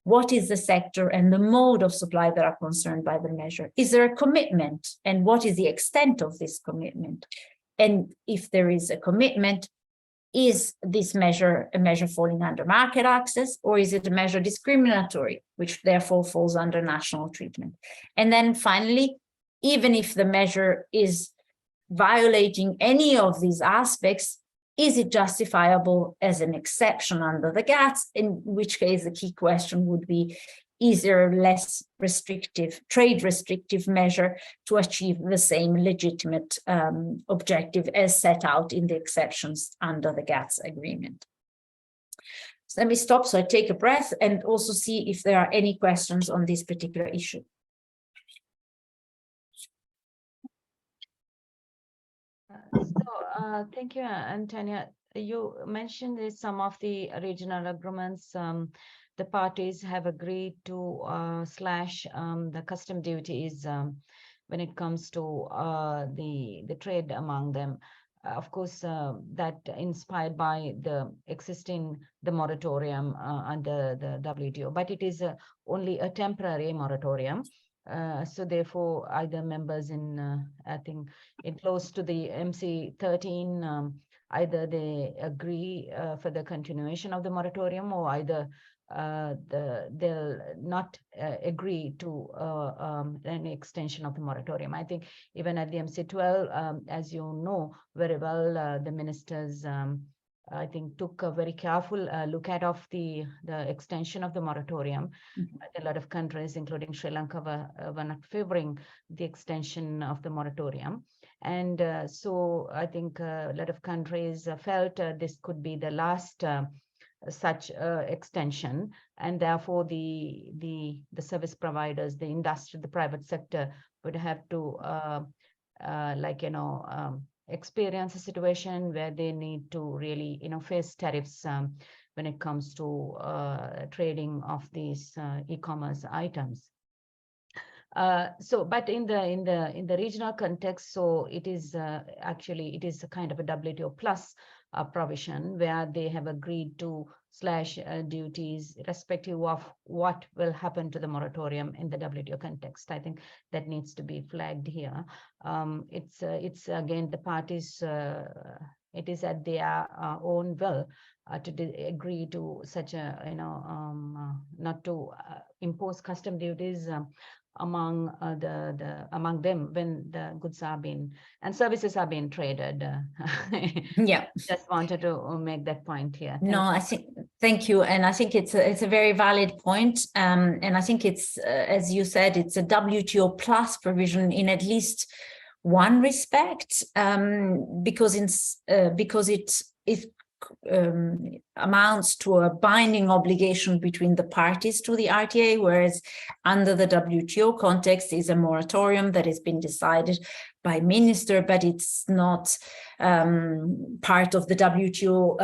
What is the sector and the mode of supply that are concerned by the measure? Is there a commitment, and what is the extent of this commitment? And if there is a commitment, is this measure a measure falling under market access, or is it a measure discriminatory, which therefore falls under national treatment? And then finally, even if the measure is violating any of these aspects, is it justifiable as an exception under the GATS? In which case, the key question would be, is there a less restrictive, trade restrictive measure to achieve the same legitimate objective as set out in the exceptions under the GATS agreement? So let me stop so I take a breath and also see if there are any questions on this particular issue. So, thank you, Antonia. You mentioned that some of the regional agreements, the parties have agreed to slash the custom duties when it comes to the trade among them. Of course, that inspired by the existing moratorium under the WTO, but it is only a temporary moratorium. So therefore, either members in, I think, in close to the MC13, either they agree for the continuation of the moratorium, or either they'll not agree to an extension of the moratorium. I think even at the MC12, as you know very well, the ministers I think took a very careful look at the extension of the moratorium. A lot of countries, including Sri Lanka, were not favoring the extension of the moratorium. And so I think a lot of countries felt this could be the last such extension, and therefore the service providers, the industry, the private sector would have to experience a situation where they need to really face tariffs when it comes to trading of these e-commerce items. But in the regional context, so it is actually it is a kind of a WTO plus provision where they have agreed to slash duties irrespective of what will happen to the moratorium in the WTO context. I think that needs to be flagged here. It's again the parties. It is at their own will to agree to such a not to impose custom duties among among them when the goods are being and services are being traded. Yeah, just wanted to make that point here. Thank you, and I think it's a very valid point, and I think it's as you said, it's a WTO plus provision in at least one respect, because it amounts to a binding obligation between the parties to the RTA, whereas under the WTO context is a moratorium that has been decided by minister, but it's not part of the WTO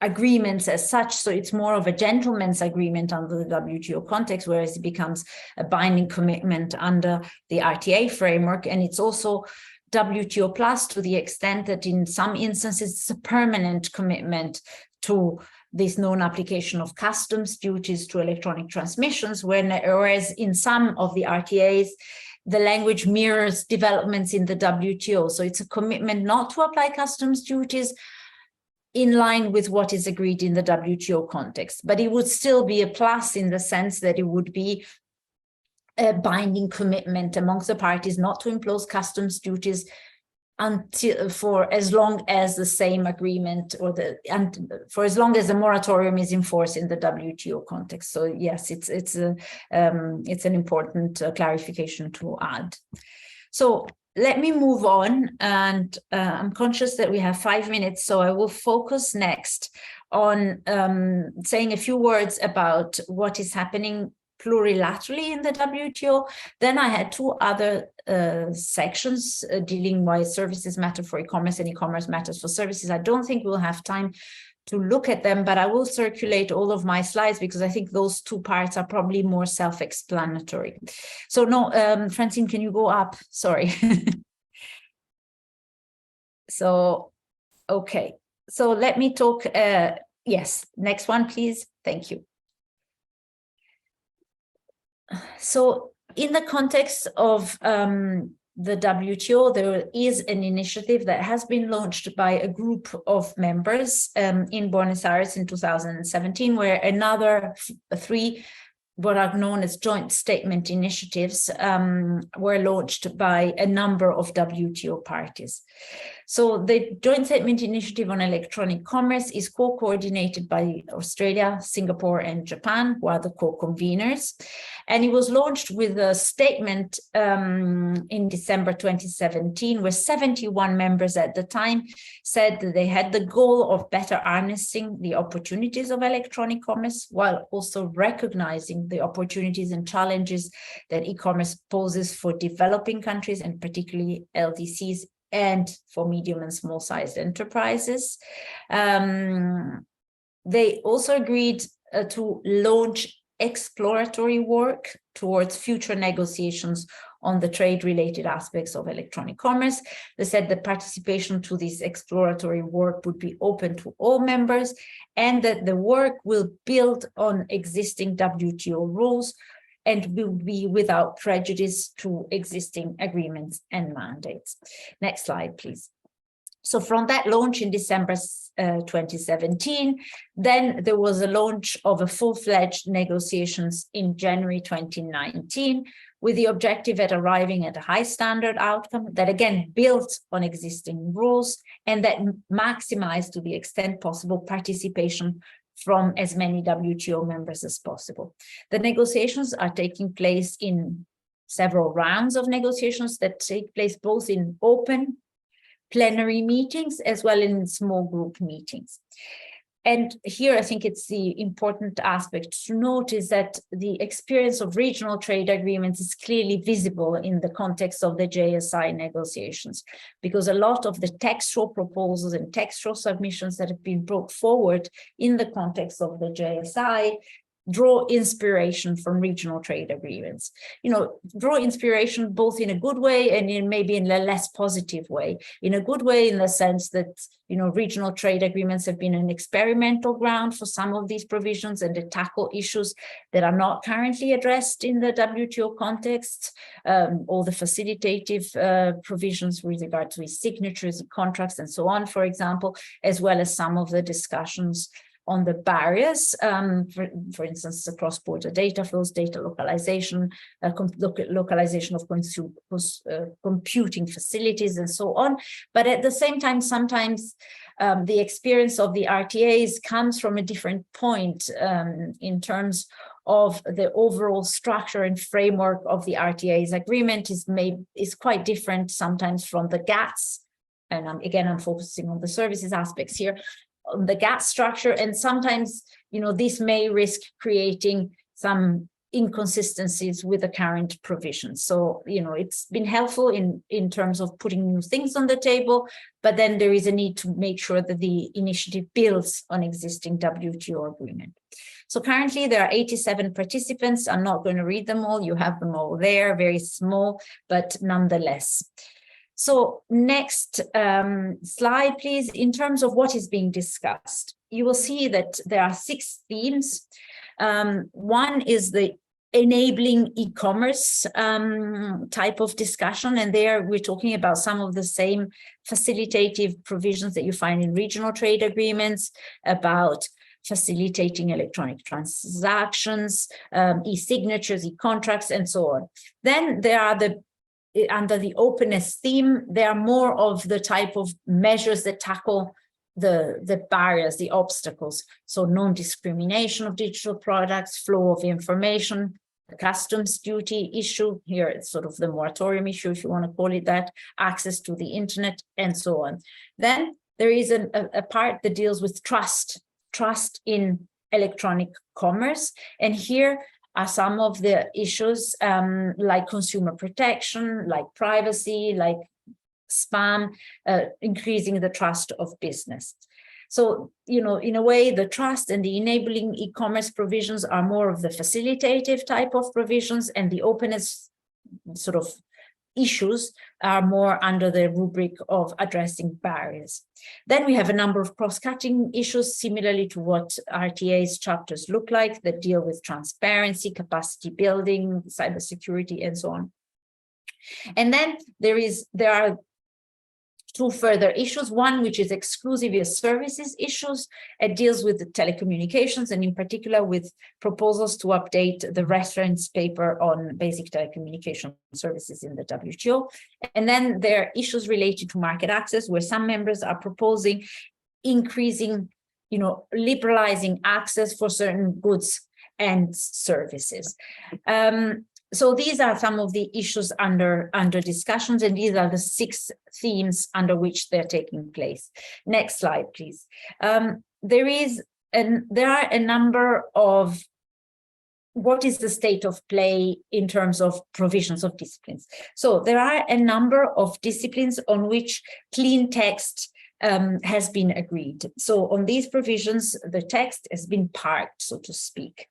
agreements as such. So it's more of a gentleman's agreement under the WTO context, whereas it becomes a binding commitment under the RTA framework. And it's also WTO plus to the extent that in some instances, it's a permanent commitment to this non-application of customs duties to electronic transmissions, whereas in some of the RTAs, the language mirrors developments in the WTO. So it's a commitment not to apply customs duties in line with what is agreed in the WTO context, but it would still be a plus in the sense that it would be a binding commitment amongst the parties not to impose customs duties for as long as the same agreement for as long as the moratorium is enforced in the WTO context. So yes, it's an important clarification to add. So let me move on, and I'm conscious that we have 5 minutes, so I will focus next on saying a few words about what is happening plurilaterally in the WTO. Then I had two other sections dealing why services matter for e-commerce and e-commerce matters for services. I don't think we'll have time to look at them, but I will circulate all of my slides because I think those two parts are probably more self-explanatory. So no, Francine, can you go up? Sorry. So, okay. So let me talk, yes, next one, please. Thank you. So in the context of the WTO, there is an initiative that has been launched by a group of members in Buenos Aires in 2017, where another three what are known as joint statement initiatives were launched by a number of WTO parties. So the Joint Statement Initiative on Electronic Commerce is co-coordinated by Australia, Singapore, and Japan, who are the co-conveners. And it was launched with a statement in December 2017, where 71 members at the time said that they had the goal of better harnessing the opportunities of electronic commerce, while also recognizing the opportunities and challenges that e-commerce poses for developing countries, and particularly LDCs, and for medium and small-sized enterprises. They also agreed to launch exploratory work towards future negotiations on the trade-related aspects of electronic commerce. They said that participation to this exploratory work would be open to all members, and that the work will build on existing WTO rules and will be without prejudice to existing agreements and mandates. Next slide, please. So from that launch in December 2017, then there was a launch of a full-fledged negotiations in January 2019, with the objective at arriving at a high standard outcome that again built on existing rules and that maximized to the extent possible participation from as many WTO members as possible. The negotiations are taking place in several rounds of negotiations that take place both in open plenary meetings as well in small group meetings. And here I think it's the important aspect to note is that the experience of regional trade agreements is clearly visible in the context of the JSI negotiations, because a lot of the textual proposals and textual submissions that have been brought forward in the context of the JSI draw inspiration from regional trade agreements. You know, draw inspiration both in a good way and in maybe in a less positive way. In a good way in the sense that, you know, regional trade agreements have been an experimental ground for some of these provisions and they tackle issues that are not currently addressed in the WTO context, or the facilitative provisions with regard to signatures, contracts, and so on, for example, as well as some of the discussions on the barriers, for instance, the cross-border data flows, data localization, localization of computing facilities, and so on. But at the same time, sometimes the experience of the RTAs comes from a different point in terms of the overall structure and framework of the RTAs agreement is quite different sometimes from the GATS. And again, I'm focusing on the services aspects here. The GATT structure, and sometimes, you know, this may risk creating some inconsistencies with the current provisions. So, you know, it's been helpful in terms of putting new things on the table, but then there is a need to make sure that the initiative builds on existing WTO agreement. So currently there are 87 participants. I'm not going to read them all. You have them all there, very small, but nonetheless. So next slide, please. In terms of what is being discussed, you will see that there are 6 themes. One is the enabling e-commerce type of discussion, and there we're talking about some of the same facilitative provisions that you find in regional trade agreements, about facilitating electronic transactions, e-signatures, e-contracts, and so on. Then there are under the openness theme, there are more of the type of measures that tackle the barriers, the obstacles. So non-discrimination of digital products, flow of information, the customs duty issue, here it's sort of the moratorium issue, if you want to call it that, access to the internet, and so on. Then there is a part that deals with trust in electronic commerce. And here are some of the issues like consumer protection, like privacy, like spam, increasing the trust of business. So, you know, in a way, the trust and the enabling e-commerce provisions are more of the facilitative type of provisions, and the openness sort of issues are more under the rubric of addressing barriers. Then we have a number of cross-cutting issues, similarly to what RTA's chapters look like, that deal with transparency, capacity building, cybersecurity, and so on. And then there are 2 further issues, one which is exclusive services issues. It deals with the telecommunications, and in particular with proposals to update the reference paper on basic telecommunication services in the WTO. And then there are issues related to market access, where some members are proposing increasing, you know, liberalizing access for certain goods and services. So these are some of the issues under discussions, and these are the 6 themes under which they're taking place. Next slide, please. There are a number of what is the state of play in terms of provisions of disciplines. So there are a number of disciplines on which clean text has been agreed. So on these provisions, the text has been parked, so to speak.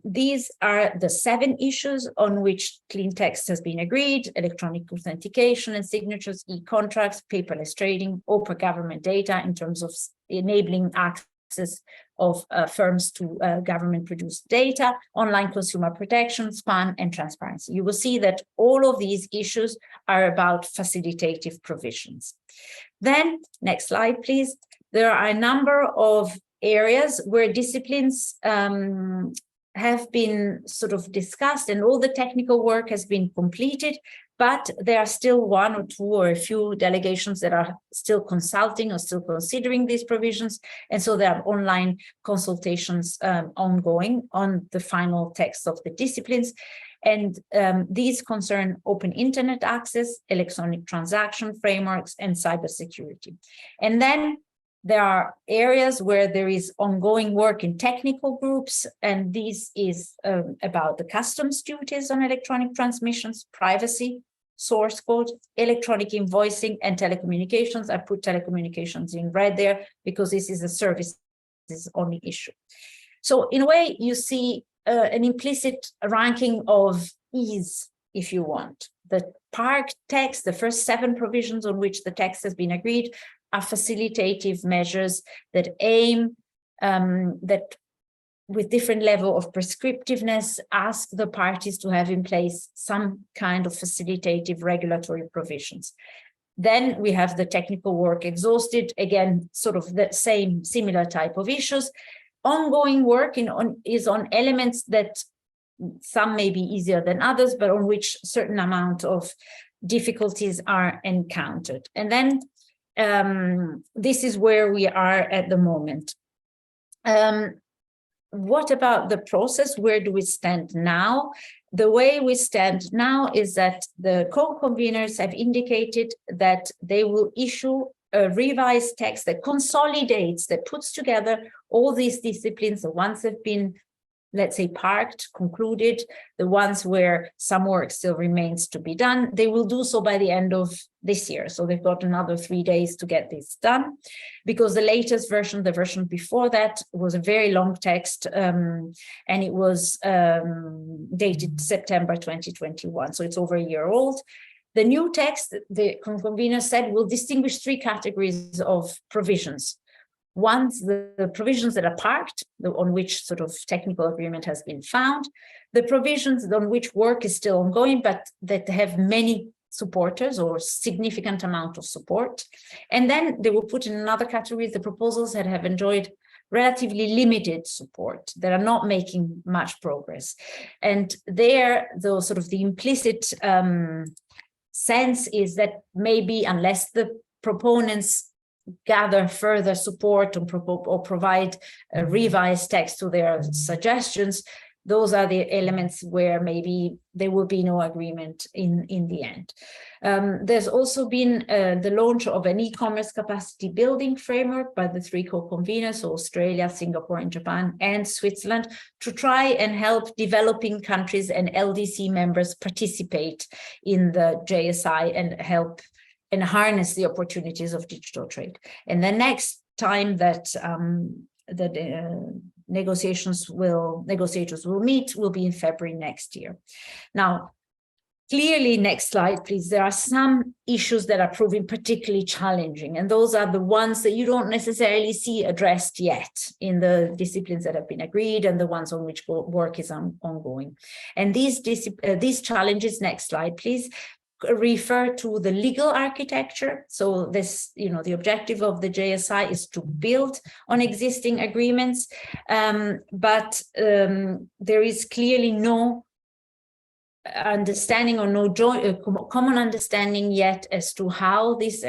These are the 7 issues on which clean text has been agreed: electronic authentication and signatures, e-contracts, paperless trading, open government data in terms of enabling access of firms to government-produced data, online consumer protection, spam, and transparency. You will see that all of these issues are about facilitative provisions. Then, next slide, please. There are a number of areas where disciplines have been sort of discussed, and all the technical work has been completed, but there are still 1 or 2 or a few delegations that are still consulting or still considering these provisions. And so there are online consultations ongoing on the final text of the disciplines. And these concern open internet access, electronic transaction frameworks, and cybersecurity. And then there are areas where there is ongoing work in technical groups, and this is about the customs duties on electronic transmissions, privacy, source code, electronic invoicing, and telecommunications. I put telecommunications in red there because this is a services only issue. So in a way, you see an implicit ranking of ease, if you want. The park text, the first 7 provisions on which the text has been agreed, are facilitative measures that aim, that with different level of prescriptiveness, ask the parties to have in place some kind of facilitative regulatory provisions. Then we have the technical work exhausted, again, sort of the same similar type of issues. Ongoing work is on elements that some may be easier than others, but on which certain amount of difficulties are encountered. And then this is where we are at the moment. What about the process? Where do we stand now? The way we stand now is that the co-conveners have indicated that they will issue a revised text that consolidates, that puts together all these disciplines, the ones that have been let's say, parked, concluded, the ones where some work still remains to be done, they will do so by the end of this year. So they've got another 3 days to get this done, because the latest version, the version before that, was a very long text, and it was dated September 2021. So it's over a year old. The new text, the convener said, will distinguish 3 categories of provisions. One, the provisions that are parked, on which sort of technical agreement has been found, the provisions on which work is still ongoing, but that have many supporters or significant amount of support. And then they will put in another category the proposals that have enjoyed relatively limited support, that are not making much progress. And there, the sort of the implicit sense is that maybe unless the proponents gather further support or provide a revised text to their suggestions, those are the elements where maybe there will be no agreement in the end. There's also been the launch of an e-commerce capacity building framework by the 3 co-conveners, so Australia, Singapore, and Japan, and Switzerland, to try and help developing countries and LDC members participate in the JSI and help and harness the opportunities of digital trade. And the next time that negotiators will meet will be in February next year. Now, clearly, next slide, please, there are some issues that are proving particularly challenging, and those are the ones that you don't necessarily see addressed yet in the disciplines that have been agreed and the ones on which work is ongoing. And these challenges, next slide, please, refer to the legal architecture. So this, the objective of the JSI is to build on existing agreements, but there is clearly no understanding or no common understanding yet as to how these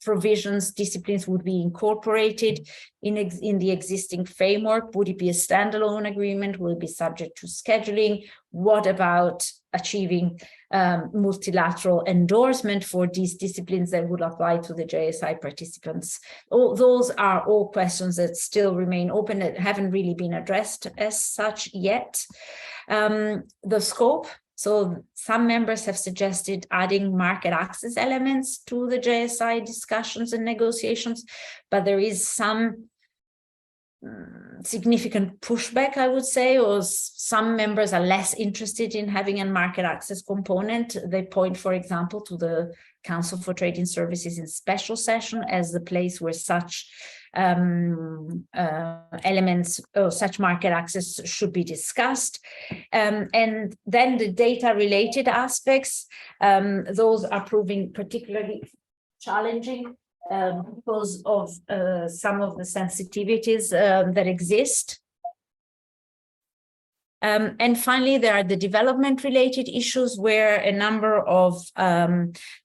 provisions, disciplines would be incorporated in the existing framework. Would it be a standalone agreement? Will it be subject to scheduling? What about achieving multilateral endorsement for these disciplines that would apply to the JSI participants? Those are all questions that still remain open, that haven't really been addressed as such yet. The scope. So some members have suggested adding market access elements to the JSI discussions and negotiations, but there is some significant pushback, I would say, or some members are less interested in having a market access component. They point, for example, to the Council for Trading Services in special session as the place where such elements or such market access should be discussed. And then the data related aspects, those are proving particularly challenging because of some of the sensitivities that exist. And finally, there are the development-related issues where a number of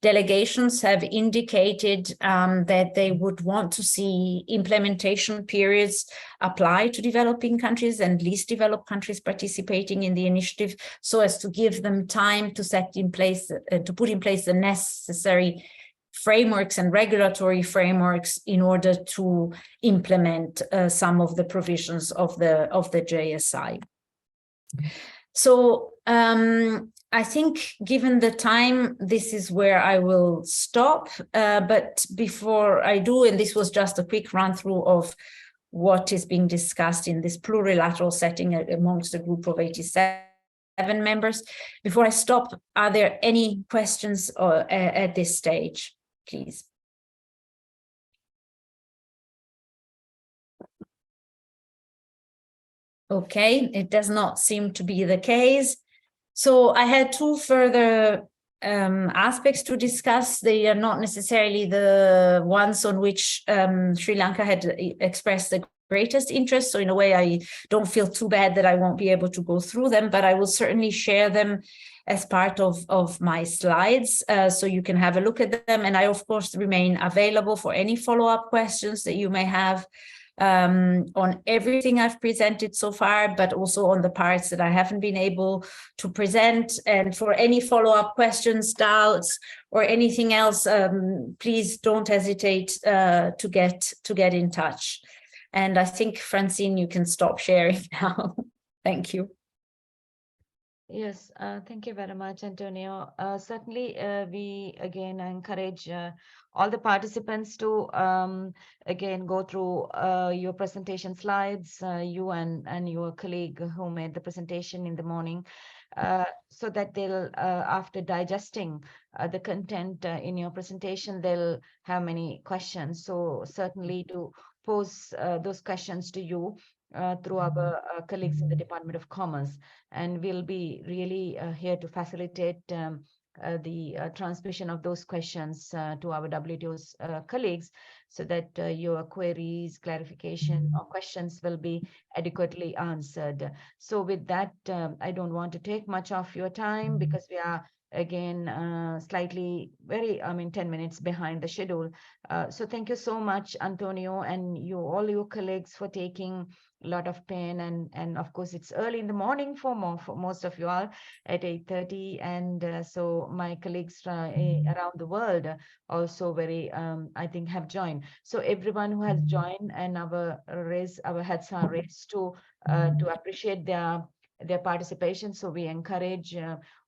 delegations have indicated that they would want to see implementation periods apply to developing countries and least developed countries participating in the initiative, so as to give them time to set in place, to put in place the necessary frameworks and regulatory frameworks in order to implement some of the provisions of the JSI. So I think, given the time, this is where I will stop. But before I do, and this was just a quick run through of what is being discussed in this plurilateral setting amongst a group of 87 members. Before I stop, are there any questions at this stage, please? Okay, it does not seem to be the case. So I had 2 further aspects to discuss. They are not necessarily the ones on which Sri Lanka had expressed the greatest interest. So in a way, I don't feel too bad that I won't be able to go through them, but I will certainly share them as part of my slides, so you can have a look at them. And I, of course, remain available for any follow-up questions that you may have on everything I've presented so far, but also on the parts that I haven't been able to present. And for any follow-up questions, doubts, or anything else, please don't hesitate to get in touch. And I think, Francine, you can stop sharing now. Thank you. Yes, thank you very much, Antonio. Certainly, we again encourage all the participants to again go through your presentation slides, you and your colleague who made the presentation in the morning, so that they'll, after digesting the content in your presentation, they'll have many questions. So certainly to pose those questions to you through our colleagues in the Department of Commerce. And we'll be really here to facilitate the transmission of those questions to our WTO's colleagues, so that your queries, clarification, or questions will be adequately answered. So with that, I don't want to take much of your time, because we are again slightly 10 minutes behind the schedule. So thank you so much, Antonio, and all your colleagues, for taking a lot of pain, and of course it's early in the morning for most of you all at 8:30, and so my colleagues around the world also very I think have joined. So everyone who has joined, and our heads are raised to appreciate their participation. So we encourage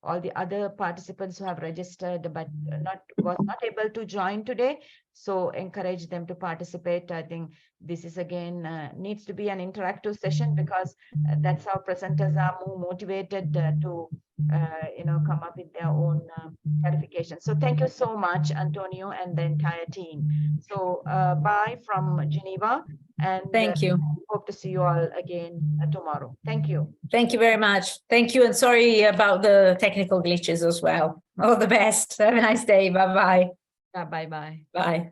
all the other participants who have registered but was not able to join today, so encourage them to participate. I think this is again needs to be an interactive session, because that's how presenters are more motivated to come up with their own clarification. So thank you so much, Antonio, and the entire team. So bye from Geneva, and Thank you. hope to see you all again tomorrow. Thank you. Thank you very much. Thank you. And sorry about the technical glitches as well. All the best. Have a nice day. Bye-bye. Bye-bye. Bye.